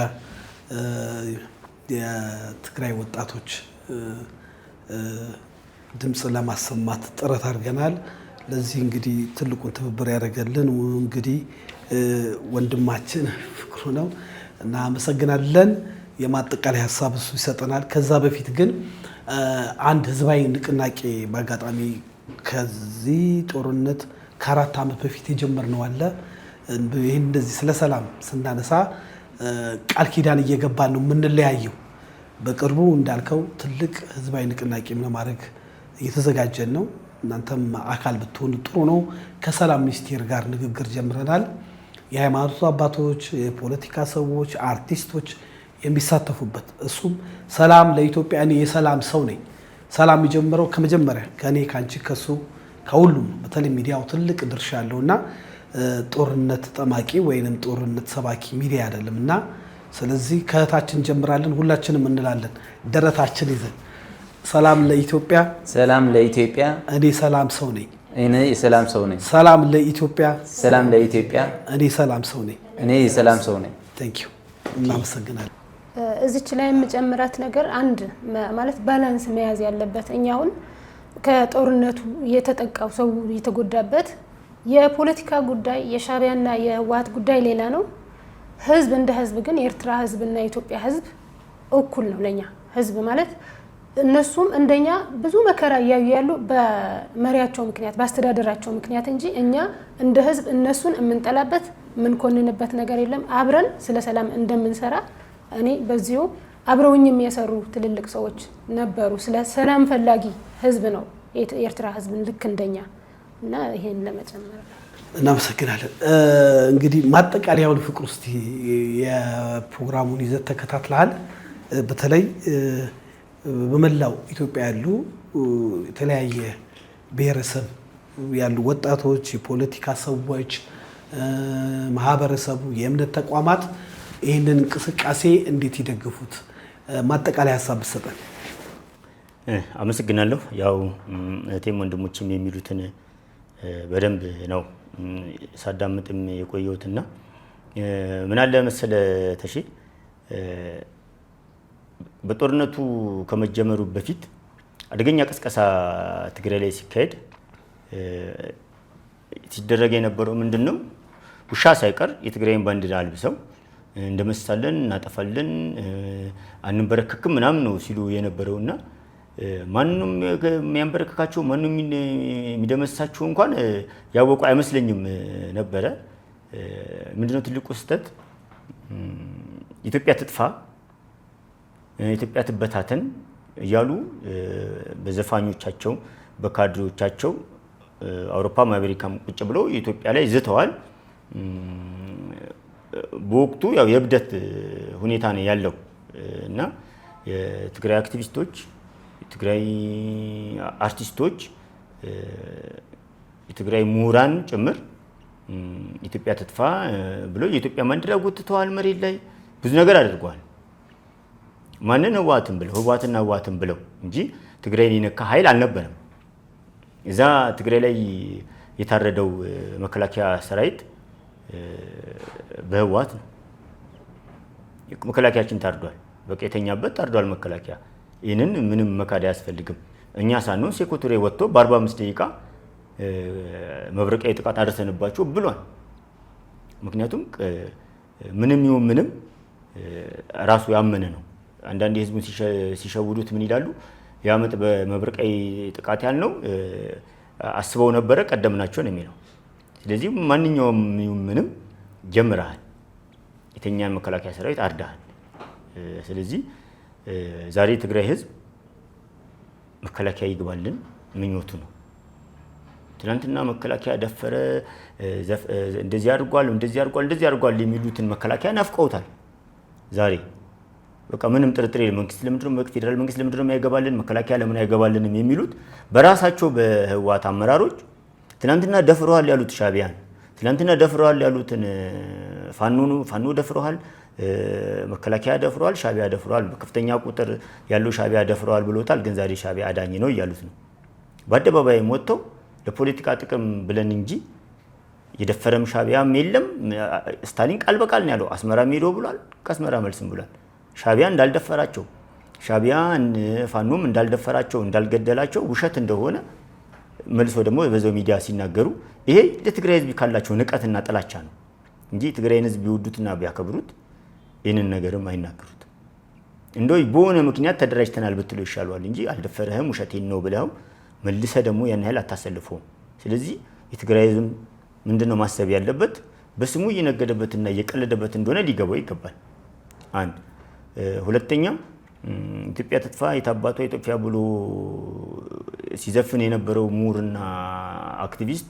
የትግራይ ወጣቶች ድምፅ ለማሰማት ጥረት አድርገናል። ለዚህ እንግዲህ ትልቁን ትብብር ያደረገልን እንግዲህ ወንድማችን ፍቅሩ ነው እና አመሰግናለን። የማጠቃላይ ሀሳብ እሱ ይሰጠናል። ከዛ በፊት ግን አንድ ህዝባዊ ንቅናቄ በአጋጣሚ ከዚህ ጦርነት ከ4 ዓመት በፊት የጀመርነው አለ። ይህን እንደዚህ ስለ ሰላም ስናነሳ ቃል ኪዳን እየገባን ነው የምንለያየው። በቅርቡ እንዳልከው ትልቅ ህዝባዊ ንቅናቄም ለማድረግ እየተዘጋጀን ነው። እናንተም አካል ብትሆኑ ጥሩ ነው። ከሰላም ሚኒስቴር ጋር ንግግር ጀምረናል። የሃይማኖት አባቶች፣ የፖለቲካ ሰዎች፣ አርቲስቶች የሚሳተፉበት እሱም ሰላም ለኢትዮጵያ። እኔ የሰላም ሰው ነኝ። ሰላም የሚጀምረው ከመጀመሪያ ከእኔ ከአንቺ ከሱ ከሁሉም። በተለይ ሚዲያው ትልቅ ድርሻ ያለው እና ጦርነት ጠማቂ ወይንም ጦርነት ሰባኪ ሚዲያ አይደለም እና ስለዚህ ከእህታችን እንጀምራለን። ሁላችንም እንላለን ደረታችን ይዘን ሰላም ለኢትዮጵያ፣ ሰላም ለኢትዮጵያ፣ እኔ ሰላም ሰው ነኝ። እኔ የሰላም ሰው ነኝ። ሰላም ለኢትዮጵያ፣ ሰላም ለኢትዮጵያ፣ እኔ ሰላም ሰው ነኝ። እኔ የሰላም ሰው ነኝ። ቴንክ ዩ እናመሰግናለን። እዚች ላይ የምጨምራት ነገር አንድ ማለት ባላንስ መያዝ ያለበት እኛ አሁን ከጦርነቱ የተጠቃው ሰው የተጎዳበት የፖለቲካ ጉዳይ የሻዕቢያና የህወሓት ጉዳይ ሌላ ነው። ህዝብ እንደ ህዝብ ግን የኤርትራ ህዝብና የኢትዮጵያ ህዝብ እኩል ነው ለኛ። ህዝብ ማለት እነሱም እንደኛ ብዙ መከራ እያዩ ያሉ በመሪያቸው ምክንያት በአስተዳደራቸው ምክንያት እንጂ እኛ እንደ ህዝብ እነሱን የምንጠላበት የምንኮንንበት ነገር የለም። አብረን ስለ ሰላም እንደምንሰራ እኔ በዚሁ አብረውኝም የሰሩ ትልልቅ ሰዎች ነበሩ። ስለ ሰላም ፈላጊ ህዝብ ነው የኤርትራ ህዝብ ልክ እንደኛ እና ይሄን ለመጨመር እናመሰግናለን። እንግዲህ ማጠቃለያውን ፍቅር ውስጥ የፕሮግራሙን ይዘት ተከታትለሃል። በተለይ በመላው ኢትዮጵያ ያሉ የተለያየ ብሔረሰብ ያሉ ወጣቶች፣ የፖለቲካ ሰዎች፣ ማህበረሰቡ፣ የእምነት ተቋማት ይህንን እንቅስቃሴ እንዴት ይደግፉት? ማጠቃለያ ሀሳብ ብትሰጠን። አመሰግናለሁ። ያው እህቴም ወንድሞችም የሚሉትን በደንብ ነው ሳዳምጥም የቆየሁትና ምን አለ መሰለ ተሼ በጦርነቱ ከመጀመሩ በፊት አደገኛ ቅስቀሳ ትግራይ ላይ ሲካሄድ ሲደረግ የነበረው ምንድነው? ውሻ ሳይቀር የትግራይን ባንዲራ አልብሰው እንደመሳለን፣ እናጠፋለን፣ አንበረከክም ምናምን ነው ሲሉ የነበረውና ማንንም የሚያንበረከካቸው ማንንም የሚደመሳቸው እንኳን ያወቁ አይመስለኝም ነበረ። ምንድነው ትልቁ ስህተት? ኢትዮጵያ ትጥፋ፣ ኢትዮጵያ ትበታተን እያሉ በዘፋኞቻቸው በካድሬዎቻቸው አውሮፓም አሜሪካም ቁጭ ብለው ኢትዮጵያ ላይ ዝተዋል። በወቅቱ ያው የእብደት ሁኔታ ነው ያለው እና የትግራይ አክቲቪስቶች፣ የትግራይ አርቲስቶች፣ የትግራይ ምሁራን ጭምር ኢትዮጵያ ትጥፋ ብለው የኢትዮጵያ ባንዲራ ጎትተዋል። መሬት ላይ ብዙ ነገር አድርገዋል። ማንን? ህወሓትን ብለው ህወሓትና ህወሓትን ብለው እንጂ ትግራይን የነካ ኃይል አልነበረም። እዛ ትግራይ ላይ የታረደው መከላከያ ሰራዊት በህወሓት ነው። መከላከያችን ታርዷል። በቃ የተኛበት ታርዷል መከላከያ። ይህንን ምንም መካድ አያስፈልግም። እኛ ሳንሆን ሴኮቱሬ ወጥቶ በ45 ደቂቃ መብረቂያ ጥቃት አደረሰንባቸው ብሏል። ምክንያቱም ምንም ይሁን ምንም ራሱ ያመነ ነው። አንዳንድ ህዝቡን ሲሸውዱት ምን ይላሉ? የዓመት በመብረቂያ ጥቃት ያልነው አስበው ነበረ ቀደምናቸው ነው የሚለው። ስለዚህ ማንኛውም ይሁን ምንም ጀምረሃል፣ የተኛን መከላከያ ሰራዊት አርዳሃል። ስለዚህ ዛሬ የትግራይ ህዝብ መከላከያ ይግባልን ምኞቱ ነው። ትናንትና መከላከያ ደፈረ፣ እንደዚህ አድርጓል የሚሉትን መከላከያ ናፍቀውታል። ዛሬ በቃ ምንም ጥርጥር የለም። መንግስት ለምንድነው ፌዴራል መንግስት ለምንድነው የማይገባልን? መከላከያ ለምን አይገባልንም? የሚሉት በራሳቸው በህወሓት አመራሮች ትናንትና ደፍረዋል ያሉት ሻዕቢያን፣ ትናንትና ደፍረዋል ያሉትን ፋኖ ደፍረዋል፣ መከላከያ ደፍረዋል፣ ሻዕቢያ ደፍረዋል፣ በከፍተኛ ቁጥር ያለው ሻዕቢያ ደፍረዋል ብሎታል። ግን ዛሬ ሻዕቢያ አዳኝ ነው እያሉት ነው። በአደባባይም ወጥተው ለፖለቲካ ጥቅም ብለን እንጂ የደፈረም ሻዕቢያም የለም። ስታሊን ቃል በቃል ነው ያለው። አስመራም ሄዶ ብሏል፣ ከአስመራ መልስም ብሏል። ሻዕቢያ እንዳልደፈራቸው፣ ሻዕቢያ ፋኖም እንዳልደፈራቸው፣ እንዳልገደላቸው ውሸት እንደሆነ መልሶ ደግሞ በዛው ሚዲያ ሲናገሩ ይሄ ለትግራይ ህዝብ ካላቸው ንቀትና ጥላቻ ነው እንጂ ትግራይን ህዝብ ቢወዱትና ቢያከብሩት ይህንን ነገርም አይናገሩት። እንደው በሆነ ምክንያት ተደራጅተናል ብትለው ይሻለዋል እንጂ አልደፈረህም ውሸቴን ነው ብለው መልሰ ደግሞ ያን ያህል አታሰልፈውም። ስለዚህ የትግራይ ህዝብ ምንድነው ማሰብ ያለበት? በስሙ እየነገደበትና እየቀለደበት እንደሆነ ሊገባው ይገባል። አንድ ሁለተኛ ኢትዮጵያ ትጥፋ የታባቷ ኢትዮጵያ ብሎ ሲዘፍን የነበረው ምሁርና አክቲቪስት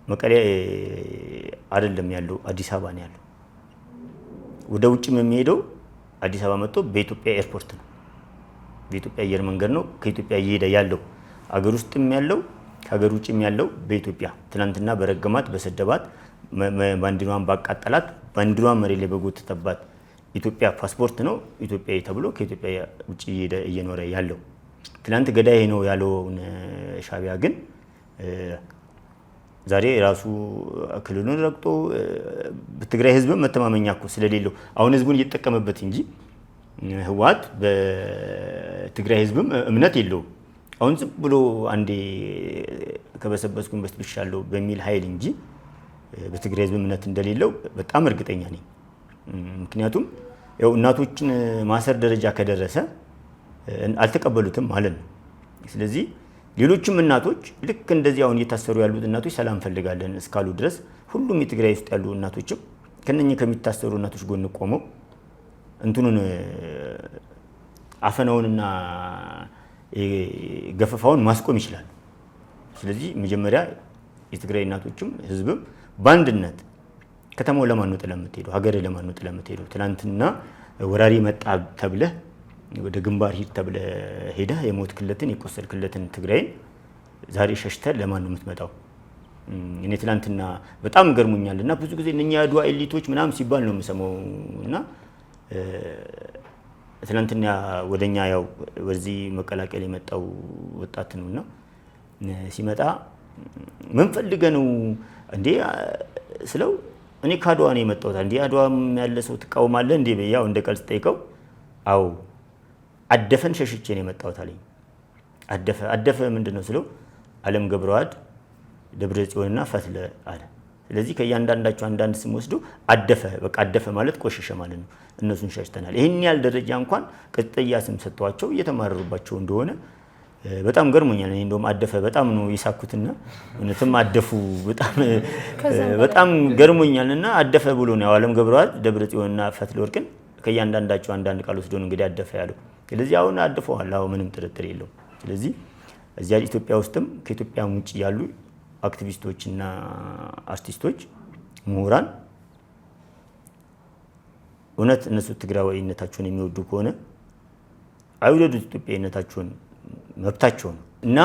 መቀሌ አይደለም ያለው፣ አዲስ አበባ ነው ያለው። ወደ ውጭም የሚሄደው አዲስ አበባ መጥቶ በኢትዮጵያ ኤርፖርት ነው፣ በኢትዮጵያ አየር መንገድ ነው ከኢትዮጵያ እየሄደ ያለው። አገር ውስጥም ያለው ከሀገር ውጭም ያለው በኢትዮጵያ ትናንትና በረገማት በሰደባት ባንዲራዋን ባቃጠላት ባንዲራዋን መሬት ላይ በጎተተባት ኢትዮጵያ ፓስፖርት ነው ኢትዮጵያዊ ተብሎ ከኢትዮጵያ ውጭ እየኖረ ያለው። ትናንት ገዳይ ነው ያለውን ሻዕቢያ ግን ዛሬ ራሱ ክልሉን ረግጦ በትግራይ ህዝብ መተማመኛ እኮ ስለሌለው አሁን ህዝቡን እየተጠቀመበት እንጂ ህወሓት በትግራይ ህዝብም እምነት የለውም። አሁን ዝም ብሎ አንዴ ከበሰበስኩኝ በስብሻለሁ በሚል ኃይል እንጂ በትግራይ ህዝብ እምነት እንደሌለው በጣም እርግጠኛ ነኝ። ምክንያቱም ያው እናቶችን ማሰር ደረጃ ከደረሰ አልተቀበሉትም ማለት ነው። ስለዚህ ሌሎችም እናቶች ልክ እንደዚህ አሁን እየታሰሩ ያሉት እናቶች ሰላም ፈልጋለን እስካሉ ድረስ ሁሉም የትግራይ ውስጥ ያሉ እናቶችም ከነኚህ ከሚታሰሩ እናቶች ጎን ቆመው እንትኑን አፈናውንና ገፈፋውን ማስቆም ይችላሉ። ስለዚህ መጀመሪያ የትግራይ እናቶችም ህዝብም በአንድነት ከተማው ለማን ነው ጥለህ የምትሄደው? ሀገር ለማን ነው ጥለህ የምትሄደው? ትናንትና ወራሪ መጣ ተብለህ ወደ ግንባር ሂድ ተብለህ ሄደህ የሞትክለትን የቆሰልክለትን ትግራይን ዛሬ ሸሽተህ ለማን ነው የምትመጣው? እኔ ትናንትና በጣም ገርሞኛል እና ብዙ ጊዜ እነኛ የአድዋ ኤሊቶች ምናምን ሲባል ነው የምሰማው እና ትናንትና ወደኛ ያው ወደዚህ መቀላቀል የመጣው ወጣት ነውና ሲመጣ ምን ፈልገህ ነው እንዴ ስለው እኔ ከአድዋ ነው የመጣሁት። እንዴ አድዋም ያለ ሰው ትቃወማለህ እንዴ? ያው እንደ ቀልድ ጠይቀው አው አደፈን ሸሽቼ ነው የመጣሁት አለኝ። አደፈ ምንድነው ስለው ዓለም ገብረዋድ ደብረ ጽዮንና ፈትለ አለ። ስለዚህ ከእያንዳንዳቸው አንዳንድ ስም ወስዶ አደፈ በቃ አደፈ ማለት ቆሸሸ ማለት ነው። እነሱን ሸሽተናል። ይሄን ያህል ደረጃ እንኳን ቅጥያ ስም ሰጥቷቸው እየተማረሩባቸው እንደሆነ በጣም ገርሞኛል። እኔ እንደውም አደፈ በጣም ነው ይሳኩትና እነተም አደፉ በጣም ገርሞኛልና አደፈ ብሎ ነው ዓለም ገብረዋድ ደብረ ጽዮንና ፈትለ ወርቅን ከእያንዳንዳቸው አንዳንድ ቃል ወስዶ ነው እንግዲህ አደፈ ያለው። ስለዚህ አሁን አድፈዋል። አሁን ምንም ጥርጥር የለውም። ስለዚህ እዚያ ኢትዮጵያ ውስጥም ከኢትዮጵያ ውጭ ያሉ አክቲቪስቶችና አርቲስቶች፣ ምሁራን እውነት እነሱ ትግራዋይነታቸውን የሚወዱ ከሆነ አይወደዱት ኢትዮጵያዊነታቸውን መብታቸው ነው እና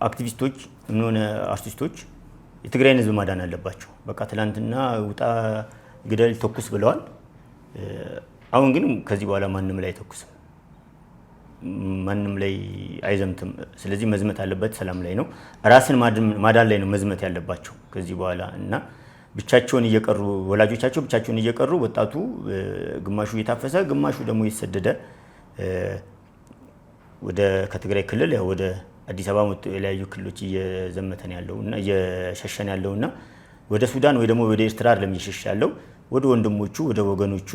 አክቲቪስቶች ምን ሆነ አርቲስቶች የትግራይን ህዝብ ማዳን አለባቸው። በቃ ትላንትና ውጣ ግደል ተኩስ ብለዋል። አሁን ግን ከዚህ በኋላ ማንም ላይ አይተኩስም፣ ማንም ላይ አይዘምትም። ስለዚህ መዝመት አለበት ሰላም ላይ ነው፣ ራስን ማዳን ላይ ነው መዝመት ያለባቸው ከዚህ በኋላ እና ብቻቸውን እየቀሩ ወላጆቻቸው ብቻቸውን እየቀሩ ወጣቱ ግማሹ እየታፈሰ ግማሹ ደግሞ እየተሰደደ ወደ ከትግራይ ክልል ያው ወደ አዲስ አበባ የተለያዩ ክልሎች እየዘመተን ያለው እና እየሸሸን ያለውና ወደ ሱዳን ወይ ደግሞ ወደ ኤርትራ አይደለም እየሸሸ ያለው ወደ ወንድሞቹ ወደ ወገኖቹ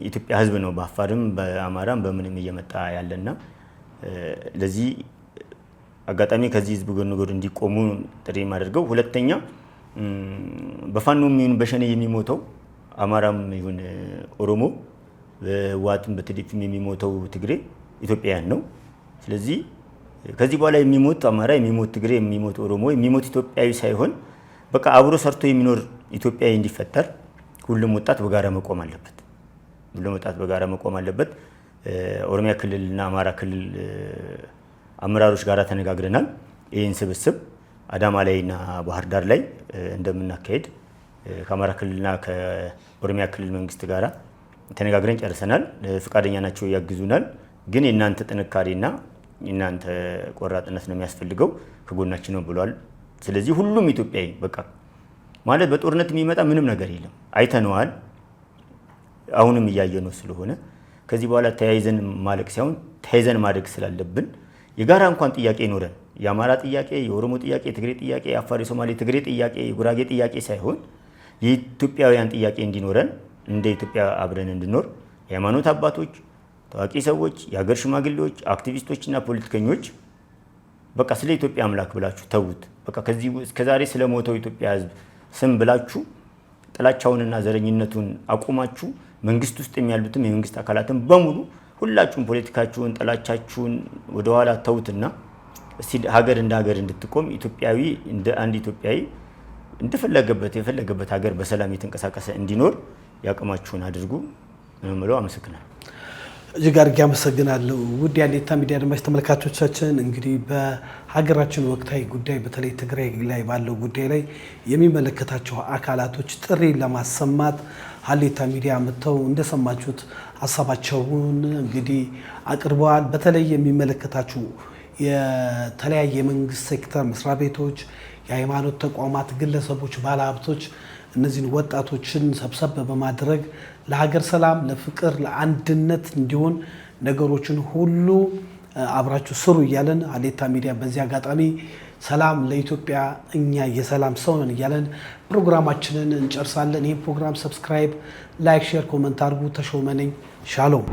ኢትዮጵያ ህዝብ ነው። በአፋርም በአማራም በምንም እየመጣ ያለና ለዚህ አጋጣሚ ከዚህ ህዝብ ጎን ለጎን እንዲቆሙ ጥሪ ማድርገው። ሁለተኛ በፋኖም ይሁን በሸኔ የሚሞተው አማራም ይሁን ኦሮሞ በዋትም በትዲፍም የሚሞተው ትግሬ ኢትዮጵያውያን ነው። ስለዚህ ከዚህ በኋላ የሚሞት አማራ የሚሞት ትግሬ የሚሞት ኦሮሞ የሚሞት ኢትዮጵያዊ ሳይሆን በቃ አብሮ ሰርቶ የሚኖር ኢትዮጵያዊ እንዲፈጠር ሁሉም ወጣት በጋራ መቆም አለበት። ሁሉም ወጣት በጋራ መቆም አለበት። ኦሮሚያ ክልልና አማራ ክልል አመራሮች ጋር ተነጋግረናል። ይህን ስብስብ አዳማ ላይና ባህር ዳር ላይ እንደምናካሄድ ከአማራ ክልልና ከኦሮሚያ ክልል መንግስት ጋር ተነጋግረን ጨርሰናል። ፈቃደኛ ናቸው፣ ያግዙናል። ግን የእናንተ ጥንካሬና የእናንተ ቆራጥነት ነው የሚያስፈልገው፣ ከጎናችን ነው ብሏል። ስለዚህ ሁሉም ኢትዮጵያዊ በቃ ማለት በጦርነት የሚመጣ ምንም ነገር የለም፣ አይተነዋል። አሁንም እያየነው ስለሆነ ከዚህ በኋላ ተያይዘን ማለቅ ሳይሆን ተያይዘን ማደግ ስላለብን የጋራ እንኳን ጥያቄ ይኖረን የአማራ ጥያቄ፣ የኦሮሞ ጥያቄ፣ የትግሬ ጥያቄ፣ የአፋር፣ የሶማሌ፣ ትግሬ ጥያቄ፣ የጉራጌ ጥያቄ ሳይሆን የኢትዮጵያውያን ጥያቄ እንዲኖረን እንደ ኢትዮጵያ አብረን እንድኖር የሃይማኖት አባቶች፣ ታዋቂ ሰዎች፣ የሀገር ሽማግሌዎች፣ አክቲቪስቶችና ፖለቲከኞች በቃ ስለ ኢትዮጵያ አምላክ ብላችሁ ተዉት። በቃ ከዚህ እስከዛሬ ስለሞተው ኢትዮጵያ ሕዝብ ስም ብላችሁ ጥላቻውንና ዘረኝነቱን አቁማችሁ መንግስት ውስጥ ያሉትም የመንግስት አካላትን በሙሉ ሁላችሁም ፖለቲካችሁን ጥላቻችሁን ወደኋላ ተዉትና እስቲ ሀገር እንደ ሀገር እንድትቆም ኢትዮጵያዊ እንደ አንድ ኢትዮጵያዊ እንደፈለገበት የፈለገበት ሀገር በሰላም የተንቀሳቀሰ እንዲኖር ያቅማችሁን አድርጉ ነው የምለው። አመሰግናለሁ። እጅግ አድርጌ አመሰግናለሁ። ውድ የሀሌታ ሚዲያ አድማጭ ተመልካቾቻችን እንግዲህ በሀገራችን ወቅታዊ ጉዳይ በተለይ ትግራይ ላይ ባለው ጉዳይ ላይ የሚመለከታቸው አካላቶች ጥሪ ለማሰማት ሀሌታ ሚዲያ መጥተው እንደሰማችሁት ሀሳባቸውን እንግዲህ አቅርበዋል። በተለይ የሚመለከታችሁ የተለያየ የመንግስት ሴክተር መስሪያ ቤቶች፣ የሃይማኖት ተቋማት፣ ግለሰቦች፣ ባለሀብቶች እነዚህን ወጣቶችን ሰብሰብ በማድረግ ለሀገር ሰላም፣ ለፍቅር፣ ለአንድነት እንዲሆን ነገሮችን ሁሉ አብራችሁ ስሩ እያለን ሀሌታ ሚዲያ በዚህ አጋጣሚ ሰላም ለኢትዮጵያ እኛ የሰላም ሰው ነን እያለን ፕሮግራማችንን እንጨርሳለን። ይህ ፕሮግራም ሰብስክራይብ፣ ላይክ፣ ሼር፣ ኮመንት አድርጉ። ተሾመ ነኝ። ሻሎም